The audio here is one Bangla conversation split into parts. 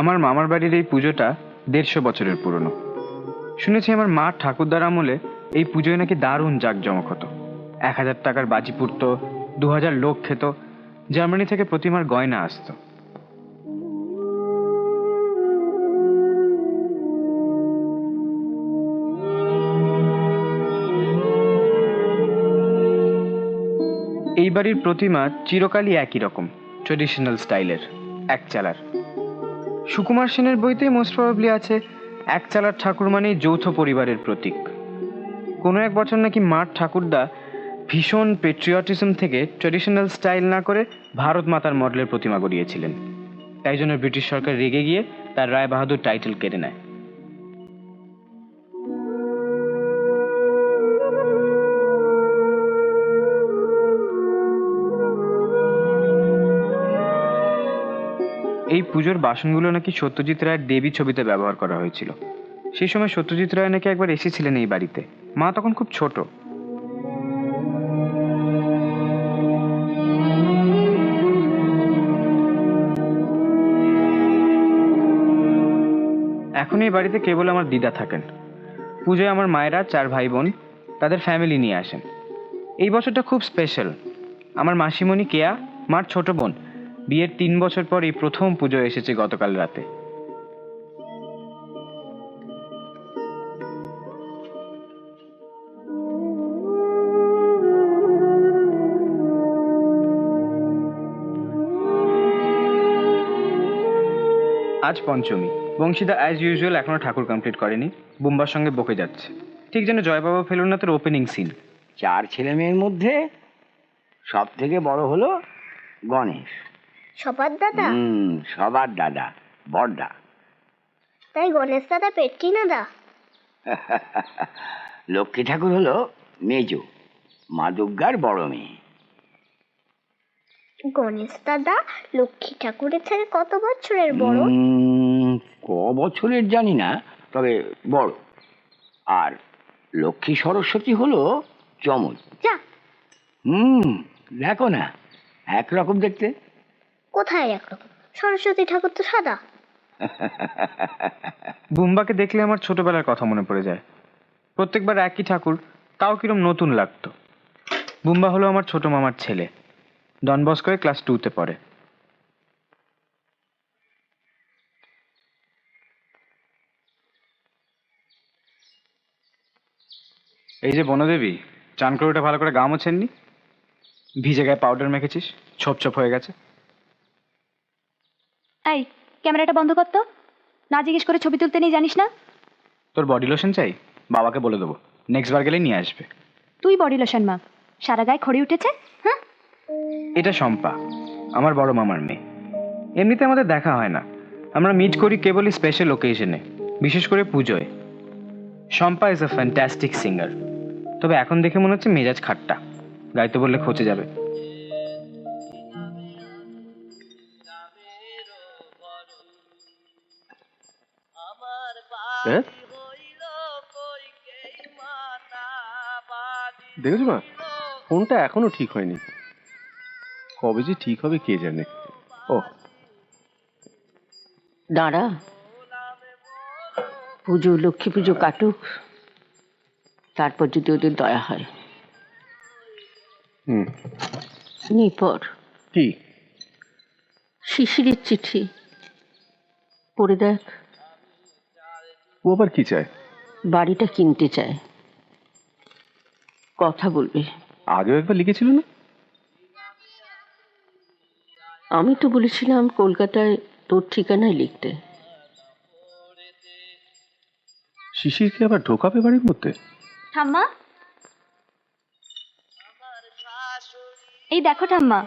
আমার মামার বাড়ির এই পুজোটা 150 বছরের পুরনো। শুনেছি আমার মা ঠাকুরদার আমলে এই পুজোয় নাকি দারুণ জাঁকজমক হতো। 1000 টাকার বাজি পুড়ত, 2000 লোক খেত, জার্মানি থেকে প্রতিমার গয়না আসতো। এই বাড়ির প্রতিমা চিরকালই একই রকম, ট্রেডিশনাল স্টাইলের, এক চালার। সুকুমার সেনের বইতে মোস্ট প্রবাবলি আছে এক চালার ঠাকুর মানেই যৌথ পরিবারের প্রতীক। কোনো এক বছর নাকি মার ঠাকুরদা ভীষণ পেট্রিয়টিজম থেকে ট্রেডিশনাল স্টাইল না করে ভারত মাতার মডেলের প্রতিমা গড়িয়েছিলেন। তাই জন্য ব্রিটিশ সরকার রেগে গিয়ে তার রায় বাহাদুর টাইটেল কেড়ে নেয়। এই পুজোর বাসনগুলো নাকি সত্যজিৎ রায়ের দেবী ছবিতে ব্যবহার করা হয়েছিল। সেই সময় সত্যজিৎ রায় নাকি একবার এসেছিলেন এই বাড়িতে। মা তখন খুব ছোট। এখন এই বাড়িতে কেবল আমার দিদা থাকেন। পুজোয় আমার মায়েরা 4 ভাই বোন তাদের ফ্যামিলি নিয়ে আসেন। এই বছরটা খুব স্পেশাল। আমার মাসিমণি কেয়া, মার ছোট বোন, বিয়ের 3 বছর পর এই প্রথম পুজো এসেছে গতকাল রাতে। আজ পঞ্চমী। বংশীদা অ্যাজ ইউজুয়াল এখনো ঠাকুর কমপ্লিট করেনি, বুম্বার সঙ্গে বকে যাচ্ছে। ঠিক যেন জয়বাবা ফেলুনাথের ওপেনিং সিন। 4 ছেলে মেয়ের মধ্যে সব থেকে বড় হলো গণেশ। সবার দাদা? সবার দাদা, বড়দা। তাই গণেশ দাদা পেটকি না দা? লক্ষ্মী ঠাকুর হলো মেজো, মা দুর্গার বড় মেয়ে। গণেশ দাদা লক্ষ্মী ঠাকুরের থেকে কত বছরের বড়? ক বছরের জানি না, তবে বড়। আর লক্ষ্মী সরস্বতী হলো চমৎ। যা, দেখো না, একরকম দেখতে। কোথায় একরকম? সরস্বতী ঠাকুর তো সাদা। বুম্বাকে দেখলে আমার ছোটবেলার কথা মনে পড়ে যায়। প্রত্যেকবার একই ঠাকুর, তাও কিরম নতুন লাগতো। বুম্বা হলো আমার ছোট মামার ছেলে। ডন বস্কোয় ক্লাস 2-তে পড়ে। এই যে বনদেবী, চান করে ওটা ভালো করে গা মোছেননি? ভিজে গায়ে পাউডার মেখেছিস, ছোপ ছোপ হয়ে গেছে। এই ক্যামেরাটা বন্ধ কর তো। না জিজ্ঞেস করে ছবি তুলতে নেই, জানিস না? তোর বডি লোশন চাই? বাবাকে বলে দেবো, নেক্সট বার গেলে নিয়ে আসবে। তুই বডি লোশন মা, সারা গায়ে খড়ি উঠেছে। হ্যাঁ, এটা শম্পা, আমার বড় মামার মেয়ে। এমনিতে আমাদের দেখা হয় না, আমরা মিট করি কেবলই স্পেশাল ওকেশনে, বিশেষ করে পুজোয়। Shampa is a fantastic singer, তবে এখন দেখে মনে হচ্ছে মেজাজ খাট্টা, গাইতে বললে খচে যাবে। দেখেছো মা, ফোনটা এখনো ঠিক হয়নি। কবে যে ঠিক হবে কে জানে। ও দাঁড়া, পুজো, লক্ষ্মী পুজো কাটুক, তারপর যদি ওদের দয়া হয়। নিপর কি? শিশিরের চিঠি পড়ে দেখ। ও আবার কি চায়? বাড়িটা কিনতে চায়, কথা বলবে। আগেও একবার লিখেছিল না? আমি তো বলেছিলাম কলকাতায় তোর ঠিকানায় লিখতে। শিশিরকে আবার ঢোকাবে বাড়ির মধ্যে? ঠাম্মা, এই দেখো ঠাম্মা।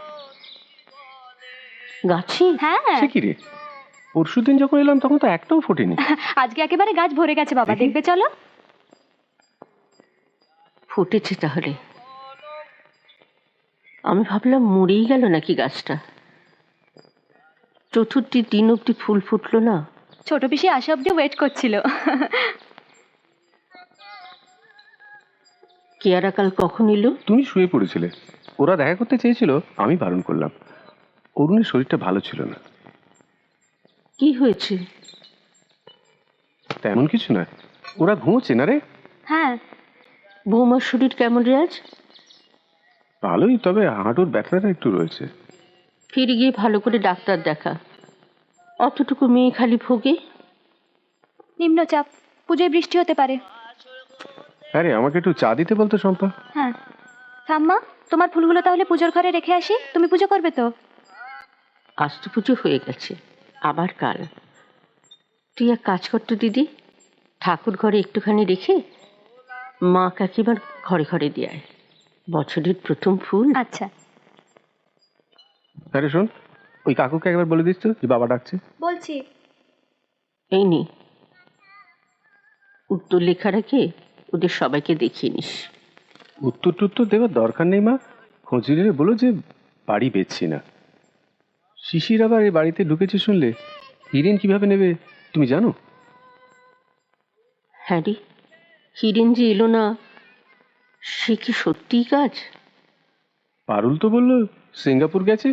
গাছি? হ্যাঁ, সে কি রে, পরশুদিন যখন এলাম তখন তো একটাও ফোটেনি। আজকে একেবারে গাছ ভরে গেছে বাবা, দেখবে চলো। ফুটেছে তাহলে? আমি ভাবলাম মরেই গেল নাকি গাছটা। চতুর্থী দিন অব্দি ফুল ফুটলো না। ছোট পিসি আসা অব্দি ওয়েট করছিল। কেয়ারা কাল কখন এলো? তুমি শুয়ে পড়েছিলে, ওরা দেখা করতে চেয়েছিল, আমি বারণ করলাম। অরুণের শরীরটা ভালো ছিল না। কি হয়েছে? তেমন কিছু না, ওরা ঘুমোচ্ছে না রে। হ্যাঁ, বৌমার শরীর কেমন রে আজ? ভালোই, তবে হাঁটুর ব্যথাটা একটু রয়েছে। ফিরে গিয়ে ভালো করে ডাক্তার দেখা। অতটুকু মেয়ে খালি ভোগে। নিম্নচাপ, পুজোয় বৃষ্টি হতে পারে। আরে আমাকে একটু চা দিতে বলতো শম্পা। হ্যাঁ, ঠাম্মা, তোমার ফুলগুলো তাহলে পুজোর ঘরে রেখে আসি, তুমি পুজো করবে তো? আজ তো পুজো হয়ে গেছে, আবার কাল। তুই এক কাজ করতো দিদি, ঠাকুর ঘরে একটুখানি রেখে মা কাকিমার ঘরে ঘরে দিয়ে আয়। বছরের প্রথম ফুল। আচ্ছা, আরে শোন, ওই কাকুকে একবার বলে দিস তো যে বাবা ডাকছে। বলছি। এই নে, উত্তর লেখা রেখে ওদের সবাইকে দেখিয়ে নিস। উত্তর টুত্তর দেওয়ার দরকার নেই মা, খোঁজ নিলে বলো যে বাড়ি বেচছি না। শিশির আবার এই বাড়িতে ঢুকেছে শুনলে হিরেন কিভাবে নেবে তুমি জানো? হ্যাঁ রে, হিরেন যে এলো না, সে কি সত্যিই কাজ? পারুল তো বললো সিঙ্গাপুর গেছে,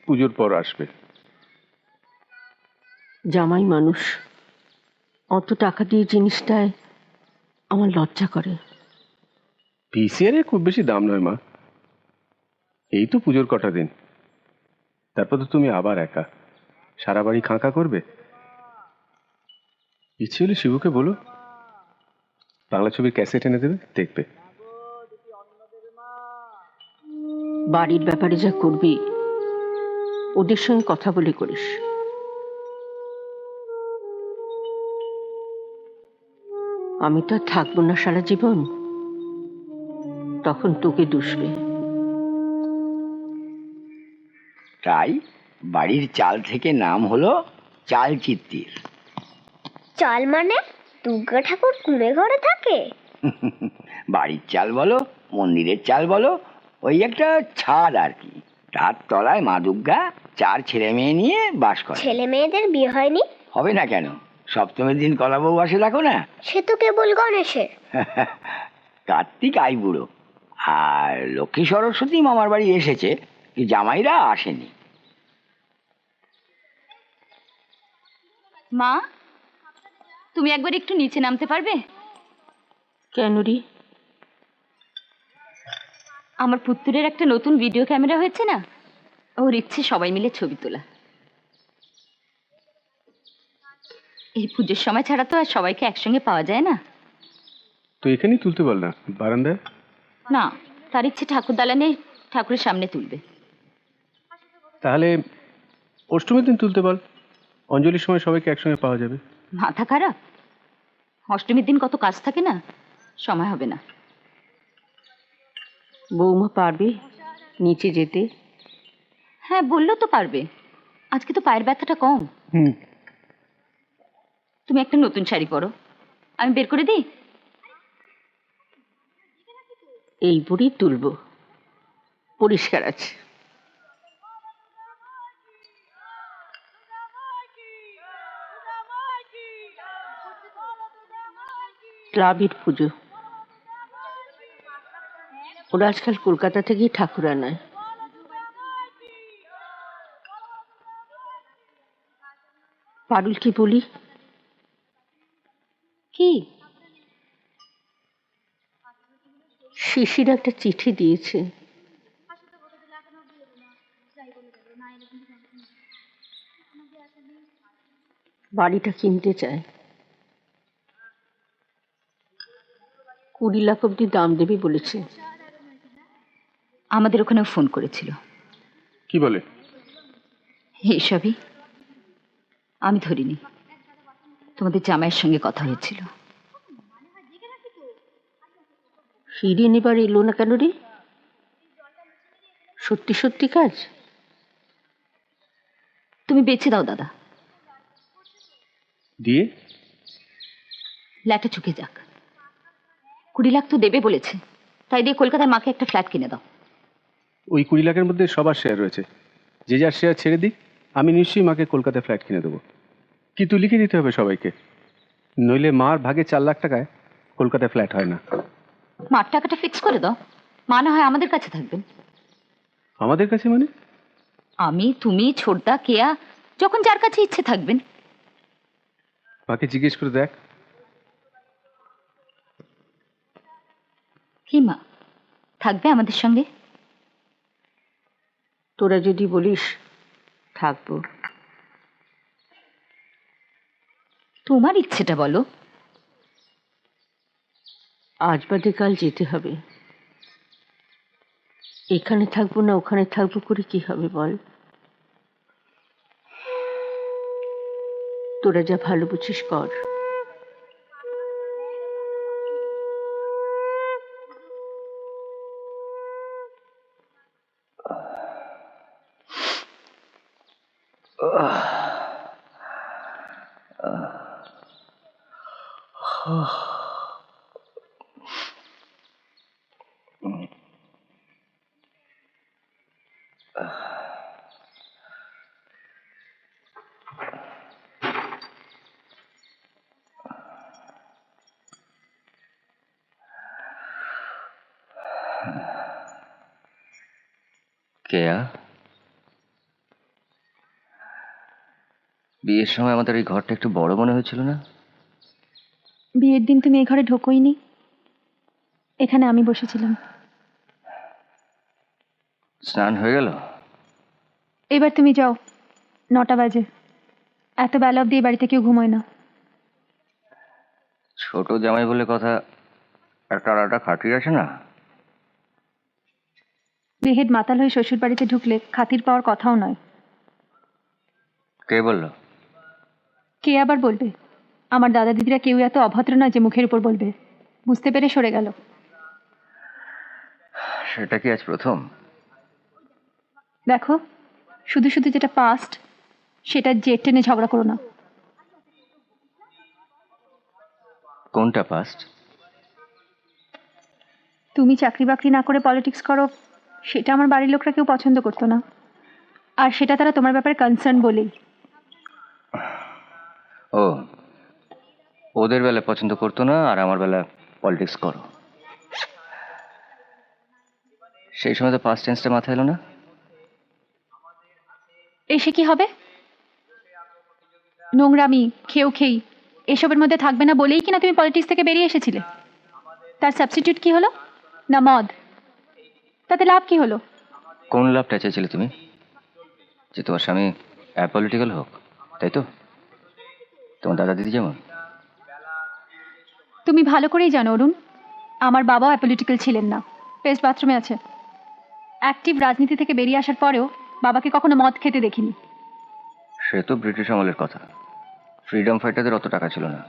পুজোর পর আসবে। জামাই মানুষ, অত টাকা দিয়ে জিনিসটায় আমার লজ্জা করে। পিসিআর এর খুব বেশি দাম নয় মা, এই তো পুজোর কটা দিন, তারপর তো তুমি আবার একা, সারা বাড়ি খাঁকা করবে। ইচ্ছে হলে শিবুকে বলো বাংলা ছবির ক্যাসেট এনে দেবে, দেখবে। বাড়ির ব্যাপারে যা করবি ওদের সঙ্গে কথা বলে করিস। আমি তো আর থাকবো না সারা জীবন, তখন তোকে দুষবে। তাই বাড়ির চাল থেকে নাম হলো চালচিত্তির। চাল মানে দুর্গা ঠাকুর কুঁড়ে ঘরে থাকে? বাড়ির চাল বলো, মন্দিরের চাল বলো, ওই একটা ছাদ আর কি। তার তলায় মা দুর্গা 4 ছেলে মেয়ে নিয়ে বাস করে। ছেলে মেয়েদের বিয়ে হয়নি? হবে না কেন, সপ্তমীর দিন কলাবউ আসে দেখো না। সে তো কেবল গণেশের। কার্তিক আইবুড়ো আর লক্ষ্মী সরস্বতী মামার বাড়ি এসেছে, জামাইরা আসেনি। মা, তুমি একবার একটু নিচে নামতে পারবে? কেন রে? আমার পুত্রের একটা নতুন ভিডিও ক্যামেরা হয়েছে না, ওর ইচ্ছে সবাই মিলে ছবি তোলা। এই পুজোর সময় ছাড়া তো আর সবাইকে একসঙ্গে পাওয়া যায় না। তো এখানেই তুলতে বল না, বারান্দায়। না, তার ইচ্ছে ঠাকুর দালানে ঠাকুরের সামনে তুলবে। তাহলে অষ্টমীর দিন তুলতে বল, অঞ্জলির সময় সবাইকে একসঙ্গে পাওয়া যাবে। মাথা খারাপ? অষ্টমীর দিন কত কাজ থাকে না, সময় হবে না। বৌমা পারবে নিচে যেতে? হ্যাঁ, বললো তো পারবে, আজকে তো পায়ের ব্যথাটা কম। তুমি একটা নতুন শাড়ি পরো, আমি বের করে দিই। এই বুড়ি তুলবো, পরিষ্কার আছে। ক্লাবের পুজো, ওরা আজকাল কলকাতা থেকেই ঠাকুর আনায়। পারুল কি বলি? কি? শিশির একটা চিঠি দিয়েছে। বাড়িটা কিনতে চায়, 20 লাখ অব্দি দাম দেবে বলেছে। আমাদের ওখানেও ফোন করেছিল। কি বলে? এইসবই, আমি ধরিনি। তোমাদের জামাইয়ের সঙ্গে কথা হয়েছিল। হিরেন এবার এলো না কেন রে? সত্যি সত্যি কাজ? তুমি বেঁচে দাও দাদা, দিয়ে ফ্ল্যাটে চুকে যাক। 20 লাখ তো দেবে বলেছে, তাই দিয়ে কলকাতায় মাকে একটা ফ্ল্যাট কিনে দাও। ওই 20 লাখের মধ্যে সবার শেয়ার রয়েছে, যে যার শেয়ার ছেড়ে দিক, আমি নিশ্চয়ই মাকে কলকাতায় ফ্ল্যাট কিনে দেবো। কিন্তু লিখে দিতে হবে সবাইকে, নইলে মার ভাগে 4 লাখ টাকায় কলকাতায় ফ্ল্যাট হয় না। মার টাকাটা ফিক্স করে দাও, মা না হয় আমাদের কাছে থাকবেন। আমাদের কাছে মানে? আমি, তুমি, ছোটদা, কেয়া, যখন যার কাছে ইচ্ছে থাকবেন। মাকে জিজ্ঞেস করে দেখ। কি মা, থাকবে আমাদের সঙ্গে? তোরা যদি বলিস থাকবো। তোমার ইচ্ছেটা বলো। আজ বাদে কাল যেতে হবে। এখানে থাকবো না ওখানে থাকবো করে কি হবে বল? তোরা যা ভালো বুঝিস কর। কেয়া, বিয়ের সময় আমাদের এই ঘরটা একটু বড় মনে হয়েছিল না? বিয়ের দিন তুমি এই ঘরে ঢোকোইনি, এখানে আমি বসেছিলাম। স্নান হয়ে গেল? এবার তুমি যাও, 9টা বাজে। এত বেলা অব্দি এই বাড়িতে কেউ ঘুমোয় না। ছোট জামাই বলে কথা, একটা আলাদা খাতির আছে না? বেহেড মাতাল হয়ে শ্বশুর বাড়িতে ঢুকলে খাতির পাওয়ার কথাও নয়। কে বলল? কে আবার বলবে? আমার দাদা দিদিরা কেউ এত অভদ্র নয় যে মুখের উপর বলবে। বুঝতে পেরে সরে গেল। সেটা কি আজ প্রথম? দেখো, শুধু শুধু যেটা পাস্ট সেটা জেট টেনে ঝগড়া করো না। কোনটা পাস্ট? তুমি চাকরি বাকরি না করে পলিটিক্স করো, সেটা আমার বাড়ির লোকরা কেউ পছন্দ করতো না। আর সেটা তারা তোমার ব্যাপারে কনসার্ন বলেই। ও, ওদের বেলা পছন্দ করতো না আর আমার বেলা পলিটিক্স করো, সেই সময় তো পাস্ট টেন্সটা মাথায় এলো না। এসে কি হবে? নোংরামি, খেই এসবের মধ্যে থাকবে না বলেই কিনা তুমি পলিটিক্স থেকে বেরিয়ে এসেছিলে। তার সাবস্টিটিউট কি হলো? না মদ। তাতে লাভ কি হলো? কোন লাভটা চেয়েছিলে তুমি? যে তোমার স্বামী অ্যাপলিটিক্যাল হোক, তাই তো? তোমার দাদা দিদি যেমন। তুমি ভালো করেই জানো অরুণ, আমার বাবাও অ্যাপলিটিক্যাল ছিলেন না। পেস্ট বাথরুমে আছে। অ্যাক্টিভ রাজনীতি থেকে বেরিয়ে আসার পরেও বাবাকে কখনো মদ খেতে দেখিনি। সে তো ব্রিটিশ আমলের কথা। ফ্রিডম ফাইটারদের অত টাকা ছিল না,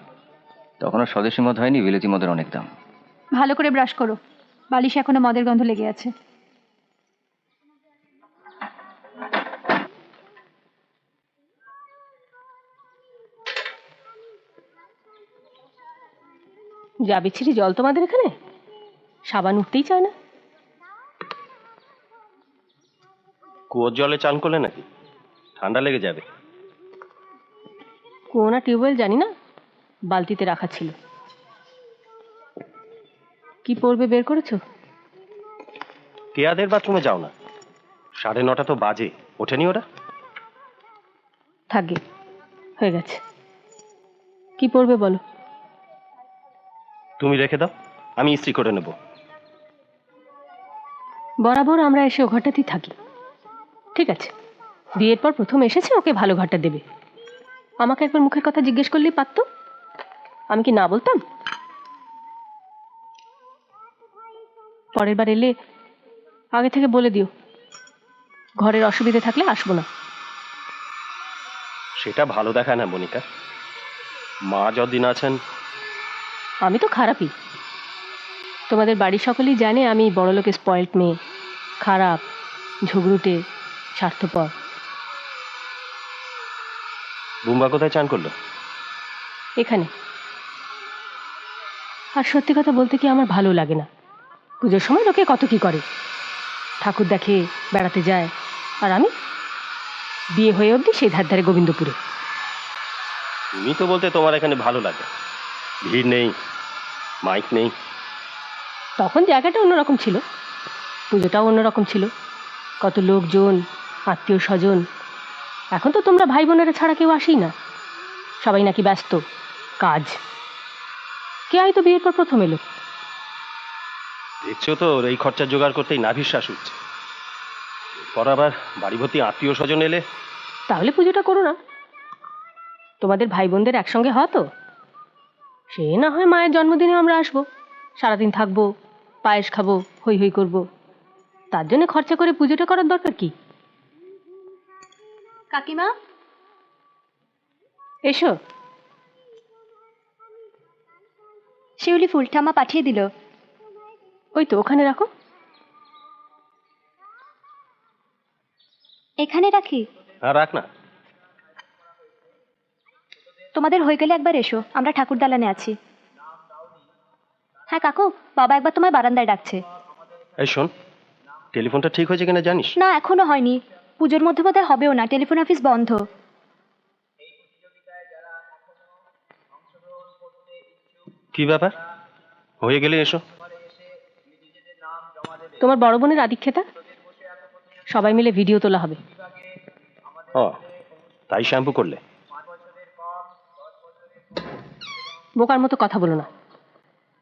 তখনও স্বদেশি মদ হয়নি, বিলেতি মদের অনেক দাম। ভালো করে ব্রাশ করো, বালিশে এখনো মদের গন্ধ লেগে আছে। যা বিচ্ছিরি জল তোমাদের এখানে, সাবান উঠতেই চায় না। কুয়োর জলে চান করলে নাকি? ঠান্ডা লেগে যাবে। কুয়ো না টিউবওয়েল জানি না, বালতিতে রাখা ছিল। কি পড়বে বের করেছো? কেয়াদের বাথরুমে যাও না, 9:30 তো বাজে, ওঠেনি ওরা? থাকবে, হয়ে গেছে। কি পড়বে বলো? তুমি রেখে দাও, আমি ইস্ত্রি করে নেব। বরাবর আমরা এসে ও ঘরটাতেই থাকি। ঠিক আছে, বিয়ের পর প্রথম এসেছে, ওকে ভালো ঘরটা দেবে। আমাকে একবার মুখের কথা জিজ্ঞেস করলেই পারতো, আমি কি না বলতাম? পরের বার এলে আগে থেকে বলে দিও, ঘরের অসুবিধে থাকলে আসবো না। সেটা ভালো দেখায় না মনিকা। মা যতদিন আছেন। আমি তো খারাপই। তোমাদের বাড়ির সকলেই জানে আমি বড়লোকের স্পয়েলড মেয়ে, খারাপ, ঝগড়ুটে, স্বার্থপর। বুম্বা কোথায় চান করলো? এখানে। আর সত্যি কথা বলতে কি আমার ভালো লাগে না। পুজোর সময় লোকে কত কি করে, ঠাকুর দেখে, বেড়াতে যায়, আর আমি বিয়ে হয়ে অবধি সেই ধার ধারে গোবিন্দপুরে। তুমি তো বলতে তোমার এখানে ভালো লাগে, ভিড় নেই, মাইক নেই। তখন জায়গাটা অন্যরকম ছিল, পুজোটাও অন্যরকম ছিল, কত লোকজন, আত্মীয় স্বজন। এখন তো তোমরা ভাই বোনেরা ছাড়া কেউ আসেই না, সবাই নাকি ব্যস্ত। কাজ কে হয়তো বিয়ের পর প্রথম এলো। দেখছো তো ওর এই খরচা জোগাড় করতেই নাভির শ্বাস উঠছে। পর আবার বাড়ি ভর্তি আত্মীয় স্বজন এলে তাহলে পুজোটা করো না, তোমাদের ভাই বোনদের একসঙ্গে হয় তো। সে না হয় মায়ের জন্মদিনে আমরা আসবো, সারাদিন থাকবো, পায়েস খাবো, হই হই করবো। তার জন্য খরচা করে পুজোটা করার দরকার কি? কাকিমা, এসো। শিউলি ফুলটা মা পাঠিয়ে দিল। ওই তো ওখানে রাখো। এখানে রাখি? হ্যাঁ রাখ না। তোমাদের হয়ে গেলে একবার এসো, আমরা ঠাকুর দালানে আছি। হ্যাঁ কাকু, বাবা একবার তোমায় বারান্দায় ডাকছে। এই শোন, টেলিফোনটা ঠিক হয়েছে কিনা জানিস? না এখনো হয়নি, পুজোর মধ্যে বোধহয় হবেও না, টেলিফোন অফিস বন্ধ। কি ব্যাপার, হয়ে গেলে এসো। তোমার বড় বোনের আদিক্ষেতা, সবাই মিলে ভিডিও তোলা হবে। ও তাই শ্যাম্পু করলে? বোকার মতো কথা বলো না,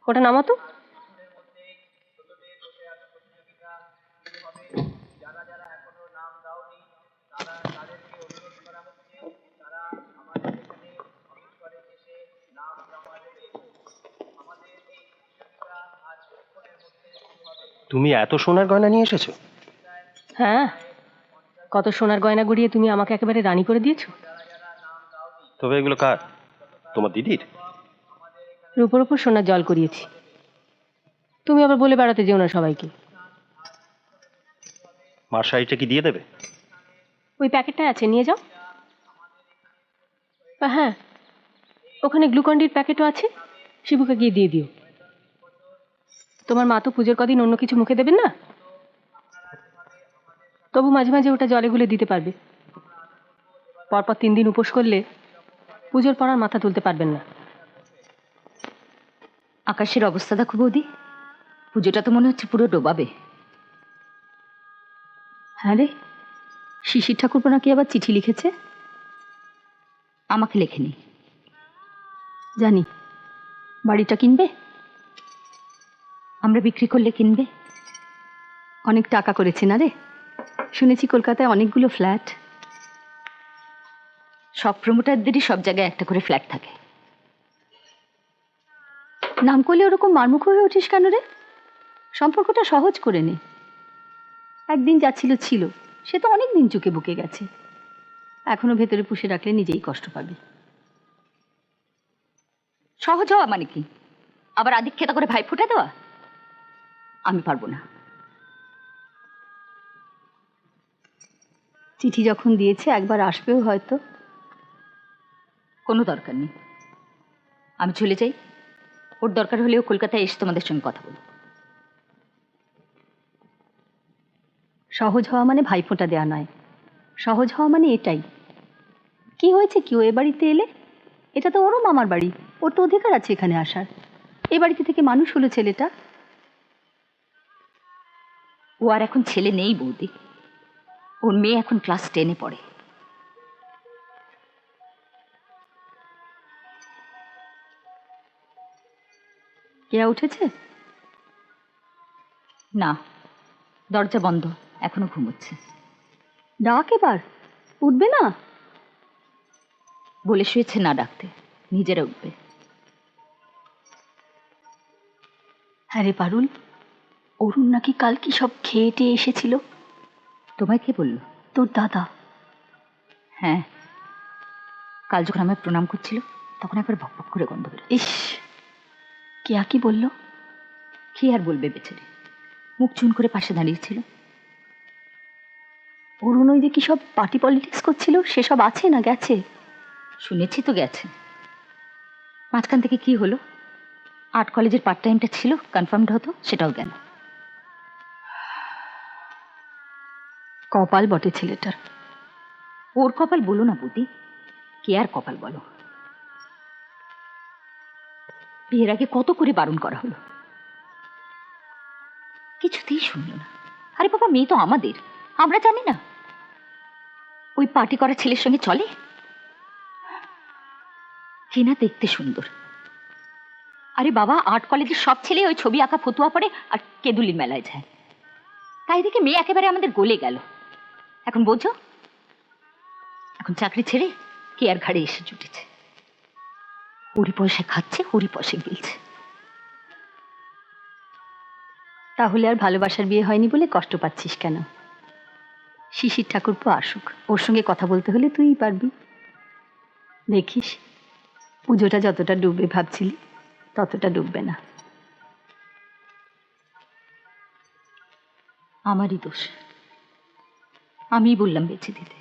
ওটা নামো তো। তুমি এত সোনার গয়না নিয়ে এসেছো? হ্যাঁ, কত সোনার গয়না গড়িয়ে তুমি আমাকে একেবারে রানী করে দিয়েছো। তবে এগুলো কার? তোমার দিদির? রূপোর উপর সোনার জল করিয়েছি। তুমি আবার বলে বেড়াতে যেও না সবাইকে। মার শাড়িটা কি দিয়ে দেবে? ওই প্যাকেটটা আছে, নিয়ে যাও। হ্যাঁ, ওখানে গ্লুকন্ডির প্যাকেটও আছে, শিবুকে গিয়ে দিয়ে দিও। তোমার মা তো পুজোর কদিন অন্য কিছু মুখে দেবেন না, তবু মাঝে মাঝে ওটা জলে গুলে দিতে পারবে। পরপর 3 দিন উপোস করলে পুজোর পর আর মাথা তুলতে পারবেন না। আকাশের অবস্থা দেখো বৌদি, পুজোটা তো মনে হচ্ছে পুরো ডোবাবে। হ্যাঁ রে, শিশির ঠাকুরপো নাকি আবার চিঠি লিখেছে। আমাকে লেখেনি। জানি। বাড়িটা কিনবে? আমরা বিক্রি করলে কিনবে। অনেক টাকা করেছে না রে, শুনেছি কলকাতায় অনেকগুলো ফ্ল্যাট। সব প্রমোটারদেরই সব জায়গায় একটা করে ফ্ল্যাট থাকে। নাম করলে ওরকম মারমুখ হয়ে উঠিস কেন রে? সম্পর্কটা সহজ করে নে। একদিন যাচ্ছিল ছিল, সে তো অনেক দিন চুকে বুকে গেছে, এখনো ভেতরে পুষে রাখলে নিজেই কষ্ট পাবি। সহজ হওয়া মানে কি? আবার আদিক্ষেতা করে ভাই ফোঁটা দেওয়া? আমি পারবো না। চিঠি যখন দিয়েছে একবার আসবেও হয়তো। কোনো দরকার নেই, আমি চলে যাই। ওর দরকার হলেও কলকাতায় এসে তোমাদের সঙ্গে কথা বলবো। সহজ হওয়া মানে ভাইফোঁটা দেওয়া নয়, সহজ হওয়া মানে এটাই। কি হয়েছে কি ও এ বাড়িতে এলে? এটা তো ওরও মামার বাড়ি, ওর তো অধিকার আছে এখানে আসার। এ বাড়িতে থেকে মানুষ হলো ছেলেটা। ও আর এখন ছেলে নেই বৌদি, ওর মেয়ে এখন ক্লাস 10-এ পড়ে। কেয়া উঠেছে? না, দরজা বন্ধ, এখনো ঘুমোচ্ছে। ডাক এবার, উঠবে না? বলে শুয়েছে না ডাকতে, নিজেরা উঠবে। হ্যাঁ রে পারুল, অরুণ নাকি কাল কি সব খেয়ে টেয়ে এসেছিল। তোমায় কে বললো? তোর দাদা। হ্যাঁ, কাল যখন আমায় প্রণাম করছিল তখন একবার ভকভক করে গন্ধ বেরো। ইস, কেয়া কি বললো? কি আর বলবে বেচারে, মুখ চুন করে পাশে দাঁড়িয়েছিল। অরুণ ওই যে কি সব পার্টি পলিটিক্স করছিল, সেসব আছে না গেছে? শুনেছি তো গেছে। মাঝখান থেকে কি হলো, আর্ট কলেজের পার্ট টাইমটা ছিল, কনফার্মড হতো, সেটাও গেল। কপাল বটে ছেলেটার। ওর কপাল বলো না বুদি, কে আর কপাল বলো। বিয়ের আগে কত করে বারণ করা হলো, কিছুতেই শুনল না। আরে বাবা, মেয়ে তো আমাদের, আমরা জানি না ওই পার্টি করা ছেলের সঙ্গে চলে? হেনা দেখতে সুন্দর। আরে বাবা, আর্ট কলেজের সব ছেলে ওই ছবি আঁকা ফতুয়া পড়ে আর কেদুলির মেলায় যায়। তাই দেখে মেয়ে একেবারে আমাদের গলে গেল। এখন বোঝো, এখন চাকরি ছেড়ে কে আর ঘাড়ে এসে জুটেছে, ওরই পয়সা খাচ্ছে, ওরই পয়সা গিলছে। তাহলে আর ভালোবাসার বিয়ে হয়নি বলে কষ্ট পাচ্ছিস কেন? শিশির ঠাকুরপো আসুক, ওর সঙ্গে কথা বলতে হলে তুইই পারবি। দেখিস, পুজোটা যতটা ডুববে ভাবছিলি ততটা ডুববে না। আমারই দোষ, আমিই বললাম বেঁচে দিতে।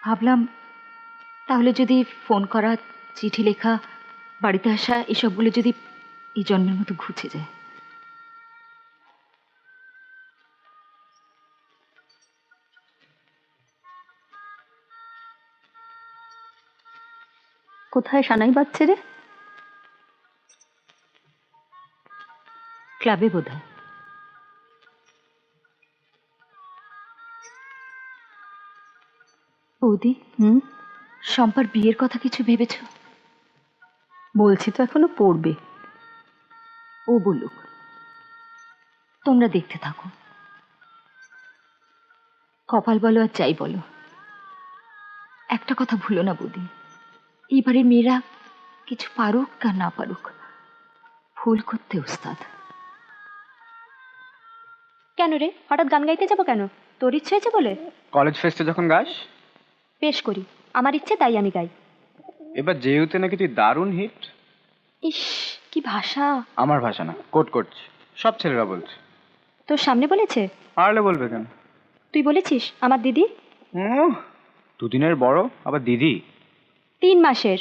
ভাবলাম তাহলে যদি ফোন করা, চিঠি লেখা, বাড়িতে আসা এসবগুলো যদি এই জন্মের মতো ঘুচে যায়। কোথায় সানাই বাজছে রে? ক্লাবে বোধহয়। বৌদি, শম্পার বিয়ের কথা কিছু ভেবেছ? বলছি তো এখনো পড়বে। ও বলুক, তোমরা দেখতে থাকো। কপাল বলো আর যাই বলো, একটা কথা ভুলো না বৌদি, এইবারের মেয়েরা কিছু পারুক আর না পারুক, ভুল করতে ওস্তাদ। কেন রে, হঠাৎ গান গাইতে যাবো কেন? তোর ইচ্ছে হয়েছে বলে? কলেজ ফেস্টে যখন গাস। বেশ করি, আমার ইচ্ছে তাই আমি গাই। এবার যেহেতু নাকি তুই দারুণ হিট। ইস, কি ভাষা! আমার ভাষা না, কোট করছি, সব ছেলেরা বলছে। তোর সামনে বলেছে? পারলে বলবে কেন? তুই বলেছিস আমার দিদি? দুদিনের বড়, আবার দিদি। 3 মাসের।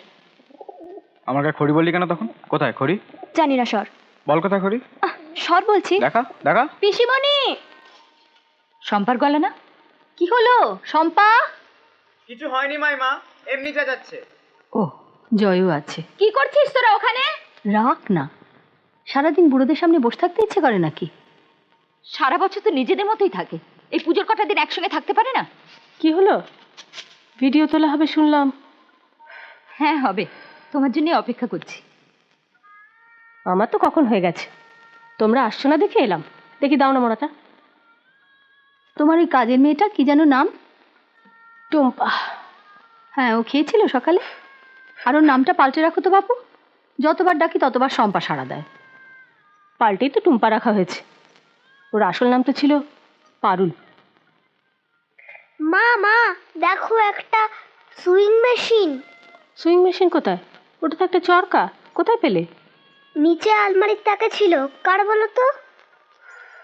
আমার গায়ে খড়ি বললি কেন তখন? কোথায় খড়ি? জানি না, সর। বল কোথায় খড়ি? সর বলছি। দেখা দেখা। পিসিমণি! শম্পার গলা না? কি হলো শম্পা? কিছু হয়নি মাইমা, এমনি যা যাচ্ছে। ও, জয়ও আছে। কি করছিস তোরা ওখানে? রাখ না, সারাদিন বুড়োদের সামনে বসে থাকতে ইচ্ছে করে নাকি? সারা বছর তো নিজেদের মতোই থাকে, এই পুজোর কটা দিন একসঙ্গে থাকতে পারে না? কি হলো? ভিডিও তোলা হবে শুনলাম। হ্যাঁ হবে, তোমার জন্য অপেক্ষা করছি। আমার তো কখন হয়ে গেছে, তোমরা আসছো না দেখে এলাম। দেখি দাও না মোড়াটা। তোমার ওই কাজের মেয়েটা কি যেন নাম? টুম্পা। হ্যাঁ, ও খেয়েছিল সকালে। আর ওর নামটা পাল্টে রাখো তো বাপু, যতবার ডাকি ততবার শম্পা সাড়া দেয়। পাল্টেই তো টুম্পা রাখা হয়েছে, ওর আসল নামটা ছিল পারুল। মা মা, দেখো একটা সুইং মেশিন। সুইং মেশিন কোথায়? ওটা তো একটা চরকা, কোথায় পেলে? নিচে আলমারির তাকে ছিল। কার বলো তো?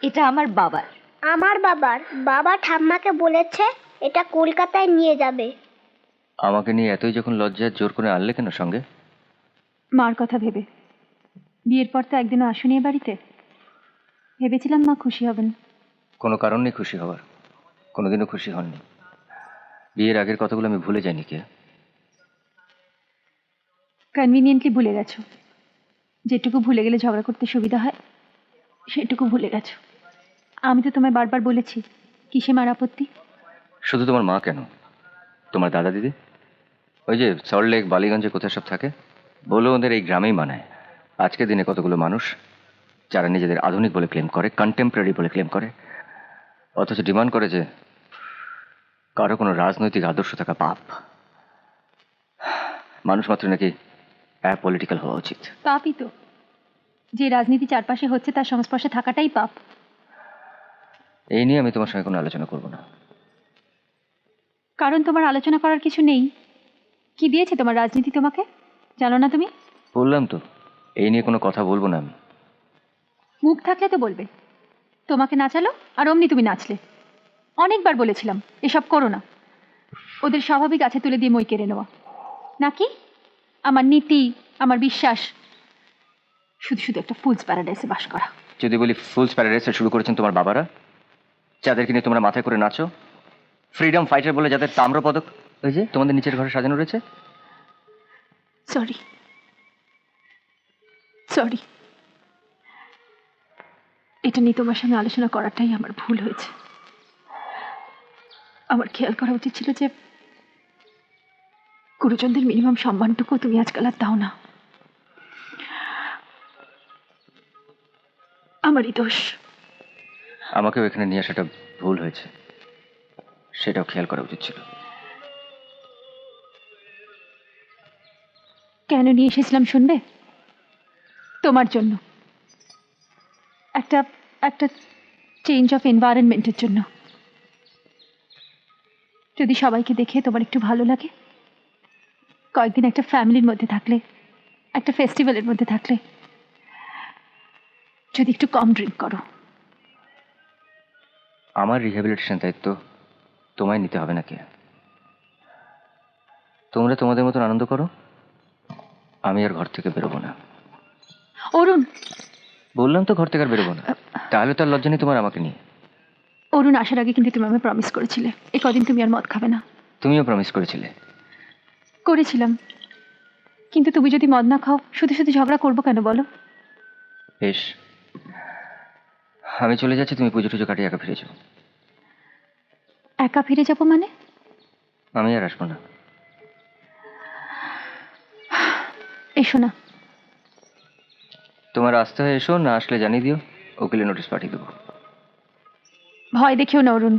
এটা আমার বাবার। আমার বাবার। বাবা ঠাম্মাকে বলেছে এটা কলকাতায় নিয়ে যাবে। আমাকে নিয়ে এতই যখন লজ্জা, জোর করে আনলে কেন সঙ্গে? মার কথা ভেবে। বিয়ের পর তো একদিনও আসুনি এ বাড়িতে। ভেবেছিলাম মা খুশি হবেন। কোনো কারণ নেই খুশি হওয়ার, কোনোদিনও খুশি হননি। বিয়ের আগের কথাগুলো আমি ভুলে যাইনি কে? কনভিনিয়েন্টলি ভুলে গেছো। যেটুকু ভুলে গেলে ঝগড়া করতে সুবিধা হয় সেটুকু ভুলে গেছো। আমি তো তোমায় বারবার বলেছি, কিসে মার আপত্তি? শুধু তোমার মা কেন, তোমার দাদা দিদি, ওই যে সল্টলেক বালিগঞ্জে কোথায় সব থাকে, বলো ওদের এই গ্রামেই মানায়। আজকের দিনে কতগুলো মানুষ যারা নিজেদের আধুনিক বলে ক্লেম করে, কন্টেম্পোরারি বলে ক্লেম করে, অথচ ডিমান্ড করে যে কারো কোনো রাজনৈতিক আদর্শ থাকা পাপ। মানুষ মাত্র নাকি অ্যাপলিটিক্যাল হওয়া উচিত। পাপই তো। যে রাজনীতি চারপাশে হচ্ছে তার সংস্পর্শে থাকাটাই পাপ। এই নিয়ে আমি তোমার সঙ্গে কোনো আলোচনা করব না। কারণ তোমার আলোচনা করার কিছু নেই। কি দিয়েছে তোমার রাজনীতি তোমাকে, জানো না তুমি? বললাম তো, এই নিয়ে কোনো কথা বলবো না আমি। মুখ থাকলে তো বলবে। তোমাকে নাচালো আর অমনি তুমি নাচলে। অনেকবার বলেছিলাম এসব করো না। ওদের স্বাভাবিক আছে তুলে দিয়ে মই কেড়ে নেওয়া নাকি? আমার নীতি, আমার বিশ্বাস, শুধু শুধু একটা ফুলস প্যারাডাইসে বাস করা। যদি বলি ফুলস প্যারাডাইস শুরু করেছেন তোমার বাবারা, যাদেরকে নিয়ে তোমরা মাথায় করে নাচো, ফ্রিডম ফাইটার বলে যাদের তাম্রপদক ওই যে তোমাদের নিচের ঘরে সাজানো রয়েছে। সরি সরি, এটা নিয়ে তোমার সঙ্গে আলোচনা করাটাই আমার ভুল হয়েছে। আমার খেয়াল করা উচিত ছিল যে গুরুজনদের মিনিমাম সম্মানটুকু তুমি আজকাল আর দাও না। আমারই দোষ। আমাকেও এখানে নিয়ে আসাটা ভুল হয়েছে, সেটাও খেয়াল করা উচিত ছিল। কেন নিয়ে এসেছিলাম শুনবে? তোমার জন্য, একটা একটা চেঞ্জ অফ এনভায়রনমেন্টের জন্য। যদি সবাইকে দেখে তোমার একটু ভালো লাগে, কয়েকদিন একটা ফ্যামিলির মধ্যে থাকলে, একটা ফেস্টিভ্যালের মধ্যে থাকলে, যদি একটু কম ড্রিঙ্ক করো। আমার রিহ্যাবিলিটেশন দায়িত্ব তোমায় নিতে হবে নাকি? তোমরা তোমাদের মতন আনন্দ করো, আমি আর ঘর থেকে বেরোবো না। অরুণ, বললাম তো ঘর থেকে আর বেরোবো না। তাহলে তো আর লজ্জা নেই তোমার আমাকে নিয়ে। অরুণ, আসার আগে কিন্তু তুমি আমায় প্রমিস করেছিলে এই কদিন তুমি আর মদ খাবে না। তুমিও প্রমিস করেছিলে। করেছিলাম, কিন্তু তুমি যদি মদ না খাও শুধু শুধু ঝগড়া করবো কেন বলো? বেশ, আমি চলে যাচ্ছি, তুমি পুজো টুজো কাটিয়ে একা ফিরে যাও। একা ফিরে যাবো মানে? আমি আর আসবো না। এসো না। তোমার আসতে হয় এসো, না আসলে জানিয়ে দিও, উকিলে নোটিশ পাঠিয়ে দেবো। ভয় দেখিও না অরুণ,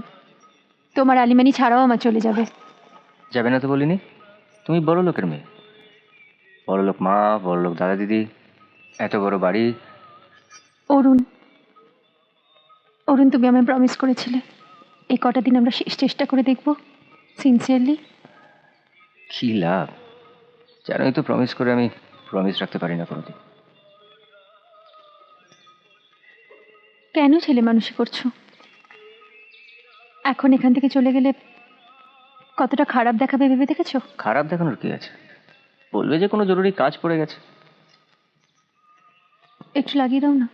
তোমার অ্যালিমানি ছাড়াও আমার চলে যাবে। যাবে না তো বলিনি? তুমি বড় লোকের মেয়ে, বড় লোক মা, বড় লোক দাদা দিদি, এত বড় বাড়ি। অরুণ, অরুণ, তুমি আমায় প্রমিস করেছিলে এই কটা দিন আমরা শেষ চেষ্টা করে দেখবো, সিনসিয়ারলি। কি লাভ? জানোই তো প্রমিস করে আমি প্রমিস রাখতে পারি না কোনোদিন। কেন ছেলে মানুষই করছো? এখন এখান থেকে চলে গেলে কতটা খারাপ দেখাবে ভেবে দেখেছো? খারাপ দেখানোর কি আছে? বলবে যে কোনো জরুরি কাজ পড়ে গেছে। একটু লাগিয়ে দাও না।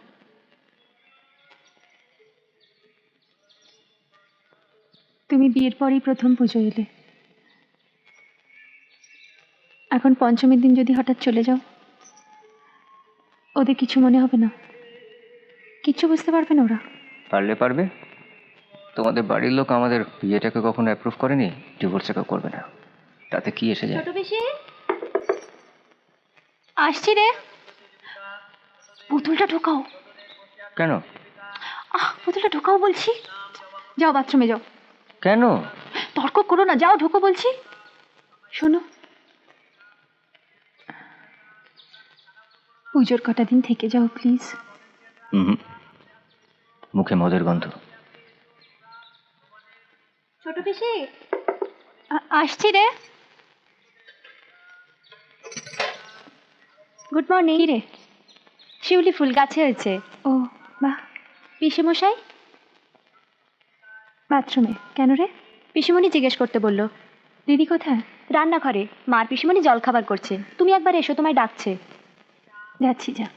তুমি বিয়ের পরেই প্রথম পুজো এলে, এখন পঞ্চমীর দিন যদি হঠাৎ চলে যাও, ওদের কিছু মনে হবে না? কিচ্ছু বুঝতে পারবে না ওরা? পারলে পারবে। তোমাদের বাড়ির লোক আমাদের বিয়েটাকে কখনো অ্যাপ্রুভ করেনি, ডিভোর্সটাকেও করবে না, তাতে কি এসে যায়? আসছি রে। পুতুলটা ঢোকাও। কেন? পুতুলটা ঢোকাও বলছি। যাও বাথরুমে যাও। কেন? তর্ক করো না, যাও ঢোকো বলছি। শোনো, পুজোর কটা দিন থেকে যাও প্লিজ। মুখে মদের গন্ধ। ছোট পিসি আসছি রে। Good morning. কি রে? শিউলি ফুল গাছে হয়েছে। ও বাহ। পিসি মশাই বাথরুমে কেন রে? পিসিমণি জিজ্ঞেস করতে বললো। দিদি কোথায়? রান্নাঘরে, মার পিসিমণি জলখাবার করছে। তুমি একবার এসো, তোমায় ডাকছে। যাচ্ছি, যা।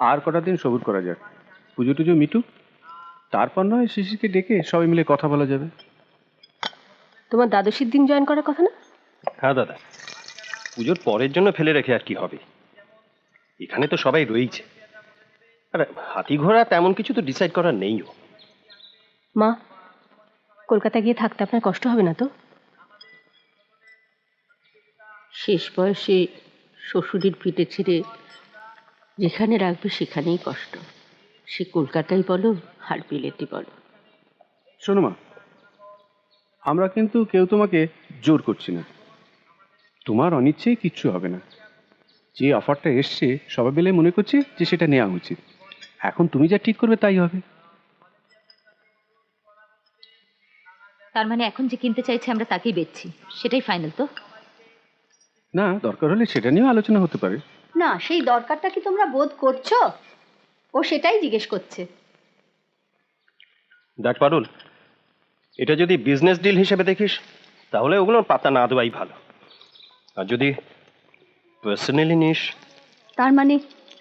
আর কটা দিন সবুর করা যাক, পুজো টুজো মিটুক, তারপর নয় শিশিরকে ডেকে সবাই মিলে কথা বলা যাবে। তোমার দ্বাদশীর দিন জয়েন করার কথা না? হ্যাঁ দাদা, পুজোর পরের জন্য ফেলে রেখে আর কি হবে? এখানে তো সবাই রয়েছে, আর হাতি ঘোড়া তেমন কিছু তো ডিসাইড করার নেইও। মা, কলকাতা গিয়ে থাকতে আপনার কষ্ট হবে না তো? শেষ বয়সে শ্বশুরের পিঠে ছেড়ে যেখানে রাখবে সেখানেই কষ্ট, সে কলকাতায় বলো আর বিলেতি বলো। শোনো মা, আমরা কিন্তু কেউ তোমাকে জোর করছি না, তোমার অনিচ্ছেই কিচ্ছু হবে না। যে অফারটা এসছে সবাই মিলে মনে করছে যে সেটা নেওয়া উচিত, এখন তুমি যা ঠিক করবে তাই হবে। তার মানে এখন যে কিনতে চাইছে আমরা তাকেই বেচছি, সেটাই ফাইনাল তো? না, দরকার হলে সেটা নিয়েও আলোচনা হতে পারে। না, সেই দরকারটা কি তোমরা বোধ করছো? ও সেটাই জিজ্ঞেস করছে। দেখ পারুল, এটা যদি বিজনেস ডিল হিসেবে দেখিস তাহলে ওগুলোর পাত্তা না দেওয়াই ভালো, আর যদি পার্সোনালি নিস। তার মানে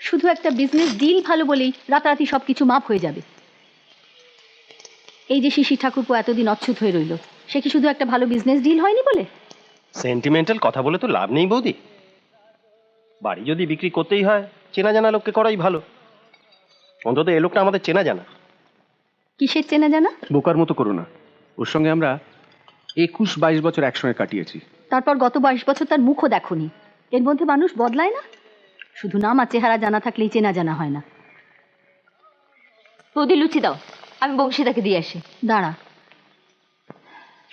শুধু একটা বিজনেস ডিল ভালো বলেই রাতারাতি সব কিছু মাপ হয়ে যাবে? এই যে শিশি ঠাকুরপো এতদিন অচ্ছুত হয়ে রইল, সে কি শুধু একটা ভালো বিজনেস ডিল হয়নি বলে? সেন্টিমেন্টাল কথা বলে তো লাভ নেই বৌদি। বাড়ি যদি বিক্রি করতেই হয় চেনা জানা লোককে করাই ভালো। অন্তত এ লোকটা আমাদের চেনা জানা। কিসের চেনা জানা? বোকার মতো করো না, ওর সঙ্গে আমরা 21-22 বছর একসঙ্গে কাটিয়েছি। তারপর গত 22 বছর তার মুখও দেখোনি। এর মধ্যে মানুষ বদলায় না? শুধু নাম আর চেহারা জানা থাকলেই চেনা জানা হয় না। বৌদি লুচি দাও, আমি বংশীদাকে দিয়ে আসি। দাঁড়া,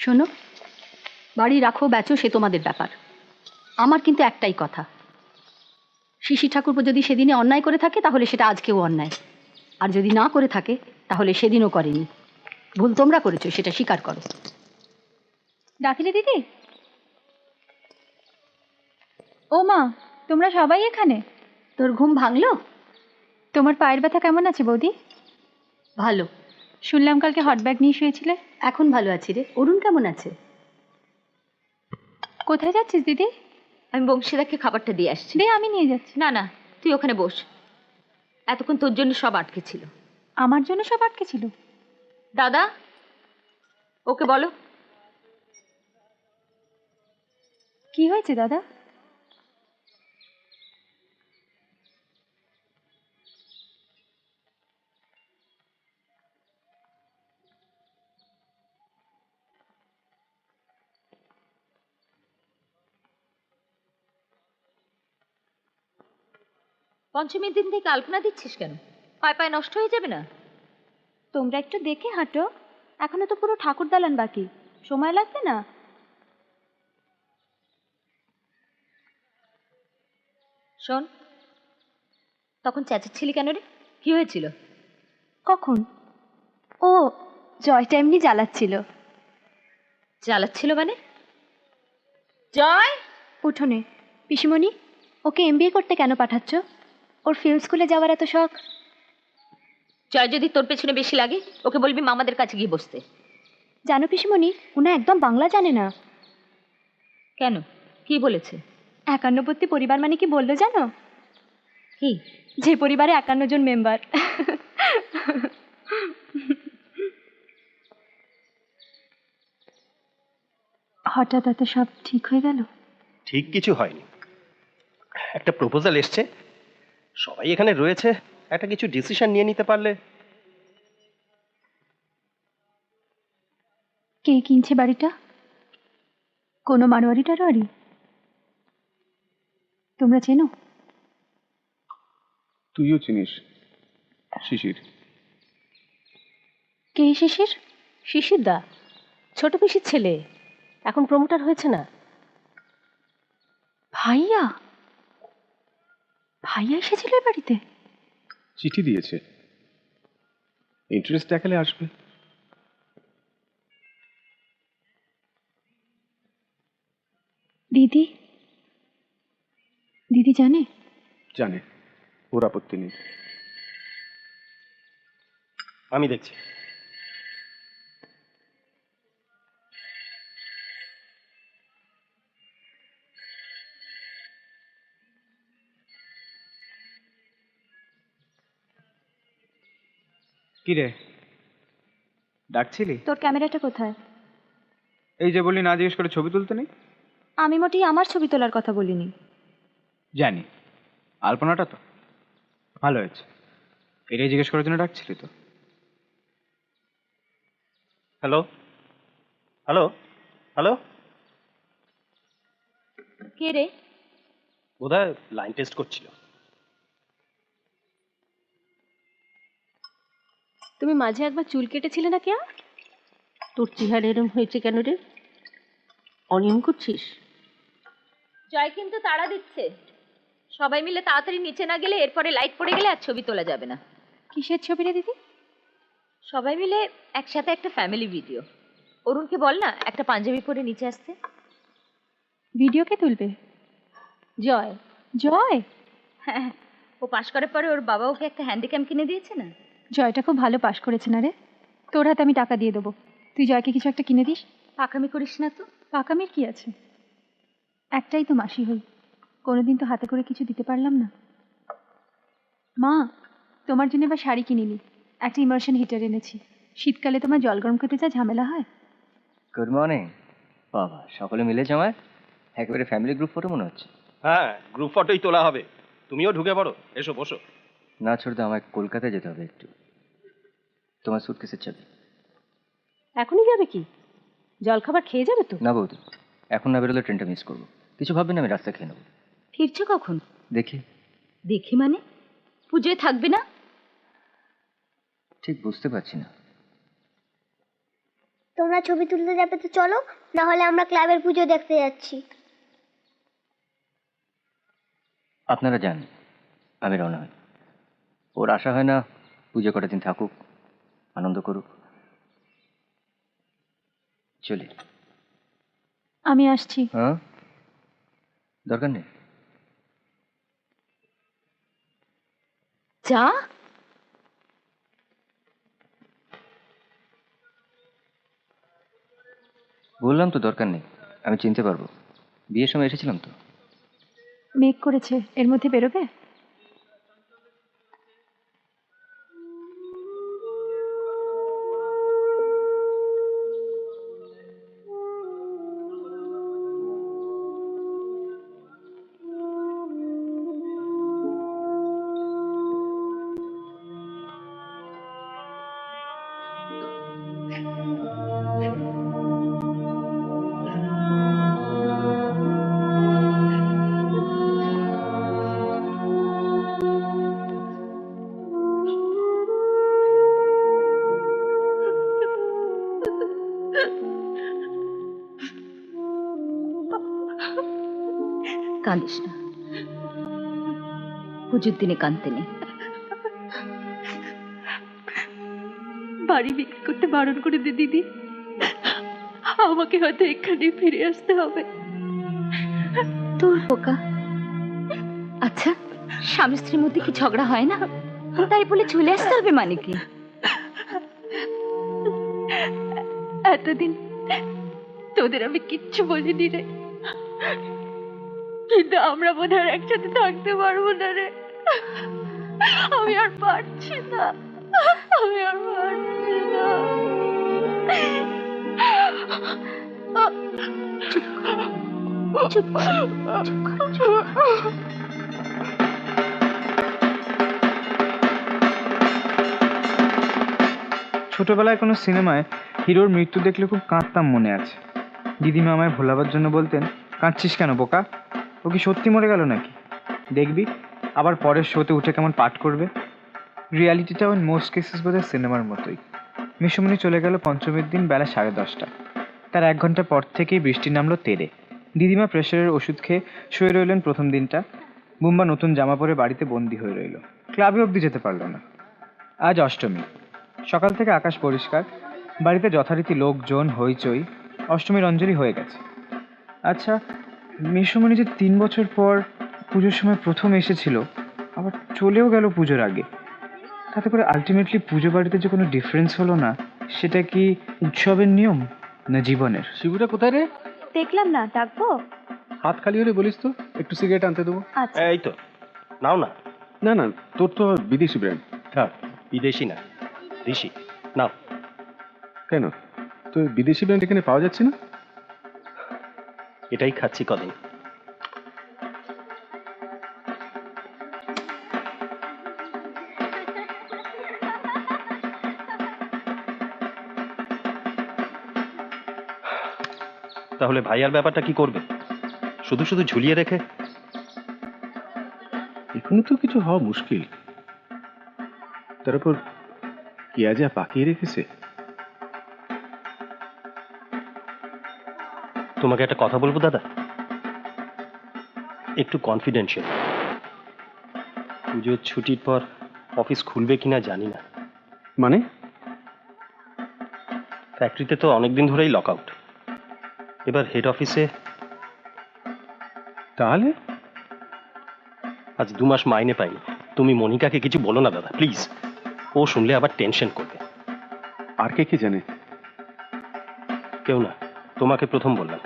শোনো, বাড়ি রাখো বেচো সে তোমাদের ব্যাপার। আমার কিন্তু একটাই কথা, শিশি ঠাকুরপো যদি সেদিনে অন্যায় করে থাকে তাহলে সেটা আজকেও অন্যায়, আর যদি না করে থাকে তাহলে সেদিনও করেনি। ভুল তোমরা করেছো, সেটা স্বীকার করো। ডাকিলে দিদি? ও মা, তোমরা সবাই এখানে? তোর ঘুম ভাঙলো? তোমার পায়ের ব্যথা কেমন আছে বৌদি? ভালো। শুনলাম কালকে হট ব্যাগ নিয়ে শুয়েছিলে। এখন ভালো আছি রে। অরুণ কেমন আছে? কোথায় যাচ্ছিস দিদি? আমি বংশীদাকে খাবারটা দিয়ে আসছি। দে, আমি নিয়ে যাচ্ছি। না না, তুই ওখানে বস। এতক্ষণ তোর জন্য সব আটকে ছিল। আমার জন্য সব আটকে ছিল? দাদা, ওকে বলো। কি হয়েছে দাদা? পঞ্চমীর দিন থেকে আলপনা দিচ্ছিস কেন? পায়ে পায়ে নষ্ট হয়ে যাবে না? তোমরা একটু দেখে হাঁটো, এখনো তো পুরো ঠাকুর দালান বাকি, সময় লাগবে না? শোন, তখন চেঁচাচ্ছিলি কেন রে? কি হয়েছিল? কখন? ও, জয়টা এমনি জ্বালাচ্ছিল। জ্বালাচ্ছিল মানে? জয়! উঠোনে। পিসিমণি, ওকে এমবিএ করতে কেন পাঠাচ্ছ? ওর ফিল্ম স্কুলে যাওয়ার এত শখ। জয় যদি তোর পেছনে বেশি লাগে, ওকে বলবি মামাদের কাছে গিয়ে বসতে। জানো পিসিমণি, ওনা একদম বাংলা জানে না। কেন, কি বলেছে? 51 পরিবার মানে কি বললো জানো? কি? যে পরিবারে 51 জন মেম্বার। হঠাৎ এত সব ঠিক হয়ে গেল? ঠিক কিছু হয়নি, একটা প্রপোজাল এসছে, সবাই এখানে রয়েছে, একটা কিছু ডিসিশন নিয়ে নিতে পারলে। কে কিনছে বাড়িটা? কোনো মারোয়ারি টারোয়ারি? তোমরা চেনো? তুইও চিনিস শিশির। কে শিশির? শিশির দা, ছোট পিসির ছেলে, এখন প্রমোটার হয়েছে না? ভাইয়া? ভাইয়া এসেছিল এ বাড়িতে? চিঠি দিয়েছে, ইন্টারেস্ট দেখালে আসবে। দিদি? দিদি জানে? জানে, ওর আপত্তি নেই। আমি দেখছি। কি রে, ডাকছিলি? তোর ক্যামেরাটা কোথায়? এই যে বললি না জিজ্ঞেস করে ছবি তুলতে নেই। আমি মোটেই আমার ছবি তোলার কথা বলিনি। জানি, আলপনাটা তো ভালো হয়েছে, এটাই জিজ্ঞেস করার জন্য ডাকছিলি তো। হ্যালো হ্যালো হ্যালো, কে রে? বোধহয় লাইন টেস্ট করছিল। তুমি মাঝে একবার চুল কেটেছিলে না কেয়া? তোর চেহারা এরম হয়েছে কেন রে? অনিয়ম করছিস? জয় কিন্তু তাড়া দিচ্ছে, সবাই মিলে তাড়াতাড়ি নিচে না গেলে এরপরে লাইট পড়ে গেলে আর ছবি তোলা যাবে না। কিসের ছবি রে দিদি? সবাই মিলে একসাথে একটা ফ্যামিলি ভিডিও। অরুণকে বল না একটা পাঞ্জাবি পরে নিচে আসতে। ভিডিও কে তুলবে? জয়। জয়? হ্যাঁ, ও পাশ করার পরে ওর বাবা ওকে একটা হ্যান্ডিক্যাম কিনে দিয়েছে না। জয়টা খুব ভালো পাশ করেছে না রে? তোর হাতে আমি টাকা দিয়ে দেবো, তুই জয়কে কিছু একটা কিনে দিস। পাকামি করিস না তো। পাকামির কি আছে, একটাই তো মাসি হই, কোনোদিন তো হাতে করে কিছু দিতে পারলাম না। মা, তোমার জন্য এবার শাড়ি কিনিনি, একটা ইমার্শন হিটার এনেছি। শীতকালে তোমার জল গরম করতে যা ঝামেলা হয়। Good morning. বাবা, সকলে মিলে জমায়, একেবারে ফ্যামিলি গ্রুপ ফটো মনে হচ্ছে। হ্যাঁ, গ্রুপ ফটোই তোলা হবে, তুমিও ঢুকে পড়ো, এসো বসো। না ছোট দা, আমায় কলকাতায় যেতে হবে একটু। তোমার সুটকেসের চাবি। এখনই যাবে কি? জলখাবার খেয়ে যাবে তো? না বৌদি, এখন না বেরোলে ট্রেনটা মিস করবো। কিছু ভাববেন না, আমি রাস্তায় খেয়ে নেবো। ফিরছো কখন? দেখি। দেখি মানে? পুজোয় থাকবে না? ঠিক বুঝতে পারছি না। তোমরা ছবি তুলতে যাবে তো চলো, না হলে আমরা ক্লাবের পুজো দেখতে যাচ্ছি। আপনারা যান, আমি রওনা হই। ওর আশা হয় না পুজো কটা দিন থাকুক, আনন্দ করুক। চলি। আমি আসছি। হ্যাঁ, দরকার নেই। যা। বললাম তো দরকার নেই, আমি চিনতে পারবো। বিয়ের সময় এসেছিলাম তো। মেঘ করেছে, এর মধ্যে বেরোবে? কাঁদিস না, পুজোর দিনে কাঁদতে নেই। বাড়ি বিক্রি করতে বারণ করে দে দিদি, আমাকে হয়তো এখানে ফিরে আসতে হবে। তোর পোকা। আচ্ছা, স্বামী স্ত্রীর মধ্যে কি ঝগড়া হয় না? তাই বলে চলে আসতে হবে মানে কি? এতদিন তোদের আমি কিচ্ছু বলিনি রে, কিন্তু আমরা বোধ হয় একসাথে থাকতে পারবো না রে। আমি আর পারছি না, আমি আর পারছি না। চুপ কর, চুপ কর, চুপ কর। ছোটবেলায় কোনো সিনেমায় হিরোর মৃত্যু দেখলে খুব কাঁদতাম মনে আছে। দিদিমা আমায় ভোলাবার জন্য বলতেন, কাঁদছিস কেন বোকা, ও কি সত্যি মরে গেল নাকি? দেখবি আবার পরের শোতে উঠে কেমন পাঠ করবে। রিয়ালিটিটাও ইন মোস্ট কেসেস বোধহয় সিনেমার মতোই। মিশুমণি চলে গেল পঞ্চমীর দিন বেলা 10:30। তার 1 ঘন্টা পর থেকেই বৃষ্টি নামলো তেড়ে। দিদিমা প্রেশারের ওষুধ খেয়ে শুয়ে রইলেন প্রথম দিনটা। বুম্বা নতুন জামা পরে বাড়িতে বন্দি হয়ে রইল, ক্লাবে অবধি যেতে পারলো না। আজ অষ্টমী, সকাল থেকে আকাশ পরিষ্কার, বাড়িতে যথারীতি লোকজন, হইচই। অষ্টমীর অঞ্জলি হয়ে গেছে। আচ্ছা, মিশুমণি যে 3 বছর পর পুজোর সময় প্রথম এসেছিল, আবার চলেও গেল পুজোর আগে, তাতে করে আলটিমেটলি পুজো বাড়িতে যে কোনো ডিফারেন্স হলো না, সেটা কি উৎসবের নিয়ম না জীবনের? শিবুটা কোথায় রে? দেখলাম না, ডাকবো? হাত খালি হলে বলিস তো, একটু সিগারেট আনতে দেবো। আচ্ছা। এই তো, নাও না। না না, তোর তো বিদেশি ব্র্যান্ড। থাক। বিদেশি না, দেশি নাও। কেন, তো বিদেশি ব্র্যান্ড এখানে পাওয়া যাচ্ছে না? এটাই খাচ্ছি কদিন। তাহলে ভাইয়ার ব্যাপারটা কি করবে? শুধু শুধু ঝুলিয়ে রেখে? এখানে তো কিছু হওয়া মুশকিল। তার উপর কেয়া যা পাকিয়ে রেখেছে। তোমাকে একটা কথা বলবো দাদা, একটু কনফিডেন্সিয়াল। পুজোর ছুটির পর অফিস খুলবে কিনা জানি না। মানে? ফ্যাক্টরিতে তো অনেকদিন ধরেই লক আউট, এবার হেড অফিসে। তাহলে আজ 2 মাস মাইনে পাইনি। তুমি মনিকাকে কিছু বলো না দাদা প্লিজ, ও শুনলে আবার টেনশন করবে। আর কে কি জানে? কেউ না, তোমাকে প্রথম বললাম।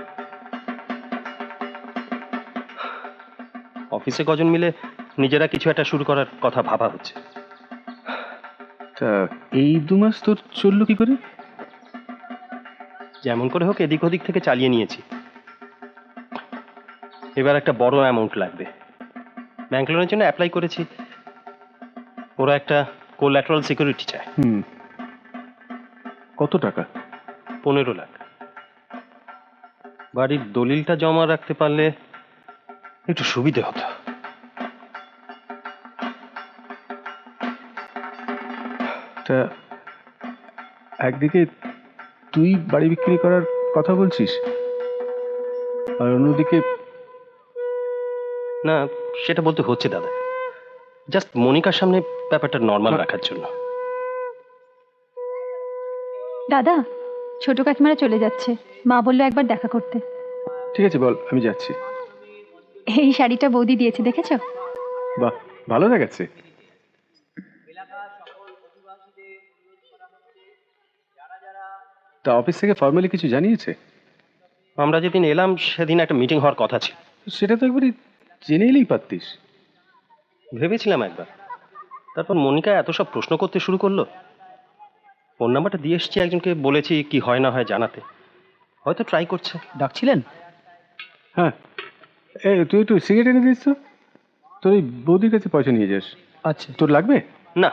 অফিসে কজন মিলে নিজেরা কিছু একটা শুরু করার কথা ভাবা হচ্ছে। তা এই 2 মাস তোর চললো কি করে? যেমন করে হোক এদিক ওদিক থেকে চালিয়ে নিয়েছি। এবার একটা বড় অ্যামাউন্ট লাগবে, ব্যাংক লোনের জন্য অ্যাপ্লাই করেছি। ওরা একটা কোল্যাটারাল সিকিউরিটি চায়। কত টাকা? 15 লাখ। বাড়ির দলিলটা জমা রাখতে পারলে একটু সুবিধে হতো। তা একদিকে তুই বাড়ি বিক্রি করার কথা বলছিস, আর অন্যদিকে না, সেটা বলতে হচ্ছে দাদা, জাস্ট মনিকার সামনে ব্যাপারটা নর্মাল রাখার জন্য। দাদা, ছোট কাকিমারা চলে যাচ্ছে, মা বললো একবার দেখা করতে। ঠিক আছে বল, আমি যাচ্ছি। এই শাড়িটা বৌদি দিয়েছে, দেখেছো? বাহ, ভালো দেখাচ্ছে। তা অফিস থেকে ফর্মালি কিছু জানিয়েছে? আমরা যেদিন এলাম সেদিন একটা মিটিং হওয়ার কথা ছিল। সেটা তো একবারই জেনে এলেই পারতিস। ভেবেছিলাম একবার, তারপর মনিকা এত সব প্রশ্ন করতে শুরু করলো। ফোন নাম্বারটা দিয়ে এসছি, একজনকে বলেছি কি হয় না হয় জানাতে, হয়তো ট্রাই করছে। ডাকছিলেন? হ্যাঁ, তুই একটু সিগারেট এনে দিস তো, তোর ওই বৌদির কাছে পয়সা নিয়ে যাস। আচ্ছা। তোর লাগবে? না,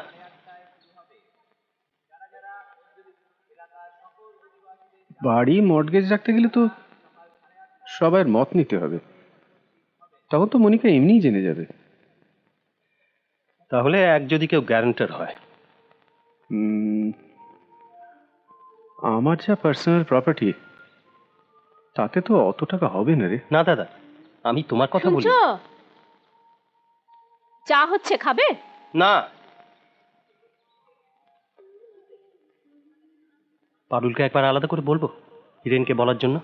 বাড়ি মর্টগেজ রাখতে গেলে তো সবার মত নিতে হবে, তখন তো মনিকা এমনিই জেনে যাবে। তাহলে যদি কেউ গ্যারান্টার হয়। আমার যা পার্সোনাল প্রপার্টি, তাতে তো অত টাকা হবে না রে। না দাদা, আমি তোমার কথা বলি। চা হচ্ছে, খাবে? না, পারুলকে একবার আলাদা করে বলবো হিরেনকে বলার জন্য।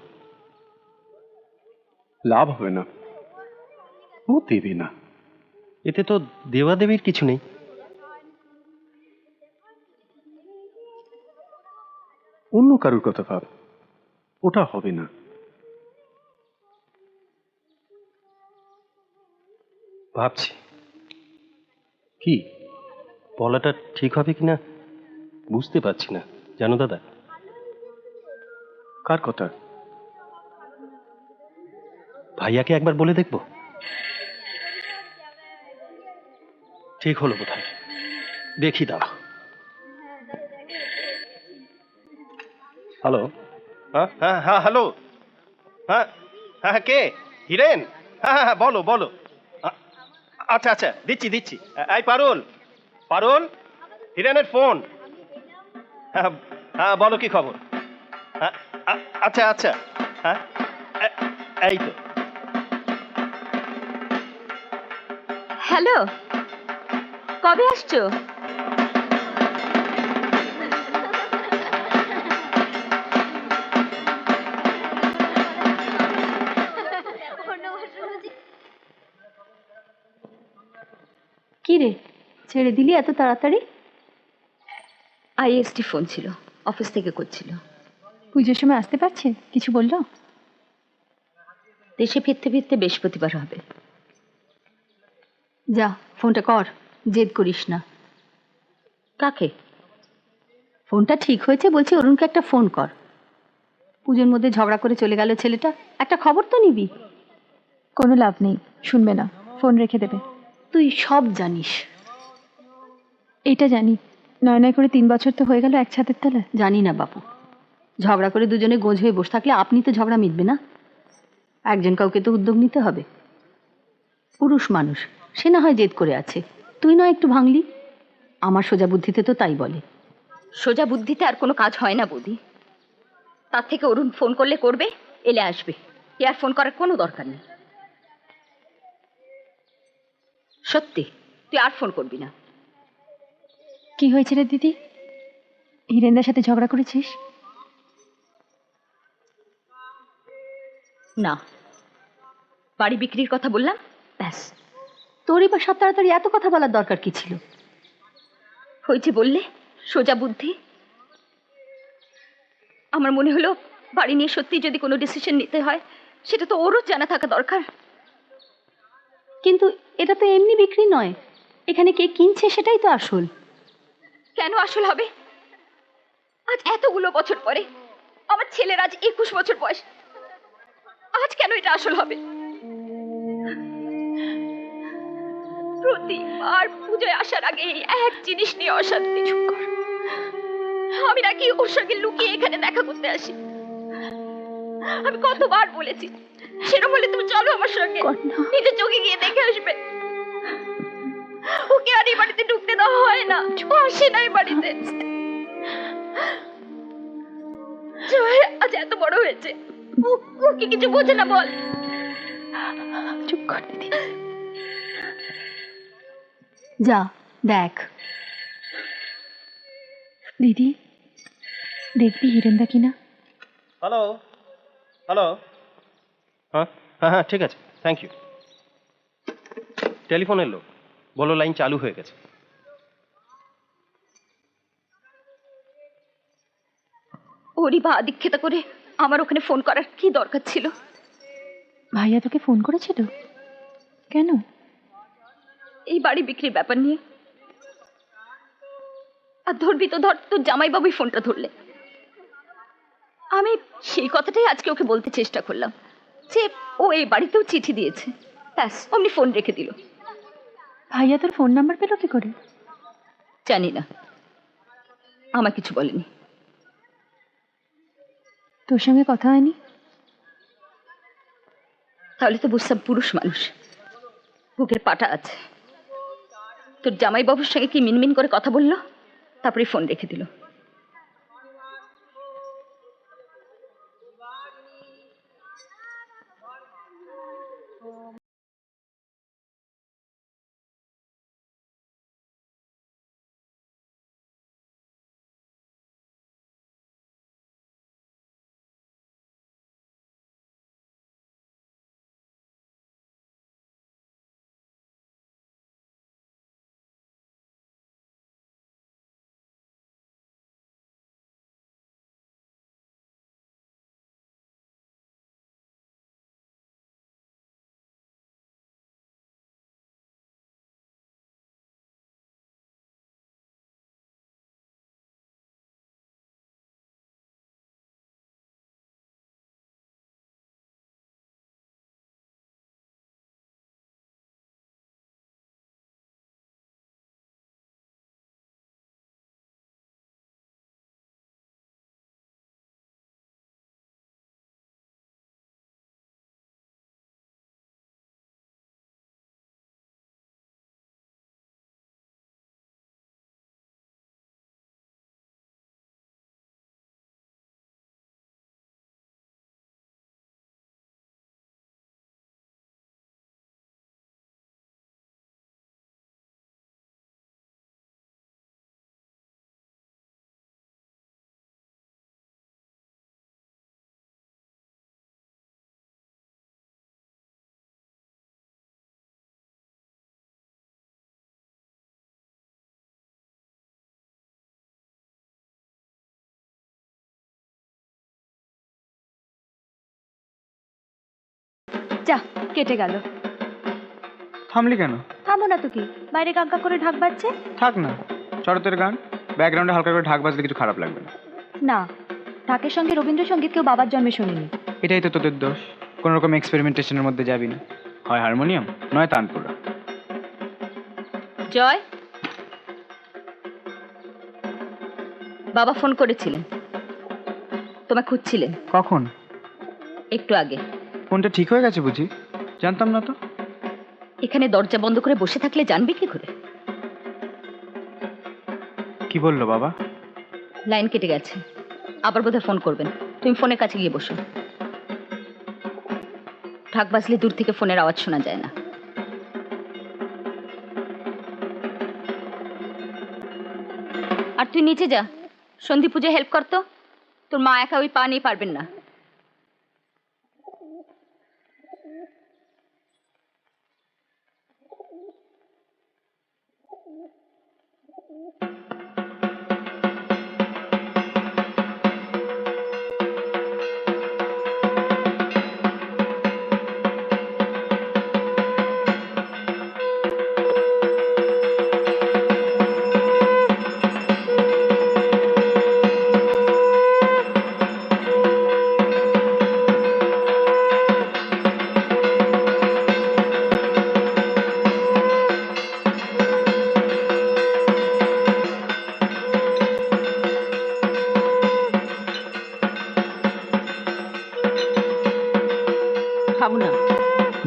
লাভ হবে না, ও দেবে না। এতে তো দেওয়াদেবীর কিছু নেই। অন্য কারুর কথা ভাব, ওটা হবে না। ভাবছি কি বলাটা ঠিক হবে কিনা বুঝতে পারছি না, জানো দাদা। কার কথা? ভাইয়াকে একবার বলে দেখবো। ঠিক হলো বোধহয়, দেখি দাঁড়া। হ্যালো, হ্যাঁ হ্যাঁ হ্যাঁ, হ্যালো, হ্যাঁ হ্যাঁ, কে? হিরেন? হ্যাঁ হ্যাঁ হ্যাঁ, বলো বলো। আচ্ছা আচ্ছা, দিচ্ছি দিচ্ছি। এই পারুল, পারুল, হিরেনের ফোন। হ্যাঁ হ্যাঁ, বলো কি খবর? হ্যাঁ, আচ্ছা আচ্ছা, হ্যাঁ এই তো। হ্যালো, কবে আসছো? কি রে, ছেড়ে দিলি এত তাড়াতাড়ি? আইএসটি ফোন ছিল, অফিস থেকে করছিল। পুজোর সময় আসতে পারছে? কিছু বললো? দেশে ফিরতে ফিরতে বৃহস্পতিবার হবে। যা, ফোনটা কর, জেদ করিস না। কাকে? ফোনটা ঠিক হয়েছে বলছি, অরুণকে একটা ফোন কর। পুজোর মধ্যে ঝগড়া করে চলে গেল ছেলেটা, একটা খবর তো নিবি। কোনো লাভ নেই, শুনবে না, ফোন রেখে দেবে। তুই সব জানিস। এটা জানি, নয় নয় করে 3 বছর তো হয়ে গেল এক ছাদের তলায়। জানি না বাপু, ঝগড়া করে দুজনে গোঁজ হয়ে বসে থাকলে আপনি তো ঝগড়া মিটবে না। একজন কাউকে তো উদ্যোগ নিতে হবে। পুরুষ মানুষ, সে না হয় জেদ করে আছে, তুই নয় একটু ভাঙলি। আমার সোজা বুদ্ধিতে তো তাই বলে। সোজা বুদ্ধিতে আর কোনো কাজ হয় না বৌদি। তার থেকে অরুণ ফোন করলে করবে, এলে আসবে, এ আর ফোন করার কোনো দরকার নেই। সত্যি, তুই আর ফোন করবি না। কি হয়েছে রে দিদি, হিরেনদার সাথে ঝগড়া করেছিস? না, বাড়ি বিক্রির কথা বললাম, ব্যাস। তোরই বা সাত তাড়াতাড়ি এত কথা বলার দরকার কি ছিল? হয়েছে বললে, সোজা বুদ্ধি। আমার মনে হলো বাড়ি নিয়ে সত্যি যদি কোনো ডিসিশন নিতে হয়, সেটা তো ওরও জানা থাকা দরকার। কিন্তু এটা তো এমনি বিক্রি নয়, এখানে কে কিনছে সেটাই তো আসল। কেন আসল হবে? আজ এতগুলো বছর পরে, আমার ছেলের আজ 21 বছর বয়স, আজ কেন এটা আসল হবে? প্রতিবার পুজোয় আসার আগে এই এক জিনিস নিয়ে অশান্তি চুপ কর। আমি নাকি ওর সঙ্গে লুকিয়ে এখানে দেখা করতে আসি? আমি কতবার বলেছি সেরকম বলে তুমি চলো আমার সঙ্গে, নিজের চোখে গিয়ে দেখে আসবে। ওকে আর এই বাড়িতে ঢুকতে দেওয়া হয় না, ও আসে না এই বাড়িতে। জয় আজ এত বড় হয়েছে, ওকে কিছু বোঝে না বল। চুপ কর দিদি, যা দেখ। দিদি দেখবি হিরেনদা কিনা। হ্যালো হ্যালো, হ্যাঁ হ্যাঁ হ্যাঁ ঠিক আছে, থ্যাংক ইউ। টেলিফোন এলো, বলো লাইন চালু হয়ে গেছে। ওরই বা আদিক্ষেতা করে আমার ওখানে ফোন করার কি দরকার ছিল? ভাইয়া তোকে ফোন করেছিল কেন? এই বাড়ি বিক্রির ব্যাপার নিয়ে। আর ধরবি তো ধর, তোর জামাইবাবুই ফোনটা ধরলে। আমি সেই কথাটাই আজকে ওকে বলতে চেষ্টা করলাম যে ও এই বাড়িতেও চিঠি দিয়েছে, ব্যাস অমনি ফোন রেখে দিল। ভাইয়া তোর ফোন নাম্বার পেলো কি করে? জানি না, আমার কিছু বলেনি। তোর সঙ্গে কথা হয়নি? তাহলে তো বুঝতাম পুরুষ মানুষ, বুকের পাটা আছে। তোর জামাইবাবুর সঙ্গে কি মিনমিন করে কথা বললো, তারপরে ফোন রেখে দিল। যা কেটে গেল। থামলি কেন? থামো না তো কি, বাইরে কাঁকা করে ঢাক বাজছে। থাক না, শরতের গান ব্যাকগ্রাউন্ডে হালকা করে ঢাক বাজলে কিছু খারাপ লাগবে না। না, ঢাকের সঙ্গে রবীন্দ্রসঙ্গীত কেউ বাবার জন্মে শোনেনি। এটাই তো তোদের দোষ, কোনো রকম এক্সপেরিমেন্টেশনের মধ্যে যাবি না, হয় হারমোনিয়াম নয় তানপুরা। জয়, বাবা ফোন করেছিলেন, তোমায় খুঁজছিলেন। কখন? একটু আগে। ফোনটা ঠিক হয়ে গেছে বুঝি? জানতাম না তো। এখানে দরজা বন্ধ করে বসে থাকলে জানবে কি করে? কি বললো বাবা? লাইন কেটে গেছে, আবার বোধহয় ফোন করবেন। তুমি ফোনের কাছে গিয়ে বসো, ঢাক বাজলে দূর থেকে ফোনের আওয়াজ শোনা যায় না। আর তুই নিচে যা, সন্ধি পুজো হেল্প করতো। তোর মা একা ওই পা নিয়ে পারবেন না।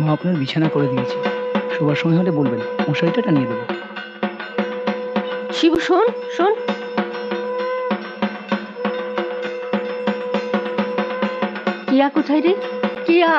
মা আপনার বিছানা করে দিয়েছে, শোবার সময় হলে বলবেন, মশারিটা টানিয়ে দেবো। শিবু শোন শোন, কিয়া কোথায় রে? কিয়া,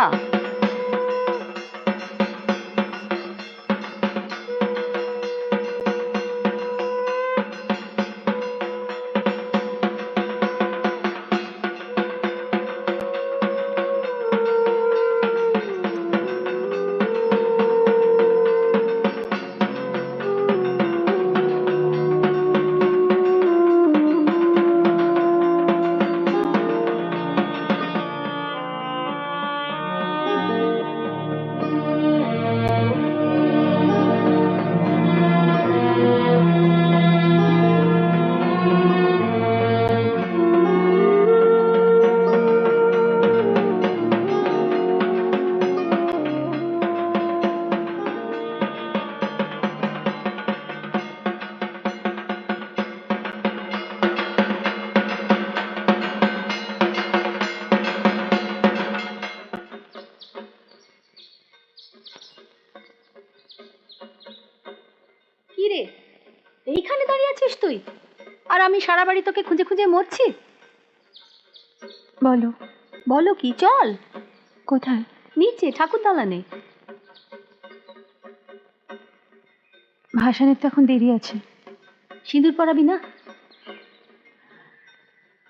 কি রে, এইখানে দাঁড়িয়ে আছিস তুই, আর আমি সারা বাড়ি তোকে খুঁজে খুঁজে মরছি। বলো। বলো কি, চল কোথায়? নিচে ঠাকুর দালানে। ভাসানের তো এখন দেরি আছে। সিঁদুর পরাবি না?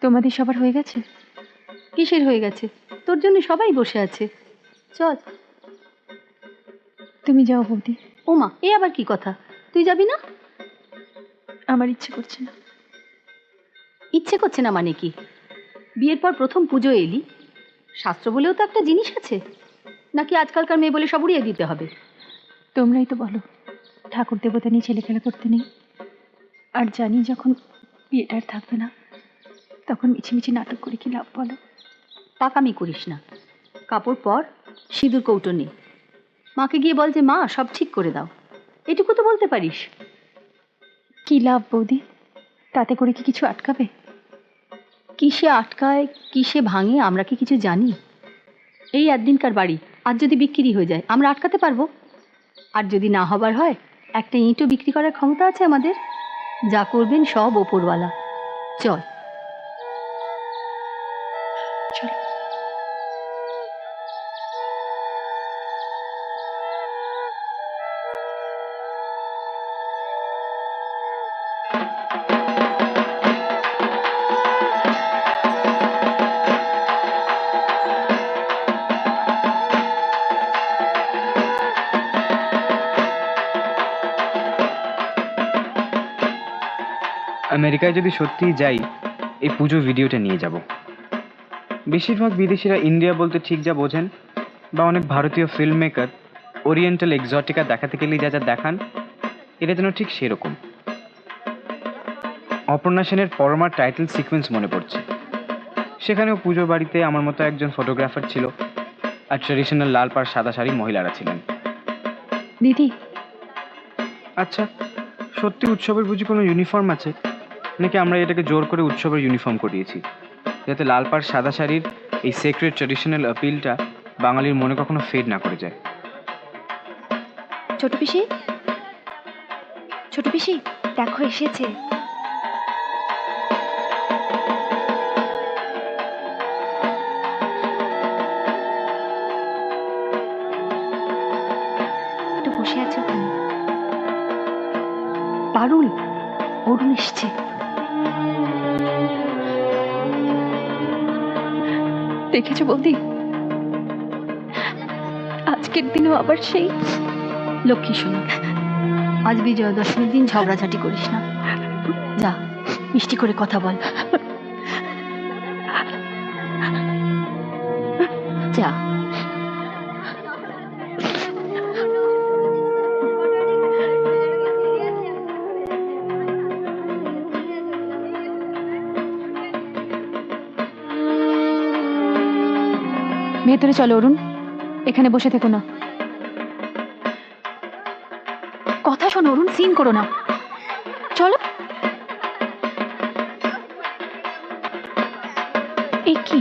তোমাদের সবার হয়ে গেছে? কিসের হয়ে গেছে? তোর জন্য সবাই বসে আছে, চল। তুমি যাও বৌদি। ওমা, এ আবার কি কথা, তুই যাবি না? আমার ইচ্ছে করছে না। ইচ্ছে করছে না মানে কি? বিয়ের পর প্রথম পুজো এলি, শাস্ত্র বলেও তো একটা জিনিস আছে, নাকি আজকালকার মেয়ে বলে সব উড়িয়ে দিতে হবে? তোমরাই তো বলো ঠাকুর দেবতা নিয়ে ছেলে খেলা করতে নেই। আর জানি যখন বিয়েটা আর থাকবে না, তখন মিছিমিছি নাটক করে কি লাভ বলো? পাকামি করিস না, কাপড় পর, সিঁদুর কৌটো নে, মাকে গিয়ে বল যে মা সব ঠিক করে দাও, এটুকু তো বলতে পারিস। কি লাভ বৌদি? তাতে করে কি কিছু আটকাবে? কিসে আটকায় কিসে ভাঙে আমরা কি কিছু জানি? এই একদিনকার বাড়ি, আজ যদি বিক্রি হয়ে যায় আমরা আটকাতে পারবো? আর যদি না হবার হয়, একটা ইঁটও বিক্রি করার ক্ষমতা আছে আমাদের? যা করবেন সব ওপরওয়ালা। চল চলো। আমেরিকায় যদি সত্যিই যাই, এই পুজো ভিডিওটা নিয়ে যাব। বেশিরভাগ বিদেশিরা ইন্ডিয়া বলতে ঠিক যা বোঝেন, বা অনেক ভারতীয় ফিল্ম মেকার ওরিয়েন্টাল এক্সোটিকা দেখাতে গেলেই যা যা দেখান, এটা যেন ঠিক সেরকম। অপর্ণা সেনের পরমার টাইটেল সিকোয়েন্স মনে পড়ছে। সেখানেও পুজো বাড়িতে আমার মতো একজন ফটোগ্রাফার ছিল, আর ট্রেডিশনাল লাল পাড় সাদা শাড়ি মহিলারা ছিলেন। দিদি, আচ্ছা, সত্যি উৎসবের বুঝি কোনো ইউনিফর্ম আছে, নাকি আমরা এটাকে জোর করে উৎসবের ইউনিফর্ম করিয়েছি, যাতে লাল পাড় সাদা শাড়ির এই সেক্রেট ট্র্যাডিশনাল আপিলটা বাঙালির মনে কখনো ফেড না করে যায়? ছোট পিসি, ছোট পিসি, দেখো এসেছে। একটু বসে আছো ওখানে। পারুল, অরুণ এসছে। দেখেছো বৌদি, আজকের দিনও আবার সেই লক্ষ্মী শোনা, আজ বিজয়া দশমীর দিন ঝগড়াঝাটি করিস না, যা মিষ্টি করে কথা বল, যা। ভেতরে চলো অরুণ, এখানে বসে থেকো না। কথা শোনো অরুণ, সিন করো না, চলো। এ কি?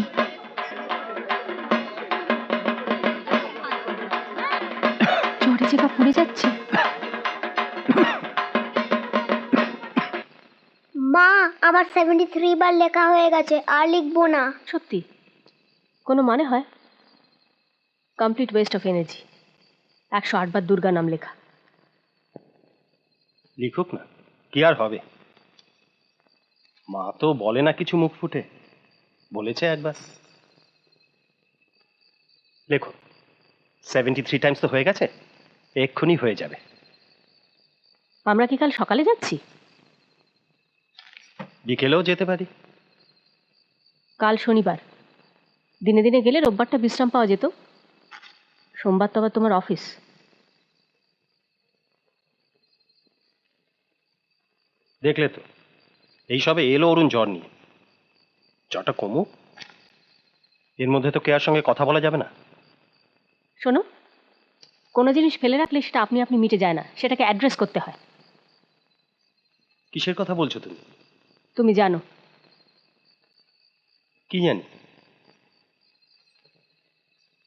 মরিচিকা পুড়ে যাচ্ছে। মা, আমার 73 বার লেখা হয়ে গেছে, আর লিখবো না। সত্যি কোনো মানে হয়? Complete West of energy. 108 বার দুর্গা নাম লেখা। লিখুক না, কি আর হবে। মা তো বলে না কিছু মুখ ফুটে, বলেছে একবার। লেখো, 73 টাইমস তো হয়ে গেছে, এক্ষুনি হয়ে যাবে। আমরা কি কাল সকালে যাচ্ছি? বিকেলেও যেতে পারি। কাল শনিবার, দিনে দিনে গেলে রোববারটা বিশ্রাম পাওয়া যেত। সোমবার তো আবার তোমার অফিস। দেখলে তো, এইসবে এলো অরুণ জ্বর নিয়ে। জ্বরটা কমুক, এর মধ্যে তো কেয়ার সঙ্গে কথা বলা যাবে না। শোনো, কোনো জিনিস ফেলে রাখলে সেটা আপনি আপনি মিটে যায় না, সেটাকে অ্যাড্রেস করতে হয়। কিসের কথা বলছো তুমি? তুমি জানো। কি জানি?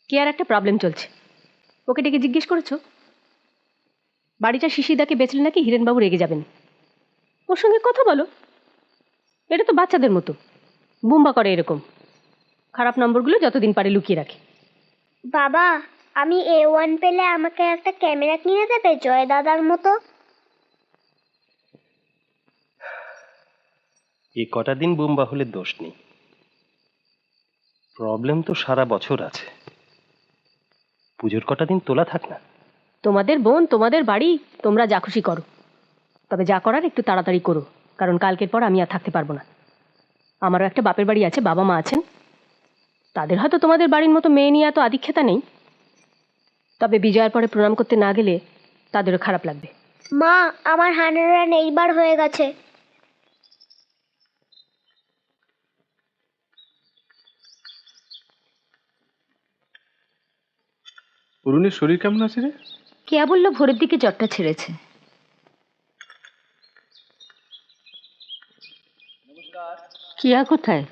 কি আর একটা প্রবলেম চলছে, ওকে ডেকে জিজ্ঞেস করেছো? বাড়িটা শিশিদাকে বেচলে নাকি হিরেনবাবু রেগে যাবেন। ওর সঙ্গে কথা বলো, এটা তো বাচ্চাদের মতো, বুম্বা করে এরকম। খারাপ নম্বরগুলো যতদিন পারে লুকিয়ে রাখে। বাবা, আমি A1 পেলে আমাকে একটা ক্যামেরা কিনে দেবে, জয় দাদার মতো? এই কটা দিন বোম্বা হলে দোষ নেই, প্রবলেম তো সারা বছর আছে। পুজোর কটা দিন তোলা থাক না। তোমাদের বোন, তোমাদের বাড়ি, তোমরা যা খুশি করো, তবে যা করার একটু তাড়াতাড়ি করো, কারণ কালকের পর আমি আর থাকতে পারবো না। আমারও একটা বাপের বাড়ি আছে, বাবা মা আছেন। তাদের হয়তো তোমাদের বাড়ির মতো মেয়ে নিয়ে এত আদিক্ষেতা নেই, তবে বিজয়ের পরে প্রণাম করতে না গেলে তাদেরও খারাপ লাগবে। মা, আমার 108 বার হয়ে গেছে। অরুণের শরীর কেমন আছে রে? কেয়া বললো ভোরের দিকে জ্বরটা ছেড়েছে। কিয়া কোথায়?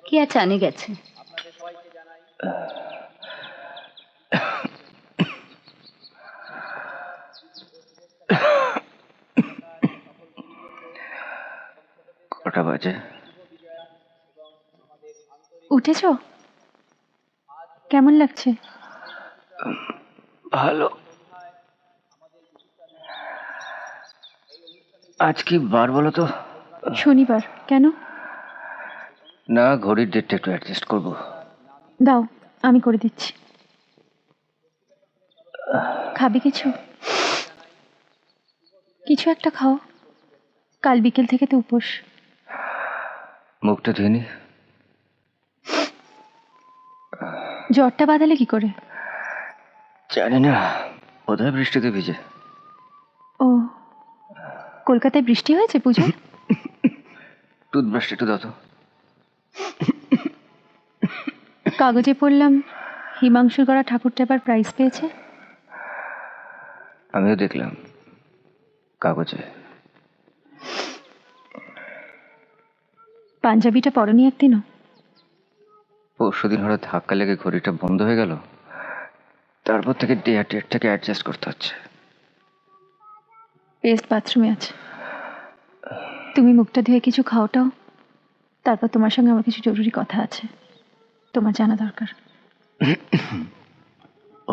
কেয়া চানে গেছে। কটা বাজে? উঠেছো? কেমন লাগছে? ভালো। আজ কি বার বলো তো? শনিবার। কেন? না, ঘড়ির ডেটটা একটু অ্যাডজাস্ট করবো। দাও, আমি করে দিচ্ছি। খাবে কিছু? কিছু একটা খাও, কাল বিকেল থেকে তো উপোস। মুখটা ধুয়ে নি। জ্বরটা বাঁধালে কি করে? জানি না, বোধহয় বৃষ্টিতে ভিজে। ও, কলকাতায় বৃষ্টি হয়েছে পুজো? টুথব্রাশটা একটু দাও তো। কাগজে পড়লাম হিমাংশুর গড়া ঠাকুরটা এবার প্রাইজ পেয়েছে। আমিও দেখলাম কাগজে। পাঞ্জাবিটা পরনি একদিনও? পরশুদিন হঠাৎ ধাক্কা লেগে ঘড়িটা বন্ধ হয়ে গেল, তারপর থেকে ডেটটাকে অ্যাডজাস্ট করতে হচ্ছে। পেস্ট বাথরুমে আছে, তুমি মুখটা ধুয়ে কিছু খাওটাও, তারপর তোমার সঙ্গে আমার কিছু জরুরি কথা আছে, তোমার জানা দরকার।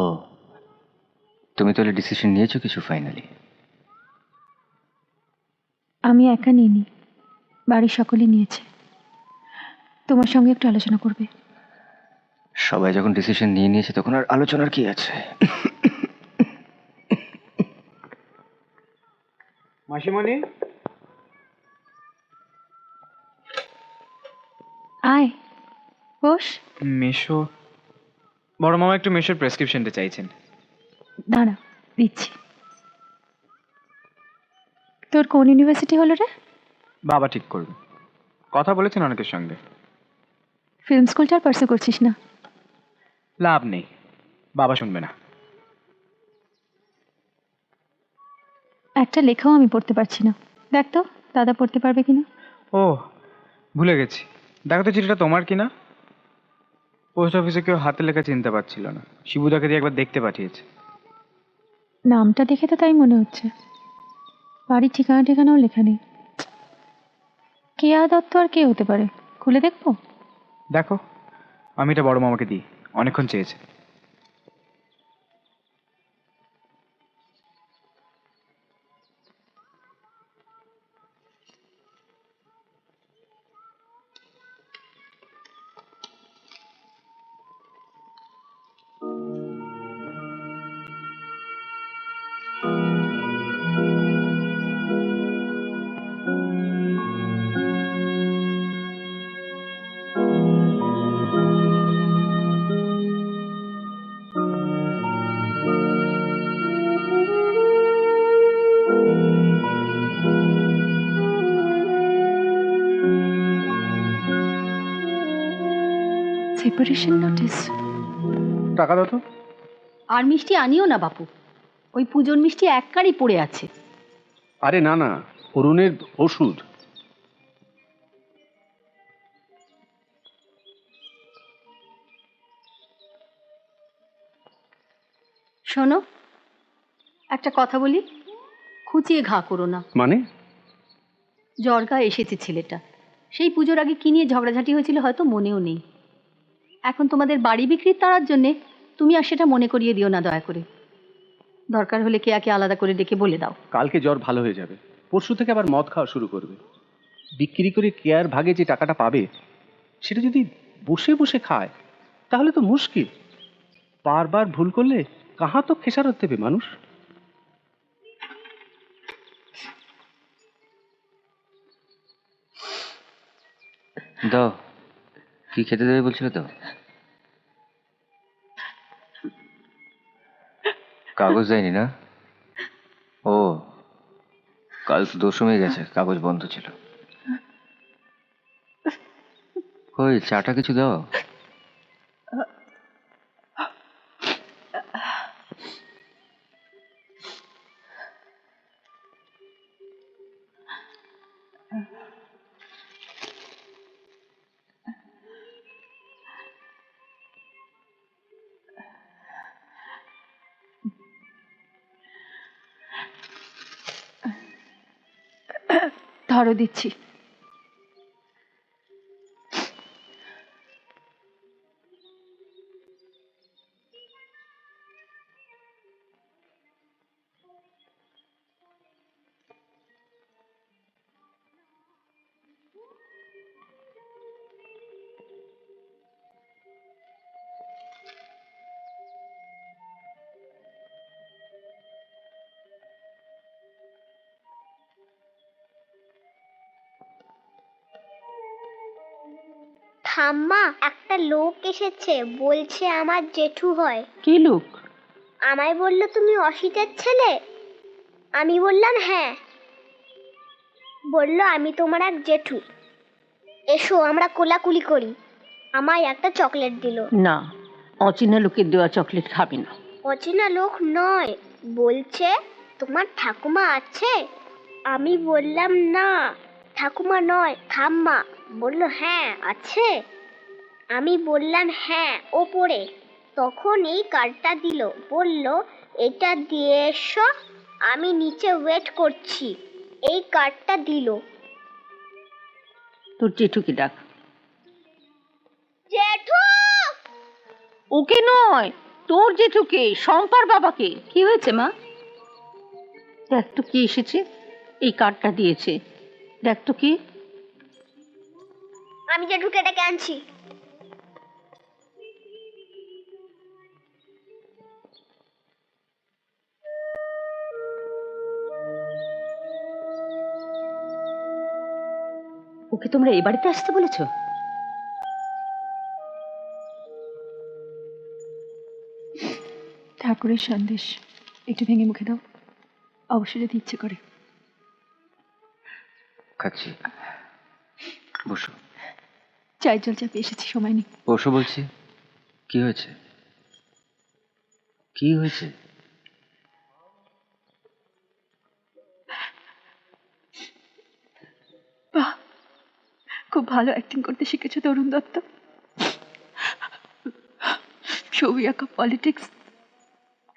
ও, তুমি তাহলে ডিসিশন নিয়েছো কিছু ফাইনালি? আমি একা নিইনি, বাড়ির সকলেই নিয়েছে। তোমার সঙ্গে একটু আলোচনা করবে। সবাই যখন ডিসিশন নিয়ে নিয়েছে তখন আর আলোচনার কি আছে? মাসিমণি, আয় বস। মেশো, বড় মামা একটু মেশোর প্রেসক্রিপশনটা চাইছেন। দাঁড়া, দিচ্ছি। তোর কোন ইউনিভার্সিটি হলো রে? বাবা ঠিক করবে, কথা বলেছেন অনেকের সঙ্গে। ফিল্ম স্কুলটা আর পার্সু করছিস না? লাভ নেই, বাবা শুনবে না। একটা লেখাও আমি পড়তে পারছি না, দেখ তো দাদা পড়তে পারবে কিনা। ও, ভুলে গেছি, দেখো তো চিঠিটা তোমার কিনা। পোস্ট অফিসে কেউ হাতে লেখা চিনতে পারছিল না, শিবুদাকে দিয়ে একবার দেখতে পাঠিয়েছে। নামটা দেখে তো তাই মনে হচ্ছে। বাড়ির ঠিকানাও লেখা নেই। কেয়া দত্ত আর কে হতে পারে? খুলে দেখবো? দেখো, আমি এটা বড় মামাকে দিই, অনেকক্ষণ চেয়েছে। Separation notice. টাকা দাও তো। আর মিষ্টি আনিও না বাপু, ওই পুজোর মিষ্টি এক কারি পড়ে আছে। আরে না না, অরুণের ওষুধ। শোনো, একটা কথা বলি, খুঁচিয়ে ঘা করো না। মানে? জর্গা এসেছে ছেলেটা, সেই পুজোর আগে কি নিয়ে ঝগড়াঝাটি হয়েছিল হয়তো মনেও নেই। এখন তোমাদের বাড়ি বিক্রির তাড়ার জন্যে তুমি আর সেটা মনে করিয়ে দিও না দয়া করে। দরকার হলে কেয়াকে আলাদা করে ডেকে বলে দাও। কালকে জ্বর ভালো হয়ে যাবে, পরশু থেকে আবার মদ খাওয়া শুরু করবে। বিক্রি করে কেয়ার ভাগে যে টাকাটা পাবে সেটা যদি বসে বসে খায় তাহলে তো মুশকিল। বারবার ভুল করলে কাহা তো খেসারত দেবে মানুষ। দাও, কি খেতে দেবে বলছিলে তো? কাগজ দেয়নি না? ও, কাল তো দশমী গেছে, কাগজ বন্ধ ছিল। কই চাটা কিছু দাও। ধরো দিচ্ছি। ঠাম্মা, একটা লোক এসেছে, বলছে আমার জেঠু হয়। কি লোক? আমায় বললো তুমি অসিতের ছেলে। আমি বললাম হ্যাঁ। বললো আমি তোমার এক জেঠু, এসো আমরা কোলাকুলি করি। আমায় একটা চকলেট দিল। না, অচেনা লোকের দেওয়া চকলেট খাবে না। অচেনা লোক নয়, বলছে তোমার ঠাকুমা আছে। আমি বললাম না, ঠাকুমা নয় ঠাম্মা। বললো হ্যাঁ আছে। আমি বললাম হ্যাঁ ওপরে। তখন এই কার্ডটা দিল, বলল এটা দিয়ে এসো, আমি নিচে ওয়েট করছি। এই কার্ডটা দিল। তোর জেঠুকে ডাক। জেঠু! ওকে নয়, তোর জেঠুকে, শম্পার বাবাকে। কি হয়েছে মা? দেখ তো কি এসেছে, এই কার্ডটা দিয়েছে। দেখ তো কি। আমি জেঠুকে ডেকে আনছি। ওকে তোমরা এ বাড়িতে আসতে বলেছো? ঠাকুরের সন্দেশ, একটু ভেঙে মুখে দাও, অবশ্যই যদি ইচ্ছে করে। খাচ্ছি, বসো। চাই জল চাপে এসেছি, সময় নেই। বসো বলছি। কি হয়েছে? কি হয়েছে? বাহ, খুব ভালো অ্যাক্টিং করতে শিখেছো তরুণ দত্ত। ছবি আঁকা, পলিটিক্স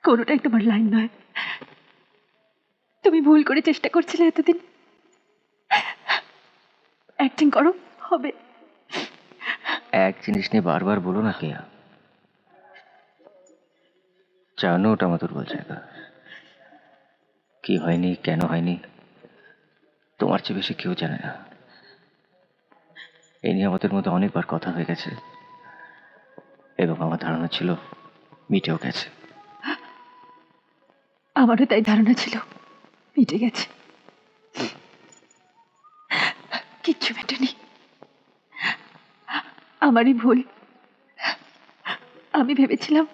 কোনোটাই তোমার লাইন নয়। তুমি ভুল করে চেষ্টা করছিলে এতদিন। অ্যাক্টিং করো, হবে। এক জিনিস নিয়ে বারবার বলো না কেয়া, জানো ওটা আমার দুর্বল জায়গা। কি হয়নি, কেন হয়নি, তোমার চেয়ে বেশি কেউ জানে না। এই নিয়ে আমাদের মধ্যে অনেকবার কথা হয়ে গেছে এবং আমার ধারণা ছিল মিটেও গেছে। আমারও তাই ধারণা ছিল মিটে গেছে। কিচ্ছু মেটেনি, আমারই ভুল। আমি ভেবেছিলাম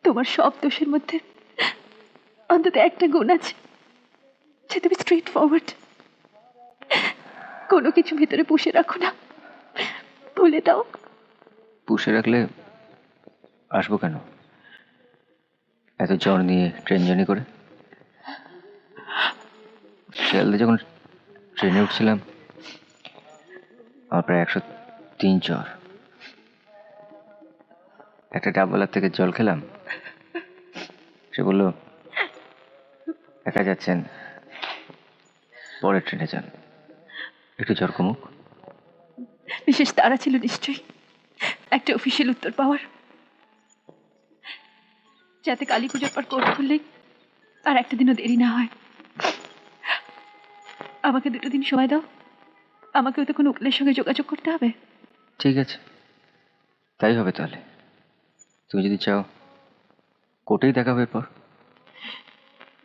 তোমার সব দোষের মধ্যে অন্তত একটা গুণ আছে, যে তুমি স্ট্রেট ফরওয়ার্ড, কোনো কিছু ভেতরে পুষে রাখো না, ভুলে দাও। পুষে রাখলে আসবো কেন এত জ্বর নিয়ে ট্রেন জার্নি করে? শিয়ালদা যখন ট্রেনে উঠছিলাম আমার প্রায় 103 জ্বর। একটা ডাবওয়ালার থেকে জল খেলাম, সে বলল একা যাচ্ছেন, পরের ট্রেনে যান, একটু জ্বর কমুক। বিশেষ তাড়া ছিল নিশ্চয়ই একটা অফিসিয়াল উত্তর পাওয়ার, যাতে কালী পুজোর পর কোর্ট খুললেই আর একটা দিনও দেরি না হয়। আমাকে 2 দিন সময় দাও, আমাকেও তো কোনো উকিলের সঙ্গে যোগাযোগ করতে হবে। ঠিক আছে, তাই হবে তাহলে। তুমি যদি চাও কোর্টেই দেখা হবে এরপর।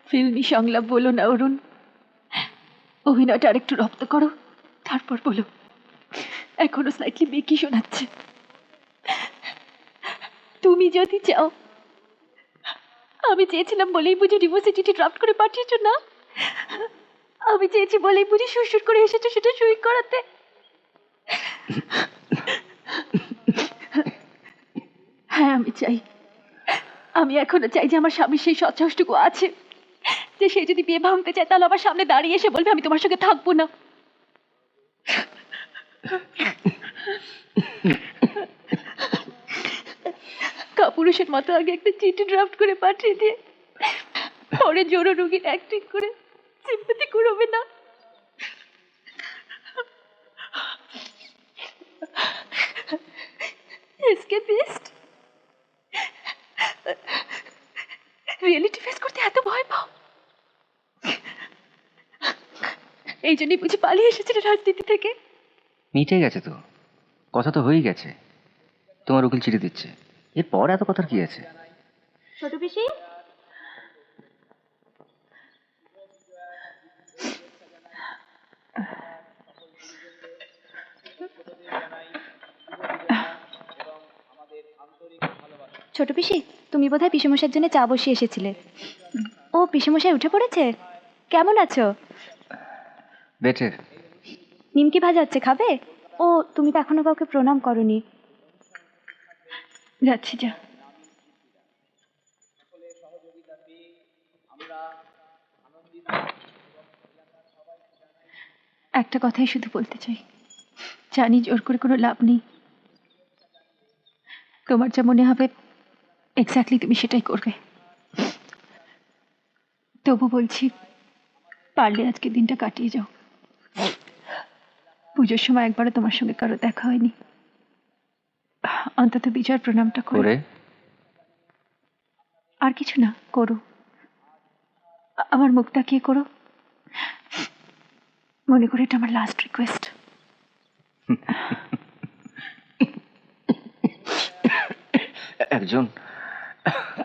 ফিল্মি সংলাপ বলো না অরুণ, অভিনয়টা আরেকটু রপ্ত করো, তারপর বলো। এখনো স্লাইটলি বেকি শোনাচ্ছে। তুমি যদি চাও, আমি চেয়েছিলাম বলেই বুঝি ডিভোর্সের চিঠি ড্রাফট করে পাঠিয়েছো না? আমি চেয়েছি বলেই বুঝি সুরসুর করে এসেছো সেটা সই করাতে? হ্যাঁ, আমি চাই, আমি এখনো চাই যে আমার স্বামীর সেই সৎসাহসটুকু আছে যে সে যদি বিয়ে ভাঙতে চায় তাহলে আমার সামনে দাঁড়িয়ে এসে বলবে আমি তোমার সঙ্গে থাকবো না। কাপুরুষের মতো আগে একটা চিঠি ড্রাফট করে পাঠিয়ে দিয়ে পরে জোরো রুগীর অ্যাক্টিং করে সিম্পাথি করবে না। এসকেপিস্ট, রিয়েলিটি ফেস করতে এত ভয় পাও? এই জন্যই বুঝি পালিয়ে এসেছিল রাজনীতি থেকে? মিটে গেছে তো, কথা তো হয়েই গেছে। তোমার উকিল চিঠি দিচ্ছে, এরপর এত কথার কি আছে? ছোট পিসি, ছোট পিসি, তুমি বোধহয় পিসেমশাইয়ের জন্য চা বসিয়ে এসেছিলে। ও পিসেমশাই উঠে পড়েছে? কেমন আছো? বেটার। নিমকি ভাজা হচ্ছে, খাবে? ও, তুমি তো এখনো কাউকে প্রণাম করনি। যাচ্ছি, যা। একটা কথাই শুধু বলতে চাই, জানি জোর করে কোনো লাভ নেই। তোমার যা মনে হবে এক্স্যাক্টলি তুমি সেটাই করবে। তবু বলছি, পারলে আজকে দিনটা কাটিয়ে যাও। পুজোর সময় একবারও তোমার সঙ্গে কারো দেখা হয়নি, অন্তত বিজয় প্রণামটা করে। আর কিছু না, করো, আমার মুখ তাকিয়ে করো। মনে করে এটা আমার লাস্ট রিকোয়েস্ট। একজন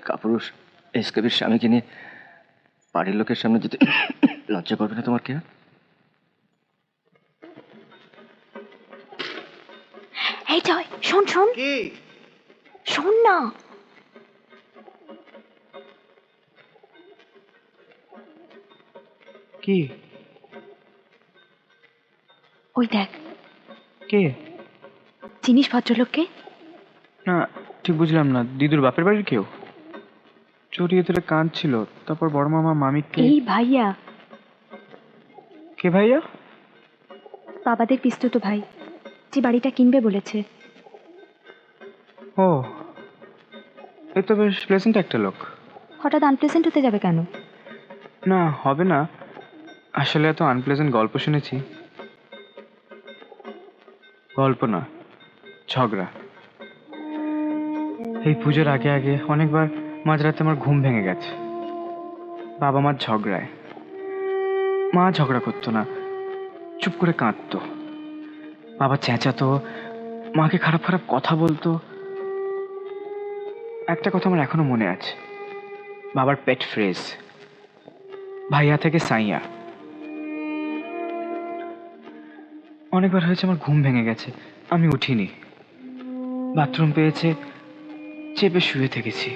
কাপুরুষ এসকেপির স্বামীকে নিয়ে বাড়ির লোকের সামনে যেতে লজ্জা করবে না তোমার? কে? এই জয়, শোন শোন, কি শোন না। কি? ওই দেখ, কে? চিনিস ভদ্রলোককে? না, ঠিক বুঝলাম না। দিদুর বাপের বাড়ির কেউ? চড়িয়ে তুলে কাঁদছিল, তারপর বড় মামা মামিকে। এই ভাইয়া, কে ভাইয়া? বাবাদের পিস্তুত ভাই, যে বাড়িটা কিনবে বলেছে। ও, এ তো বেশ প্লেজেন্ট একটা লোক। হঠাৎ আনপ্লেজেন্ট হতে যাবে কেন? না, হবে না। আসলে এত আনপ্লেজেন্ট গল্প শুনেছি। গল্প না, ঝগড়া। এই পুজোর আগে আগে অনেকবার মাঝরাতে আমার ঘুম ভেঙে গেছে বাবা মার ঝগড়ায়। মা ঝগড়া করতো না, চুপ করে কাঁদতো। বাবা চেঁচাতো, মাকে খারাপ খারাপ কথা বলতো। একটা কথা আমার এখনো মনে আছে, বাবার পেট ফ্রেজ, ভাইয়া থেকে সাইয়া। অনেকবার হয়েছে আমার ঘুম ভেঙে গেছে, আমি উঠিনি। বাথরুম পেয়েছে, চেপে শুয়ে থেকেছি।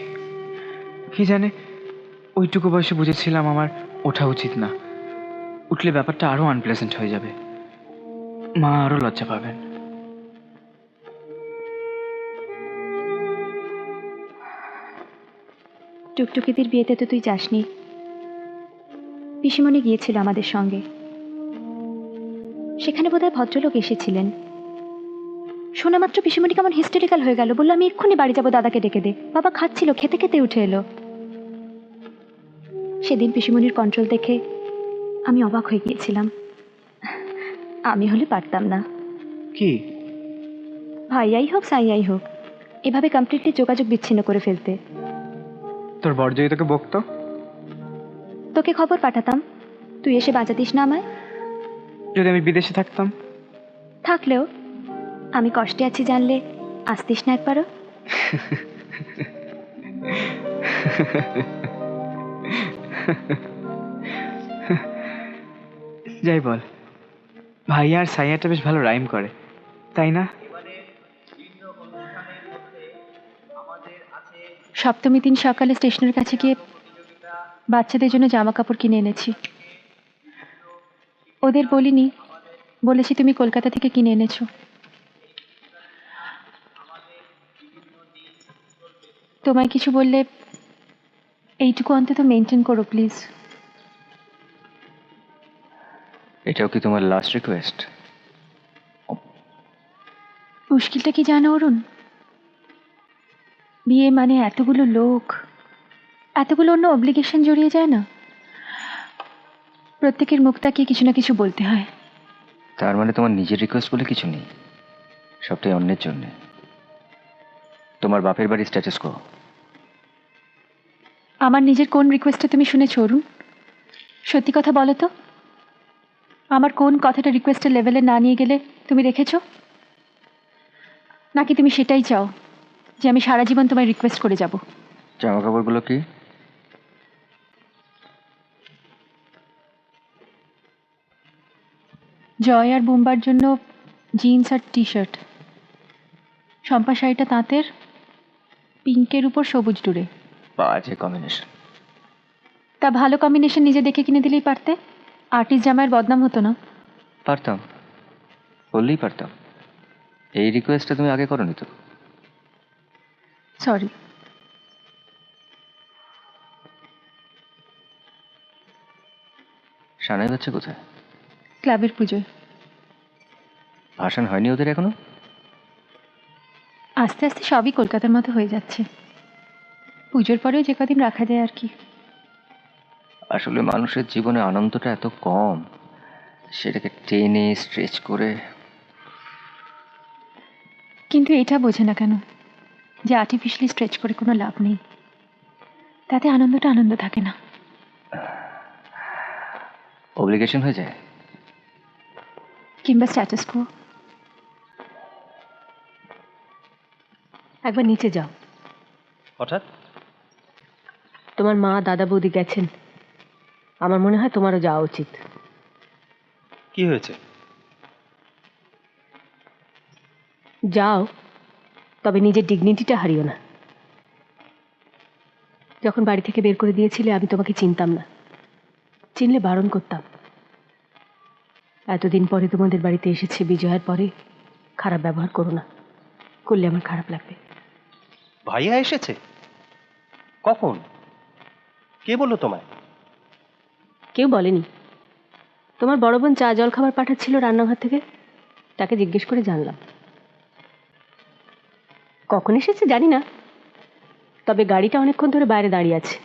কি জানে, ওইটুকু বয়সে বুঝেছিলাম আমার ওঠা উচিত না। উঠলে ব্যাপারটা আরো আনপ্লেজেন্ট হয়ে যাবে, মা আরো লজ্জা পাবেন। টুকটুকিদের বিয়েতে তো তুই যাসনি। পিসিমণি গিয়েছিল আমাদের সঙ্গে। সেখানে বোধহয় ভদ্রলোক এসেছিলেন। শোনা মাত্র পিসিমণি কেমন হিস্টেরিক্যাল হয়ে গেল, বললো আমি এক্ষুনি বাড়ি যাবো, দাদাকে ডেকে দে। বাবা খাচ্ছিল, খেতে খেতে উঠে এলো। সেদিন পিসিমণির কন্ট্রোল দেখে আমি অবাক হয়ে গিয়েছিলাম। আমি হলে পারতাম না। কি? ভাইয়াই হোক সাইয়াই হোক, এভাবে কমপ্লিটলি যোগাযোগ বিচ্ছিন্ন করে ফেলতে। তোর বর যদি তোকে বকতো? তোকে খবর পাঠাতাম, তুই এসে বাঁচাতিস না আমায়। যদি আমি বিদেশে থাকতাম? থাকলেও আমি কষ্টে আছি জানলে আসতিস না একবারও? যাই বল, ভাইয়া আর সাইয়াটা বেশ ভালো রাইম করে, তাই না? সপ্তমী দিন সকালে স্টেশনের কাছে গিয়ে বাচ্চাদের জন্য জামা কাপড় কিনে এনেছি। ওদের বলিনি, বলেছি তুমি কলকাতা থেকে কিনে এনেছো। তোমায় কিছু বললে এইটুকু অন্তত মেনটেন করো প্লিজ। এটাও কি তোমার লাস্ট রিকোয়েস্ট? মুশকিলটা কি জানো অরুণ? বিয়ে মানে এতগুলো লোক, এতগুলো অন্য অব্লিগেশন জড়িয়ে যায় না, প্রত্যেকের মুখ তাকিয়ে কিছু না কিছু বলতে হয়। তার মানে তোমার নিজের রিকোয়েস্ট বলে কিছু নেই, সবটাই অন্যের জন্যে। তোমার বাপের বাড়ির স্ট্যাটাস কো? আমার নিজের কোন রিকোয়েস্টটা তুমি শুনেছো অরুণ? সত্যি কথা বলো তো, আমার কোন কথাটা রিকোয়েস্টের লেভেলে না নিয়ে গেলে তুমি রেখেছো? নাকি তুমি সেটাই চাও যে আমি সারা জীবন তোমায় রিকোয়েস্ট করে যাব? জামা কাপড়গুলো কি? জয় আর বোম্বার জন্য জিন্স আর টি শার্ট, শম্পা শাড়িটা তাঁতের, পিঙ্কের উপর সবুজ ডুরে। বাজে কম্বিনেশন। তা ভালো কম্বিনেশন নিজে দেখে কিনে দিলেই পারতে, আর্টিস্ট জামাইয়ের বদনাম হতো না। পারতাম, বললেই পারতাম। এই রিকোয়েস্টটা তুমি আগে করোনি তো। সরি। সানাই বাচ্চা কোথায়? ক্লাবের পুজোয়। ভাষণ হয়নি ওদের এখনো? আস্তে আস্তে সবই কলকাতার মতো হয়ে যাচ্ছে, পুজোর পরেও যে কদিন রাখা যায় আর কি। আসলে মানুষের জীবনে আনন্দটা এত কম, সেটাকে টেনে স্ট্রেচ করে। কিন্তু এটা বোঝে না কেন যে আর্টিফিশিয়ালি স্ট্রেচ করে কোনো লাভ নেই, তাতে আনন্দটা আনন্দ থাকে না। অব্লিগেশন হয়ে যায়। কিংবা স্ট্যাটাস কো। একবার নিচে যাও। হঠাৎ? তোমার মা দাদা বৌদি গেছেন, আমার মনে হয় তোমারও যাওয়া উচিত। কি হয়েছে? যাও, তবে নিজের ডিগনিটিটা হারিও না। যখন বাড়ি থেকে বের করে দিয়েছিলে আমি তোমাকে চিনতাম না, চিনলে বারণ করতাম। এতদিন পরে তোমাদের বাড়িতে এসেছে, বিজয়ের পরে খারাপ ব্যবহার করো না, করলে আমার খারাপ লাগবে। ভাইয়া এসেছে? কখন? কে বললো তোমায়? কেউ বলেনি। তোমার বড় বোন চা জল খাবার পাঠাচ্ছিল রান্নাঘর থেকে, তাকে জিজ্ঞেস করে জানলাম। কখন এসেছে জানি না, তবে গাড়িটা অনেকক্ষণ ধরে বাইরে দাঁড়িয়ে আছে,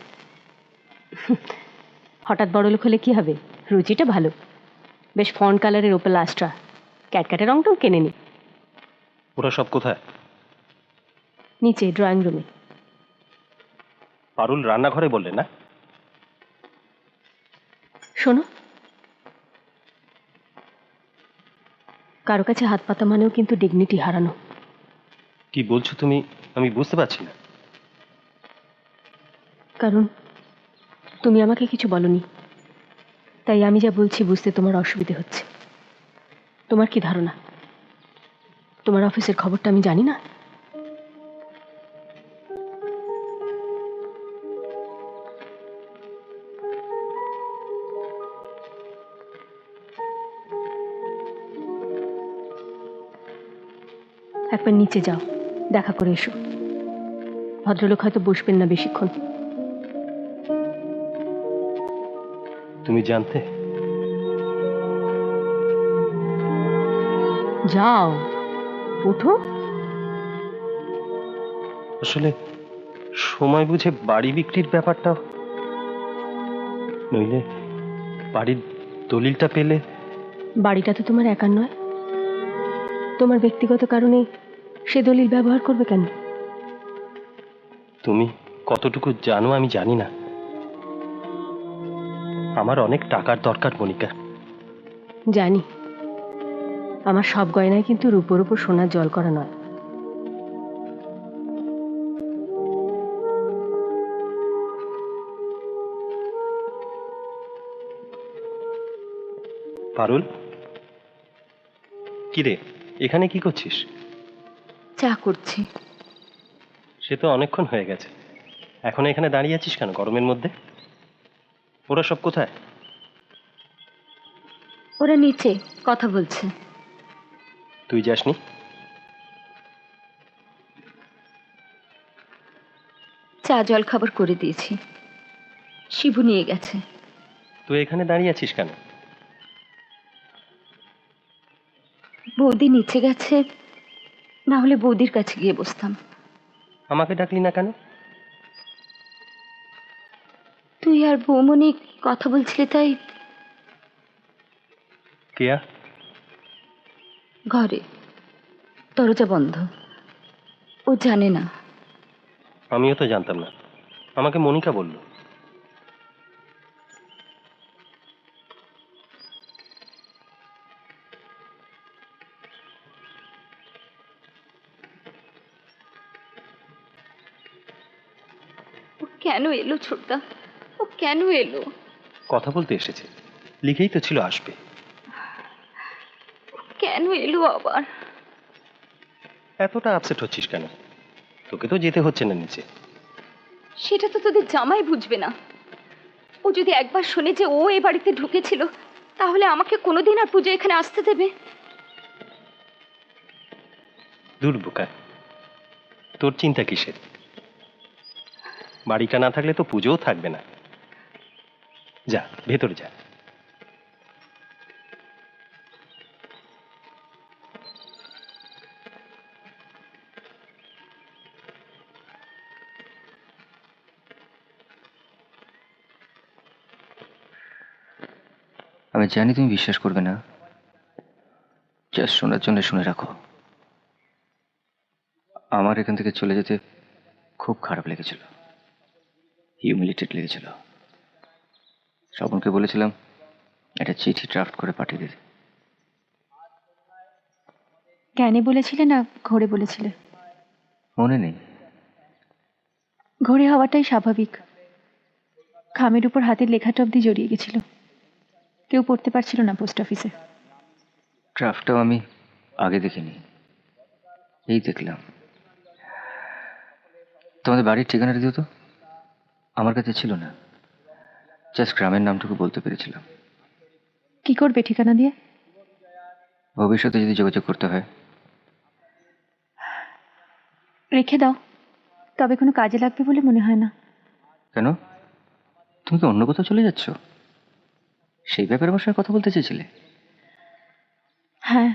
হঠাৎ বড় লোক হলে কি হবে, রুচিটা ভালো, বেশ ফন কালারের ওপেল লাস্ট্রা, ক্যাটক্যাটের রংটাও কেনে নি। ওরা সব কোথায়? নিচে ড্রয়িং রুমে। পারুল রান্নাঘরে বললে না? শোনো, কারো কাছে হাত পাতা মানেও কিন্তু ডিগনিটি হারানো। কি বলছো তুমি? আমি বুঝতে পারছি না। কারণ তুমি আমাকে কিছু বলনি, তাই আমি যা বলছি বুঝতে তোমার অসুবিধে হচ্ছে। তোমার কি ধারণা তোমার অফিসের খবরটা আমি জানি না? একবার নিচে যাও, দেখা করে এসো। ভদ্রলোক হয়তো বসবেন না বেশিক্ষণ। তুমি জানতে? যাও, উঠো। আসলে সময় বুঝে বাড়ি বিক্রির ব্যাপারটা, নইলে বাড়ির দলিলটা পেলে। বাড়িটা তো তোমার একার নয়, তোমার ব্যক্তিগত কারণে সে দলিল ব্যবহার করবে কেন? তুমি কতটুকু জানো আমি জানি না। আমার অনেক টাকার দরকার মনিকা। জানি, আমার সব গয়নায় কিন্তু রূপোর উপর সোনার জল করা নয়। পারুল, কি রে, এখানে কি করছিস? চা করছি। সে তো অনেকক্ষণ হয়ে গেছে, এখন এখানে দাঁড়িয়ে আছিস কেন গরমের মধ্যে? ওরা সব কোথায়? ওরা নিচে কথা বলছে। তুই যাসনি? চা জল খাবার করে দিয়েছি, শিবু নিয়ে গেছে। তুই এখানে দাঁড়িয়ে আছিস কেন? বৌদি নিচে গেছে, না হলে বৌদির কাছে গিয়ে বসতাম। আমাকে ডাকলি না কেন? তুই আর বৌমনি কথা বলছিলি তাই। কেয়া? ঘরে দরজা বন্ধ, ও জানে না। আমিও তো জানতাম না, আমাকে মনিকা বলল। ও কেন এলো ছোটদা? ও কেন এলো? কথা বলতে এসেছে, লিখেই তো ছিল আসবে। কেন এলো আবার? এতটা আপসেট হচ্ছিস কেন? তোকে তো যেতে হচ্ছে না নিচে। সেটা তো তোদের জামাই বুঝবে না। ও যদি একবার শুনে যে ও এ বাড়িতে ঢুকেছিল, তাহলে আমাকে কোনোদিন আর পুজো এখানে আসতে দেবে? দূর বোকা, তোর চিন্তা কিসের? বাড়িটা না থাকলে তো পুজোও থাকবে না। যা ভেতরে যা। আমি জানি তুমি বিশ্বাস করবে না, জাস্ট শোনার জন্য শুনে রাখো। আমার এখান থেকে চলে যেতে খুব খারাপ লেগেছিল, হিউমিলিটেড লেগেছিল। শ্রাবণকে বলেছিলাম একটা চিঠি ড্রাফট করে পাঠিয়ে দিতে। জ্ঞানে বলেছিলে না ঘোরে বলেছিলে? মনে নেই। ঘোরে হওয়াটাই স্বাভাবিক। খামের উপর হাতের লেখাটা অব্দি জড়িয়ে গেছিল, কেউ পড়তে পারছিল না পোস্ট অফিসে। ড্রাফটটাও আমি আগে দেখিনি, এই দেখলাম। তোমাদের বাড়ির ঠিকানাটা দিও তো, আমার কাছে ছিল না, জাস্ট গ্রামের নামটুকু বলতে পেরেছিলাম। কি করবে ঠিকানা দিয়ে? ভবিষ্যতে যদি যোগাযোগ করতে হয়। রেখে দাও, তবে কোনো কাজে লাগবে বলে মনে হয় না। কেন, তুমি কি অন্য কোথাও চলে যাচ্ছ? সেই ব্যাপারে আমার সঙ্গে কথা বলতে চেয়েছিলে? হ্যাঁ,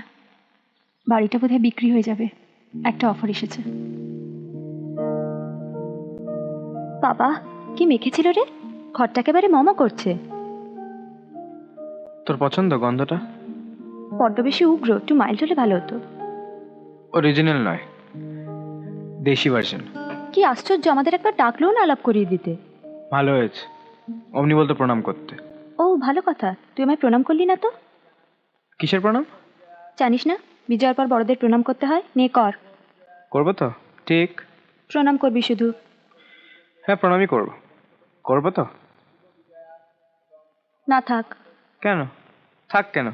বাড়িটা বোধহয় বিক্রি হয়ে যাবে, একটা অফার এসেছে। বাবা কি মেখেছিল রে? ঘরটা একেবারে মমা করছে। তোর পছন্দ গন্ধটা? বড্ড বেশি উগ্র, একটু মাইল্ড হলে ভালো হতো। অরিজিনাল নয়, দেশি ভার্সন। কি আশ্চর্য, আমাদের একবার ডাকলেও না আলাপ করিয়ে দিতে। ভালো হয়েছে, অমনি বলতো প্রণাম করতে। ও ভালো কথা, তুই আমায় প্রণাম করলি না তো? কিসের প্রণাম? জানিস না বিজয়ের পর বড়দের প্রণাম করতে হয়? নে কর। করবো তো? ঠিক। প্রণাম করবি শুধু। হ্যাঁ প্রণামই করবো। করবো তো? না থাক। কেন থাক, কেন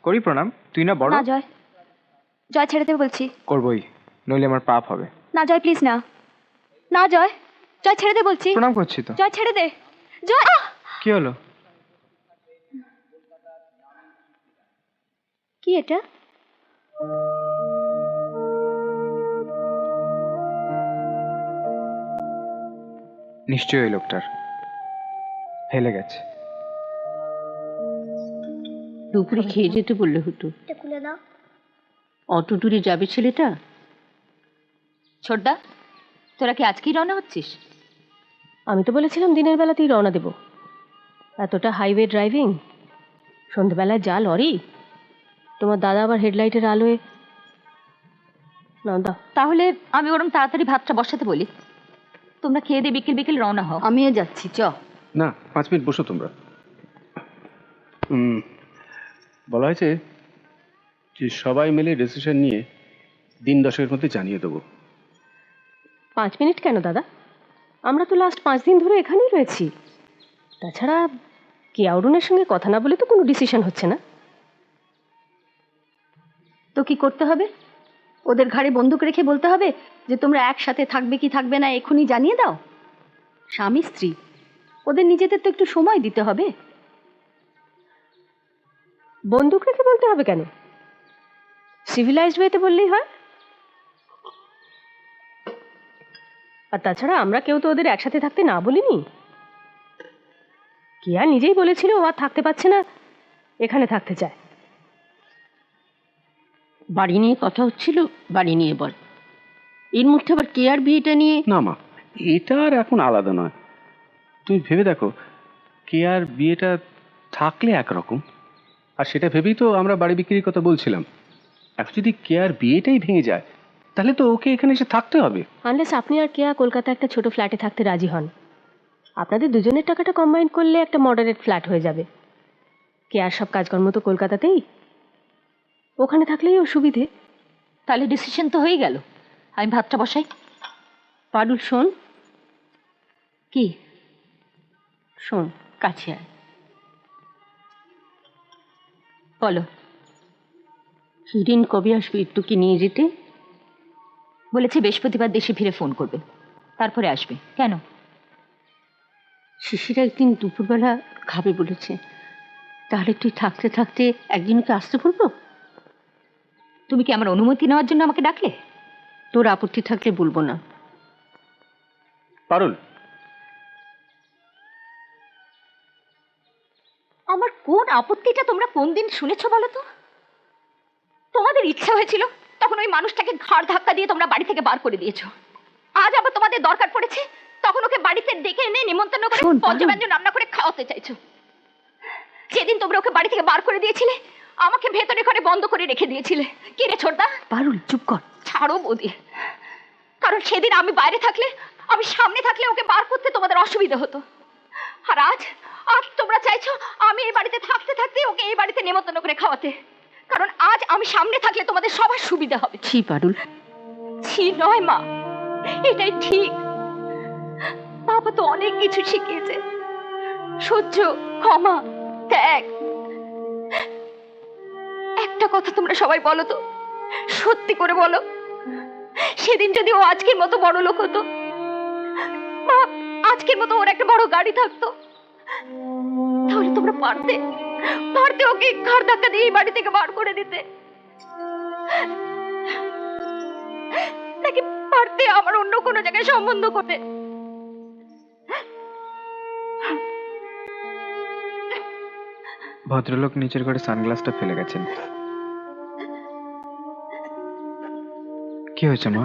করি প্রণাম? তুই না বড়। না জয়, জয় ছেড়ে দে বলছি। করবোই, নইলে আমার পাপ হবে। না জয় প্লিজ না। না জয়, জয় ছেড়ে দে বলছি। প্রণাম করছি তো। জয় ছেড়ে দে। জয় কি হলো? কি এটা? নিশ্চয়ই ওই লোকটার হেলে গেছে। দুপুরে খেয়ে যেতে বললে হতো। এটা খুলে দাও। অত দূরে যাবে ছেলেটা? ছোটদা, তোরা কি আজকেই রওনা হচ্ছিস? আমি তো বলেছিলাম দিনের বেলাতেই রওনা দেব। এতটা হাইওয়ে ড্রাইভিং, সন্ধ্যেবেলায় যা লরি, তোমার দাদা আবার হেডলাইটের আলোয়। না দাও। তাহলে আমি বরং তাড়াতাড়ি ভাতটা বসাতে বলি, তোমরা খেয়ে দিয়ে বিকেল বিকেল রওনা হও। আমিও যাচ্ছি, চ। না 5 মিনিট বসো তোমরা। বলা হয়েছে যে সবাই মিলে ডিসিশন নিয়ে দিন 10-এর মধ্যে জানিয়ে দেবো। 5 মিনিট কেন দাদা? আমরা তো লাস্ট 5 দিন ধরে এখানেই রয়েছি। তাছাড়া কেয়া অরুণের সঙ্গে কথা না বলে তো কোনো ডিসিশন হচ্ছে না। তো কি করতে হবে? ওদের ঘাড়ে বন্দুক রেখে বলতে হবে যে তোমরা একসাথে থাকবে কি থাকবে না এখনই জানিয়ে দাও? স্বামী স্ত্রী, ওদের নিজেদের তো একটু সময় দিতে হবে। বন্দুক রেখে বলতে হবে কেন? সিভিলাইজড ওয়েতে বললেই হয়। আর তাছাড়া আমরা কেউ তো ওদের একসাথে থাকতে না বলিনি। কেয়া নিজেই বলেছিল ও আর থাকতে পারছে না, এখানে থাকতে চায়। বাড়ি নিয়ে কথা হচ্ছিল, বাড়ি নিয়ে বল। এর মধ্যে আবার কেয়ার বিয়েটা নিয়ে। না মা, এটা আর এখন আলাদা নয়। তুমি ভেবে দেখো, কেয়ার বিয়েটা থাকলে একরকম, আর সেটা ভেবেই তো আমরা বাড়ি বিক্রির কথা বলছিলাম। এখন যদি কেয়ার বিয়েটাই ভেঙে যায়, তাহলে তো ওকে এখানে এসে থাকতে হবে। আনলেস আপনি আর কেয়া কলকাতা একটা ছোট ফ্ল্যাটে থাকতে রাজি হন। আপনাদের দুজনের টাকাটা কম্বাইন করলে একটা মডারেট ফ্ল্যাট হয়ে যাবে। কেয়ার সব কাজকর্ম তো কলকাতাতেই, ওখানে থাকলেই অসুবিধে। তাহলে ডিসিশন তো হয়ে গেল, আমি ভাতটা বসাই। পারুল শোন। কি? শোন, কাছে আয়। বলো। হিরেন কবে আসবে একটুকে নিয়ে যেতে? বলেছে বৃহস্পতিবার দেশে ফিরে ফোন করবে, তারপরে আসবে। কেন? শিশিরা একদিন দুপুরবেলা খাবে বলেছে। তাহলে তুই থাকতে থাকতে একদিন ওকে আসতে বলবো? তুমি কি আমার অনুমতি নেওয়ার জন্য আমাকে ডাকলে? তোর আপত্তি থাকলে বলবো না। পারুল, আমার কোন আপত্তিটা তোমরা কোন দিন শুনেছো বলো তো? তোমাদের ইচ্ছা হয়েছিল তখন ওই মানুষটাকে ঘাড় ধাক্কা দিয়ে তোমরা বাড়ি থেকে বার করে দিয়েছো। আজ আবার তোমাদের দরকার পড়েছে, তখন ওকে বাড়িতে ডেকে এনে নিমন্ত্রণ করে পঞ্চব্যঞ্জন রান্না করে খাওয়াতে চাইছো। যেদিন তোমরা ওকে বাড়ি থেকে বার করে দিয়েছিলে, আমাকে ভেতরে ঘরে বন্ধ করে রেখে দিয়েছিলে। কি রে ছোটদা? পারুল চুপ কর। ছাড়ো বৌদি, কারণ সেদিন আমি বাইরে থাকলে, আমি সামনে থাকলে ওকে বার করতে তোমাদের অসুবিধা হতো। আর আজ আজ তোমরা চাইছো আমি এই বাড়িতে থাকতে থাকতে ওকে এই বাড়িতে নিমন্ত্রণ করে খাওয়াতে, কারণ আজ আমি সামনে থাকলে তোমাদের সবার সুবিধা হবে। ছি পারুল। ছি নয় মা, এটাই ঠিক। বাবা তো অনেক কিছু শিখিয়েছে, সহ্য, ক্ষমা, ত্যাগ। একটা কথা তোমরা সবাই বলো তো, সত্যি করে বলো, সেদিন যদি ও আজকের মতো বড় লোক হতো, বা আজকের মতো ওর একটা বড় গাড়ি থাকতো, তাহলে তোমরা পারতে পারতে ওকে ঘাড় ধাক্কা দিয়ে এই বাড়ি থেকে বার করে দিতে? নাকি পারতে আমার অন্য কোনো জায়গায় সম্বন্ধ করতে? ভদ্রলোক নিচের ঘরে সানগ্লাসটা ফেলে গেছেন। কি হয়েছে মা?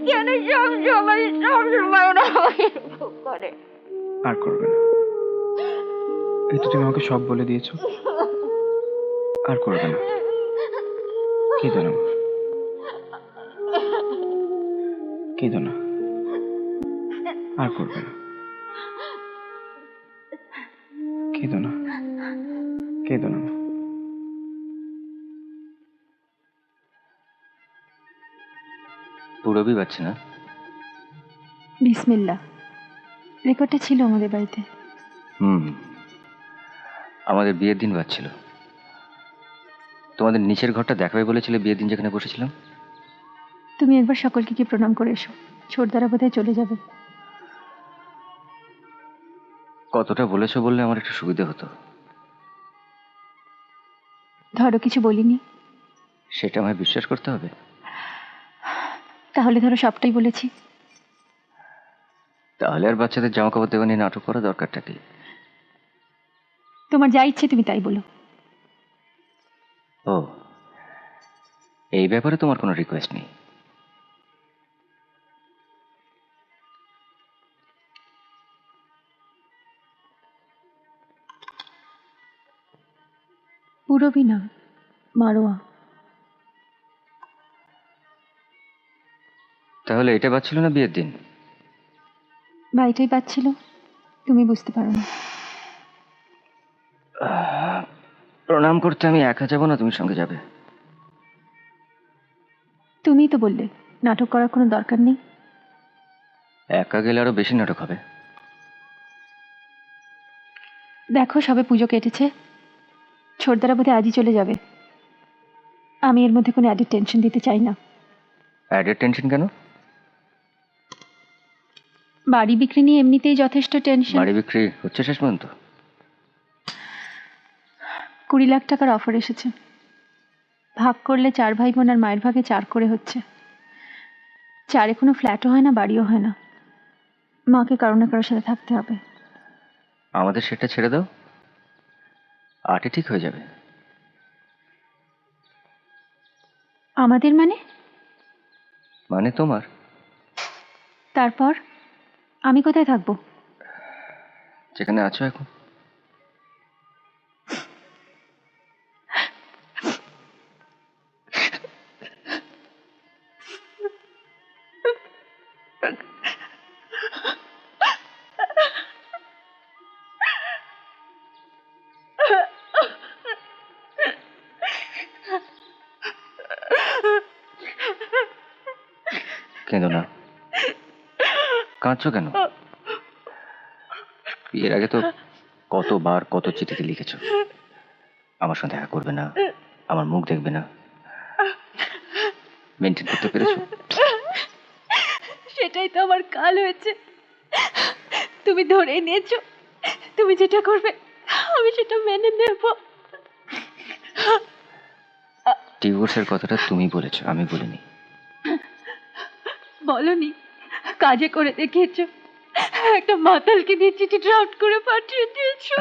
কেন সব সময় ওরা আমাকে এরকম করে? আর করবে না। এই তো তুমি আমাকে সব বলে দিয়েছো, আর করবে না। কেঁদো না, কেঁদো না, আর করবে না। কেঁদো না, কেঁদো না। পুরবি পাচ্ছে না। বিসমিল্লা, রেকর্ডটা ছিল আমাদের বাড়িতে। আমাদের বিয়ের দিন বাজছিল। তোমাদের নিচের ঘরটা দেখাবে বলেছিলে বিয়ের দিন যেখানে বসেছিলাম। তুমি একবার সকলকে কি প্রণাম করে এসো, ছোটদারা বোধহয় চলে যাবে। কতটা বলেছো বললে আমার একটু সুবিধে হতো। ধরো কিছু বলিনি, সেটা আমায় বিশ্বাস করতে হবে। তাহলে ধরো সবটাই বলেছি। তাহলে আর বাচ্চাদের জামা কাপড় দেওয়া নিয়ে নাটক করা দরকারটা কি? তোমার যা ইচ্ছে তুমি তাই বলো। ও, এই ব্যাপারে তোমার কোনো রিকোয়েস্ট নেই? পুরবি না, মারোয়া। তাহলে এটা বাজছিল না বিয়ের দিন? বাড়িটাই পাচ্ছিল, তুমি বুঝতে পারো না। প্রণাম করতে আমি একা যাবো না, তুমি সঙ্গে যাবে? তুমিই তো বললে নাটক করার কোনো দরকার নেই। একা গেলে আরো বেশি নাটক হবে। দেখো সবে পুজো কেটেছে, ছোটদারা বোধহয় আজই চলে যাবে। আমি এর মধ্যে কোনো অ্যাডেড টেনশন দিতে চাই না। অ্যাডেড টেনশন কেন? বাড়ি বিক্রি নিয়ে এমনিতেই যথেষ্ট টেনশন। বাড়ি বিক্রি হচ্ছে শেষ পর্যন্ত? 20 লাখ টাকার অফার এসেছে, ভাগ করলে 4 ভাই বোন আর মায়ের ভাগে 4 করে হচ্ছে। 4-এ কোনো ফ্ল্যাটও হয় না, বাড়িও হয় না। মাকে কারো না কারোর সাথে থাকতে হবে। আমাদের সেটা ছেড়ে দাও, 8-এ ঠিক হয়ে যাবে। আমাদের মানে? মানে তোমার। তারপর আমি কোথায় থাকবো? যেখানে আছো এখন। কেঁদো না, কাঁদছো কেন? বিয়ের আগে তো কতবার কত চিঠিতে লিখেছো আমার সঙ্গে দেখা করবে না, আমার মুখ দেখবে না। মেনটেন করতে পেরেছো? সেটাই তো আমার কাল হয়েছে। তুমি ধরে নিয়েছো, তুমি যেটা করবে আমি সেটা মেনে নেব। ডিভোর্সের কথাটা তুমি বলেছো, আমি বলিনি। বলনি, কাজে করে দেখিয়েছো। একটা মাতালকে দিয়ে চিঠি ড্রাফট করে পাঠিয়ে দিয়েছো।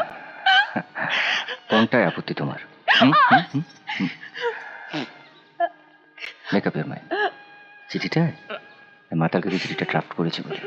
কোনটায় আপত্তি তোমার? মেকআপ এর মাইন্ড চিঠিটায় মাতালকে দিয়ে চিঠিটা ড্রাফট করেছে বলে।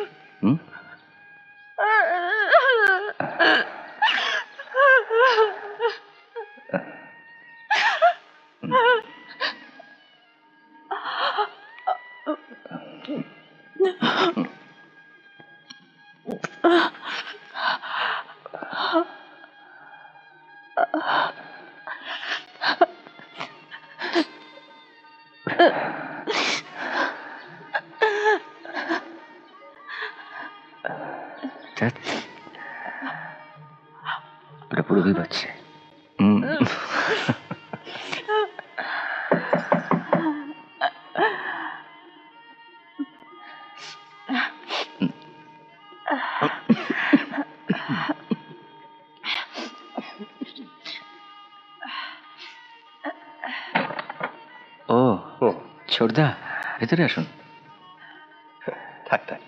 ওটা পুরোই পাচ্ছে। ও ছোটদা, ভেতরে আসুন। থাক থাক।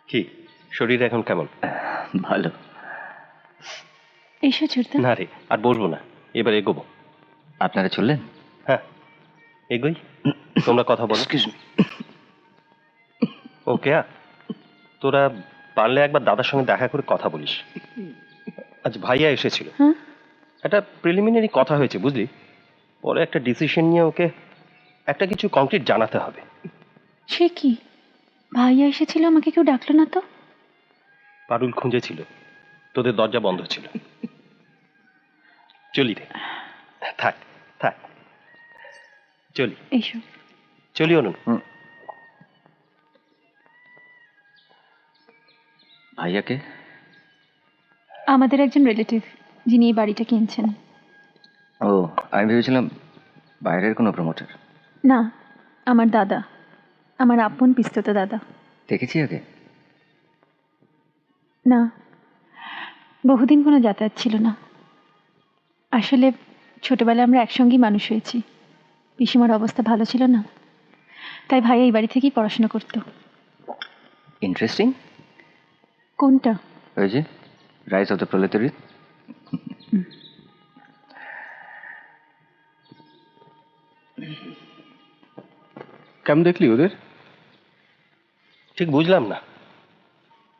কি শরীর এখন কেমন? ভালো। এসো ছোটদা। না রে, আর বলবো না, এবার এগোবো। আপনারা চললেন? হ্যাঁ, এগোই, তোমরা কথা বলো। ওকে, তোরা পারলে একবার দাদার সঙ্গে দেখা করে কথা বলিস। আজ ভাইয়া এসেছিল, হ্যাঁ? একটা প্রিলিমিনারি কথা হয়েছে বুঝলি, পরে একটা ডিসিশন নিয়ে ওকে একটা কিছু কংক্রিট জানাতে হবে। সে কি, ভাইয়া এসেছিল, আমাকে কেউ ডাকলো না তো? পারুল খুঁজেছিল, তোদের দরজা বন্ধ ছিল। চলি রে, থাক থাক, চলি এইসব চলি অরুণ। ভাইয়াকে? আমাদের একজন রিলেটিভ, যিনি এই বাড়িটা কিনছেন। ও, আমি ভেবেছিলাম বাইরের কোনো প্রমোটার। না, আমার দাদা, আমার আপন পিস্তত দাদা। দেখেছি আগে? না, বহুদিন কোনো যাতায়াত ছিল না। আসলে ছোটবেলায় আমরা একসঙ্গেই মানুষ হয়েছি। পিসিমার অবস্থা ভালো ছিল না, তাই ভাইয়া এই বাড়ি থেকেই পড়াশোনা করতো। ইন্টারেস্টিং। কোনটা? ওই যে রাইজ অফ দ্য প্রলেটারি। কেমন দেখলি ওদের? ঠিক বুঝলাম না,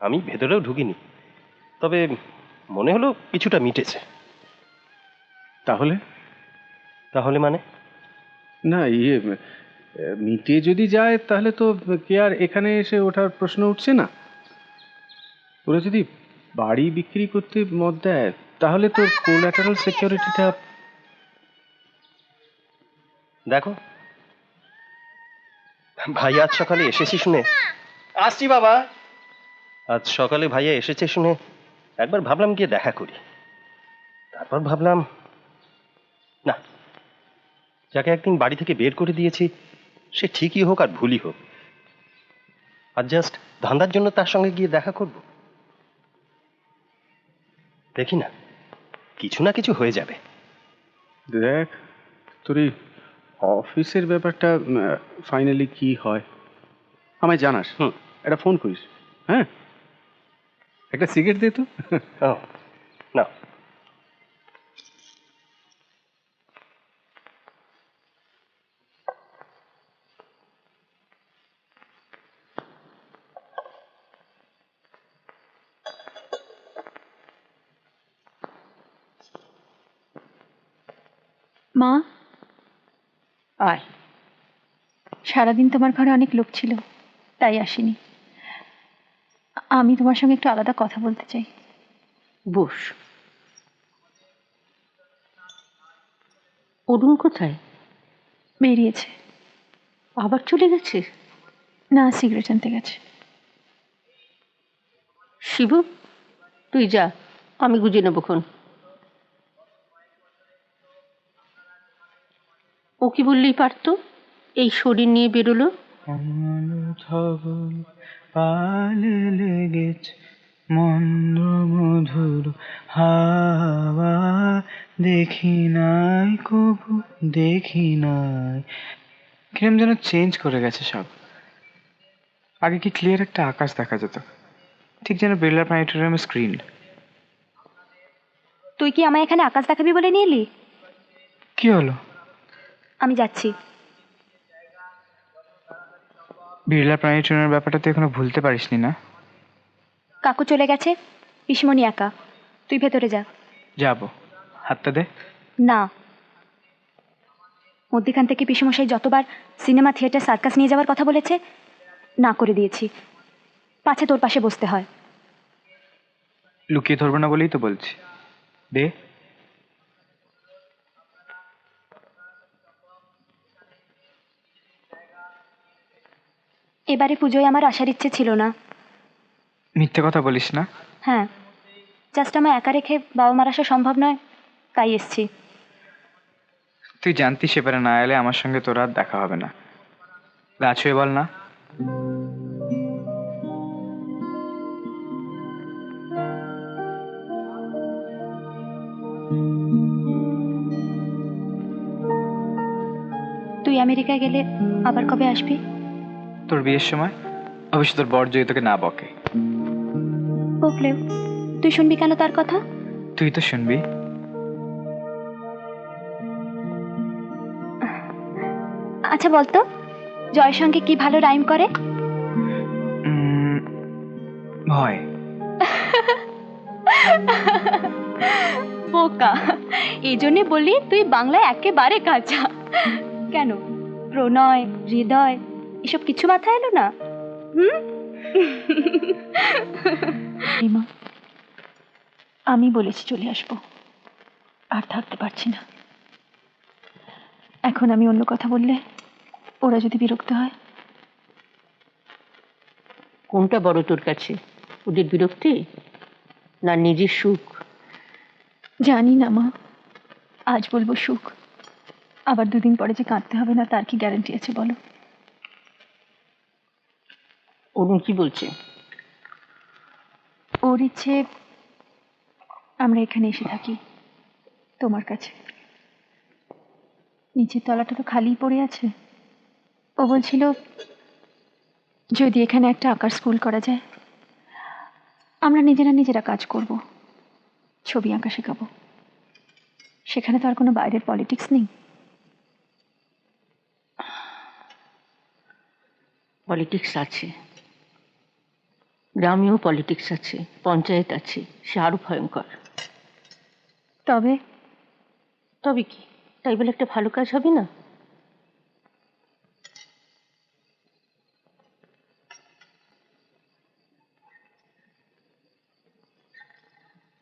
আমি ভেতরেও ঢুকিনি, তবে মনে হলো কিছুটা মিটেছে। তাহলে? তাহলে মানে? না মিটে যদি যায় তাহলে তো কে আর এখানে এসে ওঠার প্রশ্ন উঠছে না। ওরা যদি বাড়ি বিক্রি করতে মত দেয় তাহলে তো কোল্যাটারাল সিকিউরিটিটা। দেখো, ভাইয়া আজ সকালে এসেছি শুনে, আসছি বাবা, আজ সকালে ভাইয়া এসেছে শুনে একবার ভাবলাম গিয়ে দেখা করি। তারপর ভাবলাম না, যাকে একদিন বাড়ি থেকে বের করে দিয়েছি সে ঠিকই হোক আর ভুলই হোক, আর জাস্ট ধান্দার জন্য তার সঙ্গে গিয়ে দেখা করব। দেখি না, কিছু না কিছু হয়ে যাবে। দেখ তোর এই অফিসের ব্যাপারটা ফাইনালি কি হয় আমায় জানাস। একটা ফোন করিস। হ্যাঁ, একটা সিগারেট দে তো। ও না, মা, আয়। সারাদিন তোমার ঘরে অনেক লোক ছিল, তাই আসিনি। আমি তোমার সঙ্গে একটু আলাদা কথা বলতে চাই। বস। অরুণ কোথায়? বেরিয়েছে। আবার চলে গেছে? না, সিগারেট আনতে গেছে। শিবু, তুই যা, আমি গুজে নেবক্ষণ। ও কি বললেই পারতো, এই শরীর নিয়ে বেরোলো। পালে লেগেছে মন্দ মধুর হাওয়া, দেখি নাই কবু দেখি নাই। কিরম যেন চেঞ্জ করে গেছে সব। আগে কি ক্লিয়ার একটা আকাশ দেখা যেত, ঠিক যেন বিড়লা প্ল্যানেটোরিয়ামের স্ক্রিন। তুই কি আমায় এখানে আকাশ দেখাবি বলে নিয়ে এলি? কি হলো? আমি যাচ্ছি। বিড়লা প্ল্যানেটোরিয়ামের ব্যাপারটা তুই এখনো ভুলতে পারিসনি না? কাকু চলে গেছে, পিসমণি একা। তুই ভেতরে যা। যাবো, হাতটা দে। না, মধ্যখান থেকে পিসমশাই যতবার সিনেমা, থিয়েটার, সার্কাস নিয়ে যাওয়ার কথা বলেছে, না করে দিয়েছি। পাছে তোর পাশে বসতে হয়। লুকিয়ে ধরবো না বলেই তো বলছি, দে। এবারে পুজোয় আমার আসার ইচ্ছে ছিল না। মিথ্যে কথা বলিস না। হ্যাঁ, জাস্ট আমায় একা রেখে বাবা মার আসা সম্ভব নয়, তাই এসছি। তুই জানতিস এবারে না এলে আমার সঙ্গে তোর আর দেখা হবে না। রাছুয়ে বল না। তুই আমেরিকায় গেলে আবার কবে আসবি? তোর বিয়ের সময়, অবশ্য তোর বর যদি তোকে না বকে। বকলেও তুই শুনবি কেন তার কথা? তুই তো শুনবি। আচ্ছা বলতো, জয়ের সঙ্গে কি ভালো রাইম করে? ভয়। বোকা, এই জন্যে বলি তুই বাংলায় একেবারে কাঁচা। কেন, প্রণয়, হৃদয় এসব কিছু মাথায় এলো না? রিমা, আমি বলেছি চলে আসবো, আর থাকতে পারছি না। এখন আমি অন্য কথা বললে ওরা যদি বিরক্ত হয়। কোনটা বড় তোর কাছে, ওদের বিরক্তি না নিজের সুখ? জানি না মা, আজ বলবো সুখ, আবার দুদিন পরে যে কাঁদতে হবে না তার কি গ্যারান্টি আছে বলো? অরুণ কি বলছে? ওর ইচ্ছে আমরা এখানে এসে থাকি, তোমার কাছে। নিচের তলাটা তো খালি পড়ে আছে। ও বলছিল যদি এখানে একটা আঁকার স্কুল করা যায়, আমরা নিজেরা কাজ করব, ছবি আঁকা শেখাবো। সেখানে তো আর কোনো বাইরের পলিটিক্স নেই। পলিটিক্স আছে, গ্রামেও পলিটিক্স আছে, পঞ্চায়েত আছে, সে আরো ভয়ঙ্কর। তবে তবে কি, তাই বলে একটা ভালো কাজ হবে না?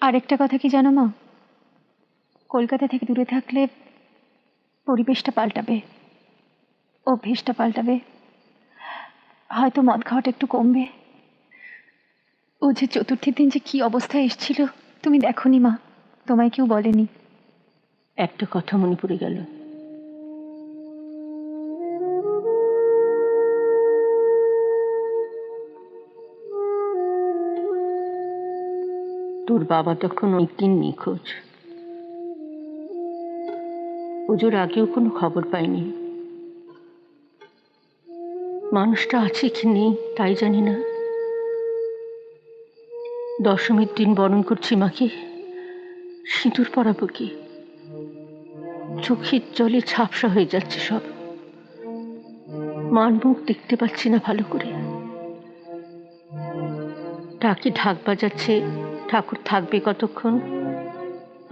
আরেকটা কথা কি জানো মা, কলকাতা থেকে দূরে থাকলে পরিবেশটা পাল্টাবে, অভ্যেসটা পাল্টাবে, হয়তো মদ খাওয়াটা একটু কমবে। ও যে চতুর্থীর দিন যে কি অবস্থায় এসেছিল তুমি দেখোনি মা, তোমায় কেউ বলেনি? একটা কথা মনে পড়ে গেল, তোর বাবা তখন অনেকদিন নিখোঁজ, পুজোর আগেও কোনো খবর পাইনি। মানুষটা আছে কি নেই তাই জানি না। দশমীর দিন বরণ করছি মাকে, সিঁদুর পরাবো কি, চোখের জলে ঝাপসা হয়ে যাচ্ছে সব, মার মুখ দেখতে পাচ্ছি না ভালো করে। টাকি ঢাক বাজাচ্ছে, ঠাকুর থাকবে কতক্ষণ,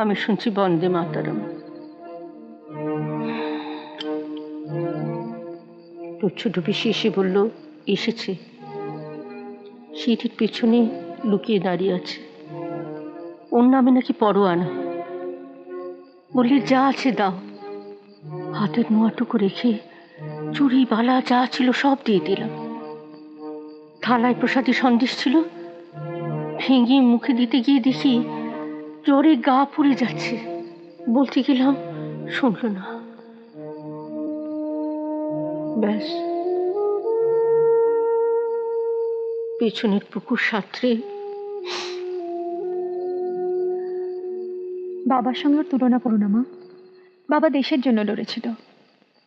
আমি শুনছি বন্দে মাতরম। তোর ছোট পিসি এসে বলল এসেছে, সিঁড়ির পেছনে লুকিয়ে দাঁড়িয়ে আছে, ওর নামে নাকি পরোয়ানা, বললে যা আছে দাও। হাতের নোয়াটুকু রেখে চুড়ি বালা যা ছিল সব দিয়ে দিলাম। থালায় প্রসাদী সন্দেশ ছিল, ভেঙে মুখে দিতে গিয়ে দেখি জ্বরে গা পুড়ে যাচ্ছে। বলতে গেলাম শুনল না। ব্যাস, পেছনের পুকুর সাঁতরে বাবার সঙ্গে ওর তুলনা করো না মা, বাবা দেশের জন্য লড়েছিল,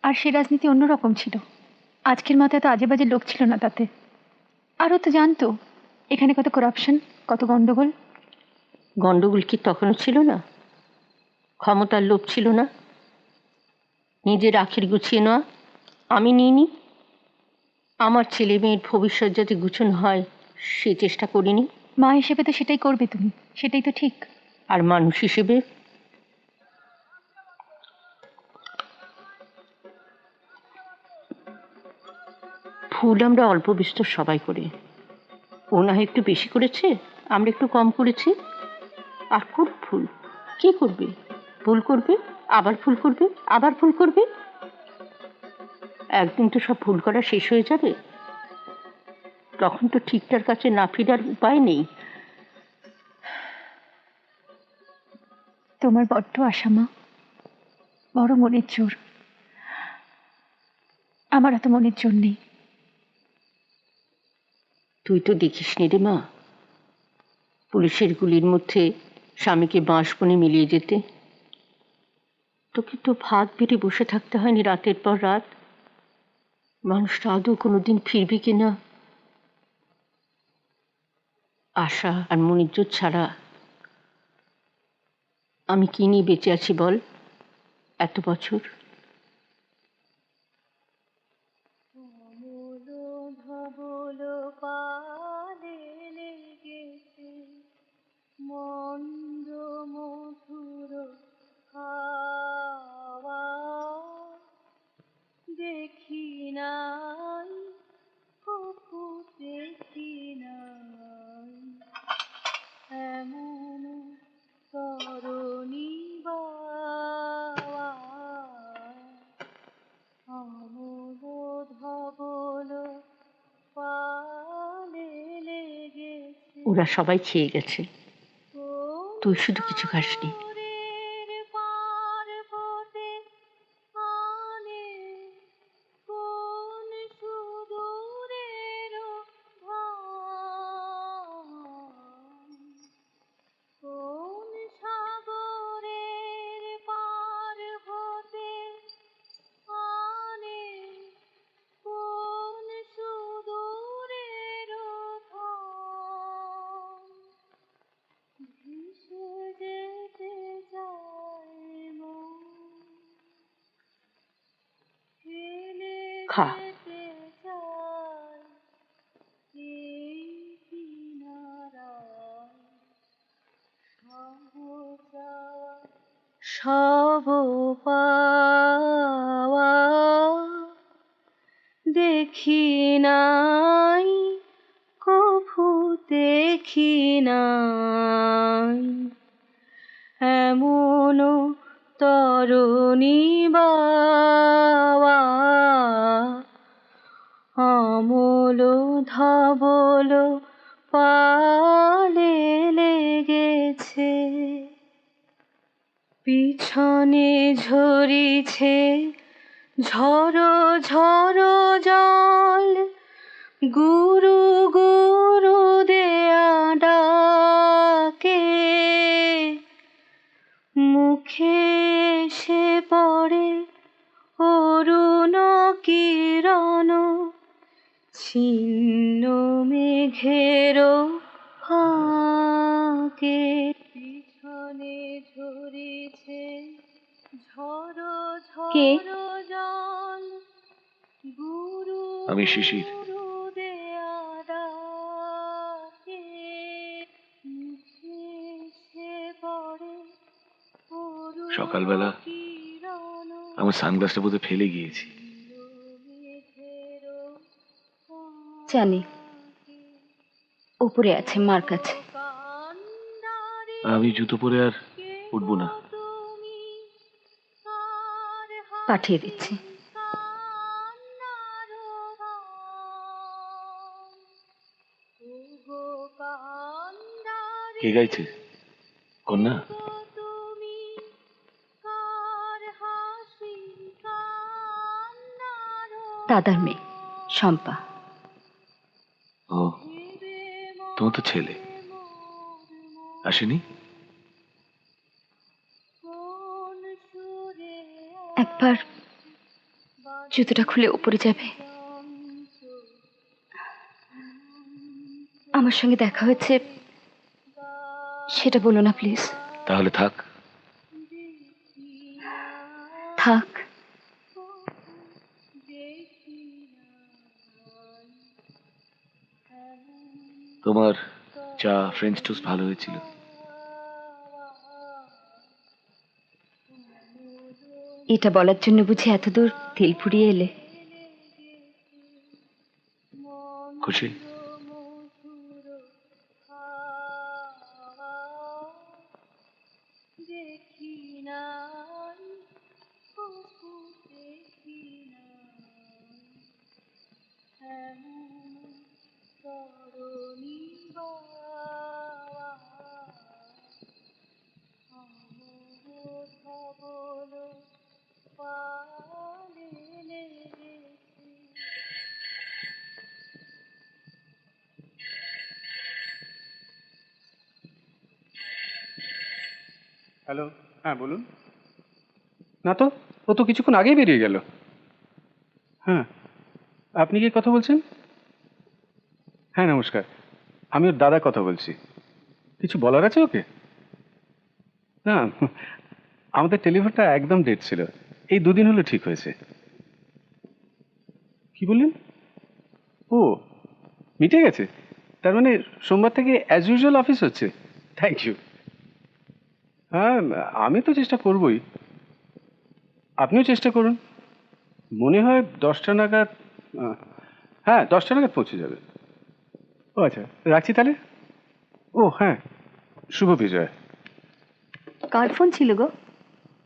আর সে রাজনীতি অন্যরকম ছিল। আজকের মাথায় তো আজে বাজে লোক ছিল না তাতে। আরও তো জানতো এখানে কত করাপশন, কত গন্ডগোল। গন্ডগোল কি তখনও ছিল না? ক্ষমতার লোভ ছিল না? নিজের আখের গুছিয়ে নেওয়া আমি নিইনি? আমার ছেলে মেয়ের ভবিষ্যৎ যাতে গুছানো হয় সে চেষ্টা করিনি? মা হিসেবে তো সেটাই করবে তুমি, সেটাই তো ঠিক। আর মানুষ হিসেবে ভুল আমরা অল্প বিস্তর সবাই করি। ও না হয় একটু বেশি করেছে, আমরা একটু কম করেছি, আর কোন ভুল কি করবে? ভুল করবে, আবার ভুল করবে, আবার ভুল করবে, একদিন তো সব ভুল করা শেষ হয়ে যাবে। তখন তো ঠিকটার কাছে না ফিরার উপায় নেই। তোমার বড্ড আশা মা, বড় মনের জোর। আমার এত মনের জোর নেই। তুই তো দেখিস নি রে মা, পুলিশের গুলির মধ্যে স্বামীকে বাঁশবনে মিলিয়ে যেতে। তোকে তো ভাত বেড়ে বসে থাকতে হয়নি রাতের পর রাত। মানুষটা আদৌ কোনোদিন ফিরবে কিনা আশা আর মনিজ্জত ছাড়া আমি কি নিয়ে বেঁচে আছি বল এত বছর? ওরা সবাই খেয়ে গেছে, তুই শুধু কিছু খাসনি। খা। সব পাওয়া দেখি নাই, কভু দেখি নাই, এমন তরুণী বাওয়া, অমল ধবল পালে লেগেছে, পিছনে ঝরিছে ঝড়ো ঝড়ো জল, গুরু গুরু দেয়া ডাকে, মুখে এসে পড়ে অরুণ কিরণ, ছিন্ন মেঘের ফাঁকে, পিছনে ঝরিছে ঝড়ো ঝড়ো জল, গুরু আমি শিশির। দেয়া ডাকে, মুখে এসে পড়ে অরুণ সকালবেলা কিরণ, আমার সানগ্লাসটা বোধহয় ফেলে গিয়েছি। জানি উপরে আছে মার কাছে। আমি জুতো পরে আর উঠবো না। পাঠিয়ে দিচ্ছি। কে গাইছে? কন্যা? দাদার মেয়ে শম্পা। ও, তোমার তো ছেলে আসেনি? একবার জুতোটা খুলে উপরে যাবে? আমার সঙ্গে দেখা হয়েছে সেটা বলো না প্লিজ। তাহলে থাক। থাক। তোমার চা ফ্রেঞ্চ টোস্ট ভালো হয়েছিল। এটা বলার জন্য বুঝি এত দূর তেল ফুরিয়ে এলে? খুশি? হ্যালো, হ্যাঁ বলুন। না তো, ও তো কিছুক্ষণ আগেই বেরিয়ে গেল। হ্যাঁ, আপনি কি কথা বলছেন? হ্যাঁ নমস্কার, আমি ওর দাদা কথা বলছি। কিছু বলার আছে ওকে? না, আমাদের টেলিফোনটা একদম ডেড ছিল, এই দুদিন হলো ঠিক হয়েছে। কি বললেন? ও মিটে গেছে? তার মানে সোমবার থেকে অ্যাজ ইউজুয়াল অফিস হচ্ছে? Thank you. হ্যাঁ, আমি তো চেষ্টা করবই, আপনিও চেষ্টা করুন। মনে হয় 10টা নাগাদ, হ্যাঁ 10টা নাগাদ পৌঁছে যাবে। ও আচ্ছা, রাখছি তাহলে। ও হ্যাঁ, শুভ বিজয়। কার ফোন ছিল গো?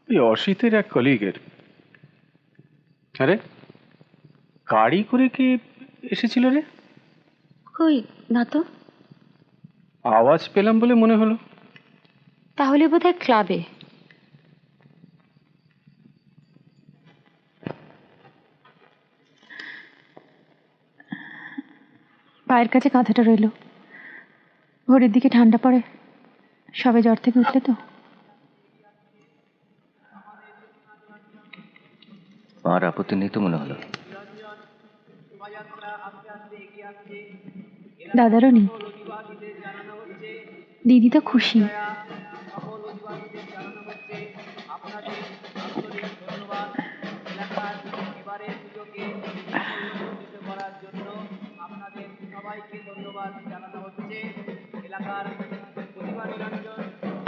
ওই অসিতের এক কলিগের। আরে গাড়ি করে কি এসেছিল রে? কই না তো। আওয়াজ পেলাম বলে মনে হলো। তাহলে বোধহয় ক্লাবে। পায়ের কাছে কাঁথাটা রইল, ভোরের দিকে ঠান্ডা পড়ে, সবে জ্বর থেকে উঠলে তো। মার আপত্তি নেই তো মনে হলো। দাদারও নেই। দিদি তো খুশি।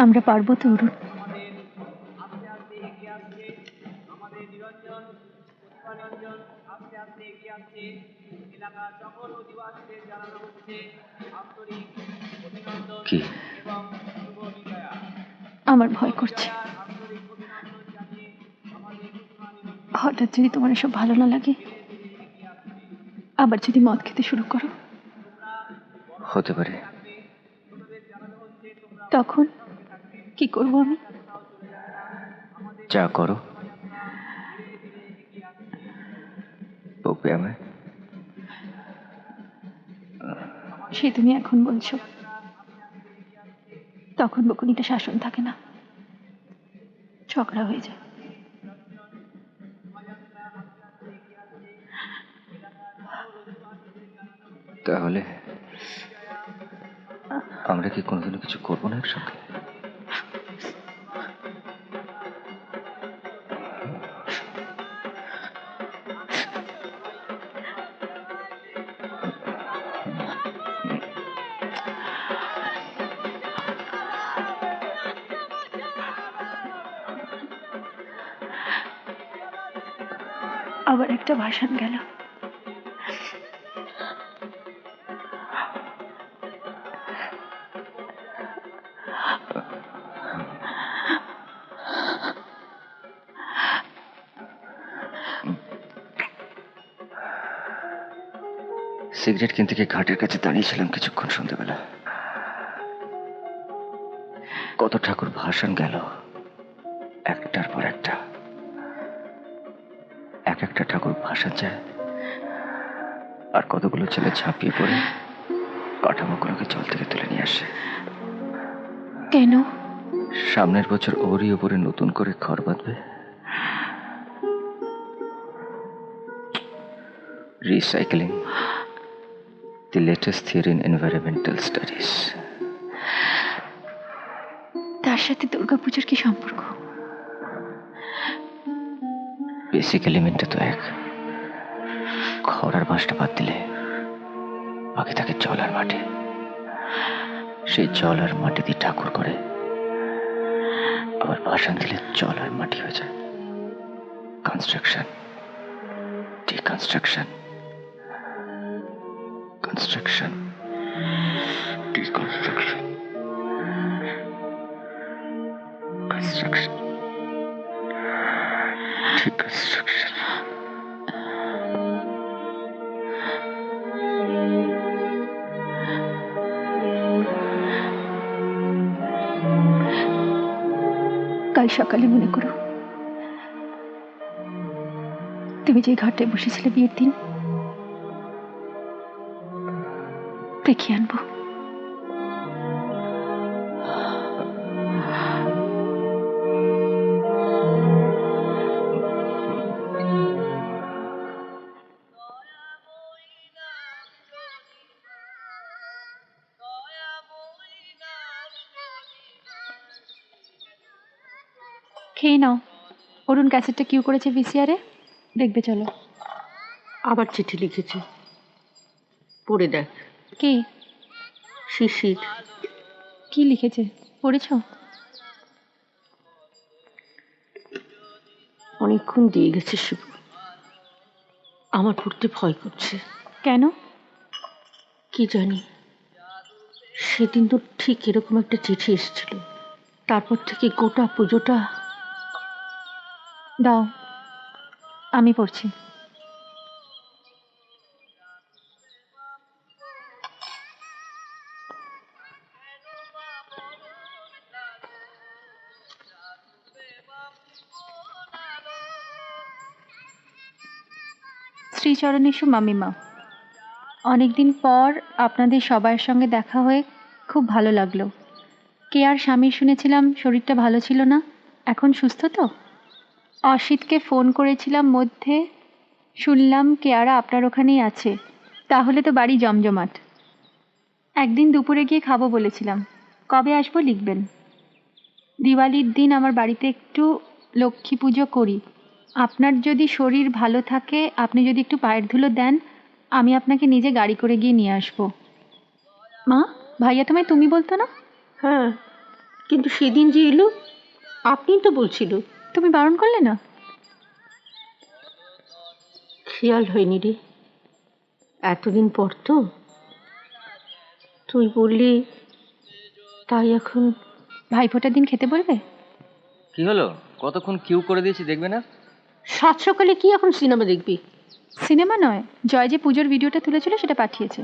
আমরা পারবো তো অরুণ? কি আমার ভয় করছে, হঠাৎ যদি তোমার এসব ভালো না লাগে, আবার যদি মদ খেতে শুরু করো, হতে পারে। তখন কি করবো আমি? যা করো, বকবে আমায়। সে তুমি এখন বলছো, তখন বকুনিটা শাসন থাকে না, ঝগড়া হয়ে যায়। তাহলে আমরা কি কোনোদিনও কিছু করবো না একসঙ্গে? আবার একটা ভাষণ গেল। সিগারেট কিনতে গিয়ে ঘাটের কাছে দাঁড়িয়েছিলাম কিছুক্ষণ সন্ধ্যেবেলা। কত ঠাকুর ভাষণ গেল, একটার পর একটা। এক একটা ঠাকুর ভাষণ যায়, আর কতগুলো ছেলে ঝাঁপিয়ে পড়ে কাঠামোগুলোকে জল থেকে তুলে নিয়ে আসে। কেন? সামনের বছর ওরই ওপরে নতুন করে ঘর বাঁধবে। Recycling, the latest theory in environmental studies. তার সাথে দুর্গাপূজার কি সম্পর্ক? বেসিক এলিমেন্টটা তো এক। খড় আর বাঁশটা বাদ দিলে বাকি থাকে জল আর মাটি। সেই জল আর মাটি দিয়ে ঠাকুর করে, আবার ভাষণ দিলে জল আর মাটি হয়ে যায়। Construction, deconstruction, construction, deconstruction, construction, deconstruction. কাল সকালে মনে করো, তুমি যে ঘাটে বসেছিলে বিয়ের দিন, দেখিয়ে আনবো। খেয়ে নাও। অরুণ ক্যাসেটটা কিউ করেছে ভিসিআরে, দেখবে চলো। আবার চিঠি লিখেছে, পড়ে দেখ। কে? শিশির। কি লিখেছে পড়েছো? অনেকক্ষণ দিয়ে গেছে শিবু, আমার পড়তে ভয় করছে। কেন? কি জানি, সেদিন তো ঠিক এরকম একটা চিঠি এসেছিল, তারপর থেকে গোটা পুজোটা। দাও, আমি পড়ছি। শ্রীচরণেশু মামিমা, অনেকদিন পর আপনাদের সবার সঙ্গে দেখা হয়ে খুব ভালো লাগলো। কে আর স্বামীর শুনেছিলাম শরীরটা ভালো ছিল না, এখন সুস্থ তো? অসিতকে ফোন করেছিলাম মধ্যে, শুনলাম কেয়ারা আপনার ওখানেই আছে। তাহলে তো বাড়ি জমজমাট। একদিন দুপুরে গিয়ে খাবো বলেছিলাম, কবে আসবো লিখবেন। দিওয়ালির দিন আমার বাড়িতে একটু লক্ষ্মী পুজো করি। আপনার যদি শরীর ভালো থাকে, আপনি যদি একটু পায়ের ধুলো দেন, আমি আপনাকে নিজে গাড়ি করে গিয়ে নিয়ে আসবো। মা, ভাইয়া তোমায় তুমি বলতো না? হ্যাঁ, কিন্তু সেদিন যে এলো আপনি তো বলছিল। তুমি বারণ করলে না? খেয়াল হয়নি রে, এতদিন পর তো তুই বললি, তাই এখন। ভাইফোঁটার দিন খেতে বলবে? কি হলো, কতক্ষণ কিউ করে দিয়েছি দেখবে না? সাত সকালে কি এখন সিনেমা দেখবি? সিনেমা নয়, জয় যে পুজোর ভিডিওটা তুলেছিল সেটা পাঠিয়েছে।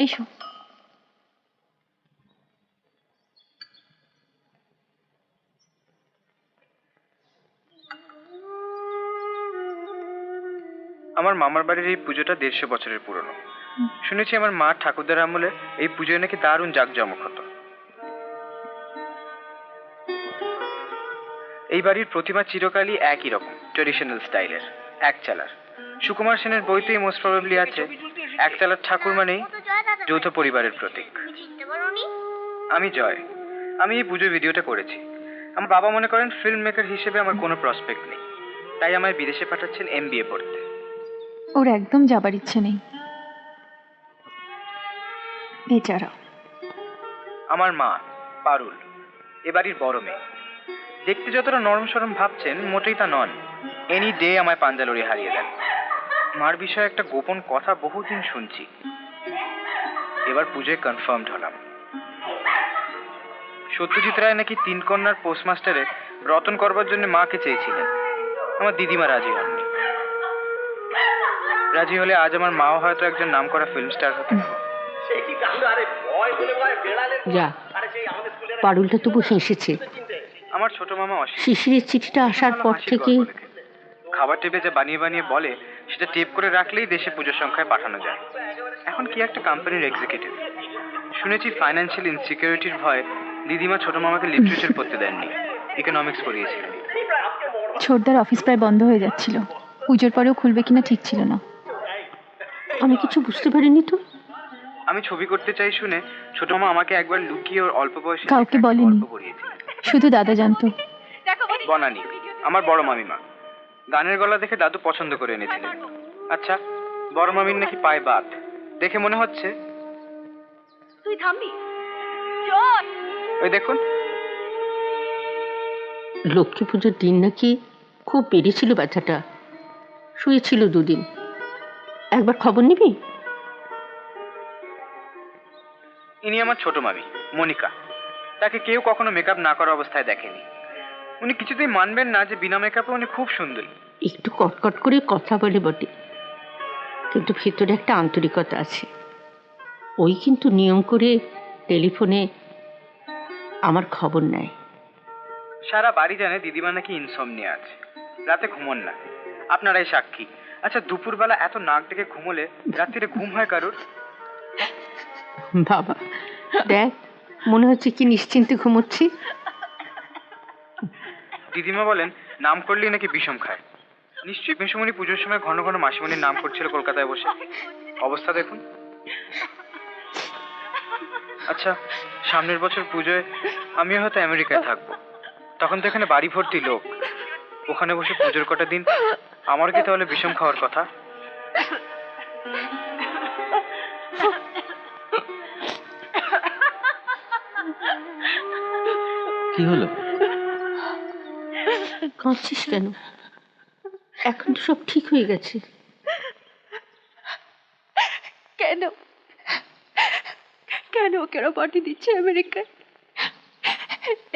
এসো। আমার মামার বাড়ির এই পুজোটা 150 বছরের পুরনো। শুনেছি আমার মা ঠাকুরদার আমলে এই পুজোয় নাকি দারুণ জাঁকজমক হতো। এই বাড়ির প্রতিমা চিরকালই একই রকম, ট্রেডিশনাল স্টাইলের, এক চালার। সুকুমার সেনের বইতেই মোস্ট প্রবাবলি আছে এক চালার ঠাকুর মানেই যৌথ পরিবারের প্রতীক। আমি জয়, আমি এই পুজোর ভিডিওটা করেছি। আমার বাবা মনে করেন ফিল্ম মেকার হিসেবে আমার কোনো প্রসপেক্ট নেই, তাই আমায় বিদেশে পাঠাচ্ছেন MBA পড়তে। ওর একদম যাবার ইচ্ছে নেই, বেচারা। আমার মা পারুল, এ বাড়ির বড় মেয়ে। দেখতে যতটা নরম সরম ভাবছেন, মোটেই তা নন। এনি ডে আমায় পাঞ্জালরি হারিয়ে দেন। মার বিষয়ে একটা গোপন কথা বহুদিন শুনছি, এবার পুজোয় কনফার্মড হলাম। সত্যজিৎ রায় নাকি 3 কন্যার পোস্টমাস্টারে রতন করবার জন্য মাকে চেয়েছিলেন। আমার দিদিমা রাজি হননি। রাজি হলে আজ আমার মাও হয়তো একজন নামকরা ফিল্ম স্টার হতেন। যা, পারুলটা তবু হেসেছে। আমার ছোট মামা অসীম শিশিরের চিঠিটা আসার পর থেকে খাবার টেপে যা বানিয়ে বানিয়ে বলে, সেটা টেপ করে রাখলেই দেশে পুজোর সংখ্যায় পাঠানো যায়। এখন কি একটা কোম্পানির এক্সিকিউটিভ। শুনেছি ফাইন্যান্সিয়াল ইনসিকিউরিটির ভয়ে দিদিমা ছোট মামাকে লিটারেচার পড়তে দেননি, ইকোনমিক্স পড়িয়েছিলেন। ছোটদার অফিস প্রায় বন্ধ হয়ে যাচ্ছিল, পুজোর পরেও খুলবে কিনা ঠিক ছিল না। আমি কিছু বুঝতে পারিনি তো। আমি ছবি করতে চাই শুনে ছোট মামা আমাকে একবার লুকিয়ে ওর অল্প বয়সে কাউকে বলেনি, শুধু দাদা জানতো। বনানি, আমার বড় মামিমা। গানের গলা দেখে দাদু পছন্দ করে এনেছিলেন। আচ্ছা, বড় মামির নাকি পায়ে বাত, দেখে মনে হচ্ছে। তুই থামবি? ওই দেখুন, লক্ষ্মী পুজোর দিন নাকি খুব বেড়েছিল ব্যথাটা, শুয়েছিল 2 দিন। একবার খবর নিবি? ইনি আমার ছোট মামি মনিকা। তাকে কেউ কখনো মেকআপ না করা অবস্থায় দেখেনি। উনি কিছুতেই মানবেন না যে বিনা মেকআপে উনি খুব সুন্দরী। একটু কটকট করে কথা বলে বটে, কিন্তু ভেতরে একটা আন্তরিকতা আছে। ওই কিন্তু নিয়ম করে টেলিফোনে আমার খবর নেয়। সারা বাড়ি জানে দিদিমা নাকি ইনসমনিয়া আছে, রাতে ঘুমোন না। আপনারাই সাক্ষী। আচ্ছা, দুপুরবেলা এত নাক ডেকে ঘুমোলে রাত্রিরে ঘুম হয় কারুর? বাবা দেখ, মনে হচ্ছে কি নিশ্চিন্তে ঘুমোচ্ছি। দিদিমা বলেন নাম করলেই নাকি বিষম খায়। নিশ্চয়ই মেসমণি পুজোর সময় ঘন ঘন মাসিমণির নাম করছিল কলকাতায় বসে। অবস্থা দেখুন। আচ্ছা, সামনের বছর পুজোয় আমিও হয়তো আমেরিকায় থাকবো। তখন তো এখানে বাড়ি ভর্তি লোক, ওখানে বসে পুজোর কটা দিন আমার কি তাহলে বিষম খাওয়ার কথা? কি হলো? কাঁদছিস কেন? এখন তো সব ঠিক হয়ে গেছে। কেন কেন কেন পাঠিয়ে দিচ্ছে আমেরিকায়?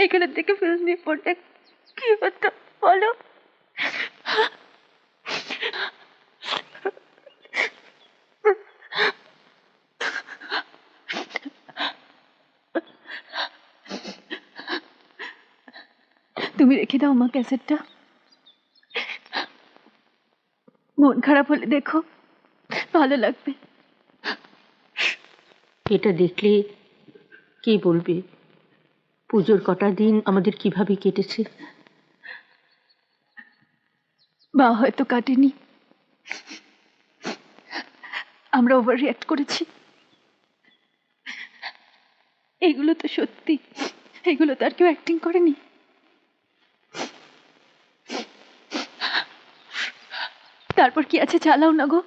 এখানে থেকে ফিল্ম রিপোর্টে কি হতো বলো? তুমি রেখে দাও মা ক্যাসেটটা। মন খারাপ হলে দেখো, ভালো লাগবে। এটা দেখলে কে বলবে পুজোর কটা দিন আমাদের কিভাবে কেটেছে। মা হয়তো কাটেনি, আমরা ওভার রিঅ্যাক্ট করেছি। এগুলো তো সত্যি, এগুলো তো আর কেউ অ্যাক্টিং করেনি। তারপর কি আছে, চালাও না গো।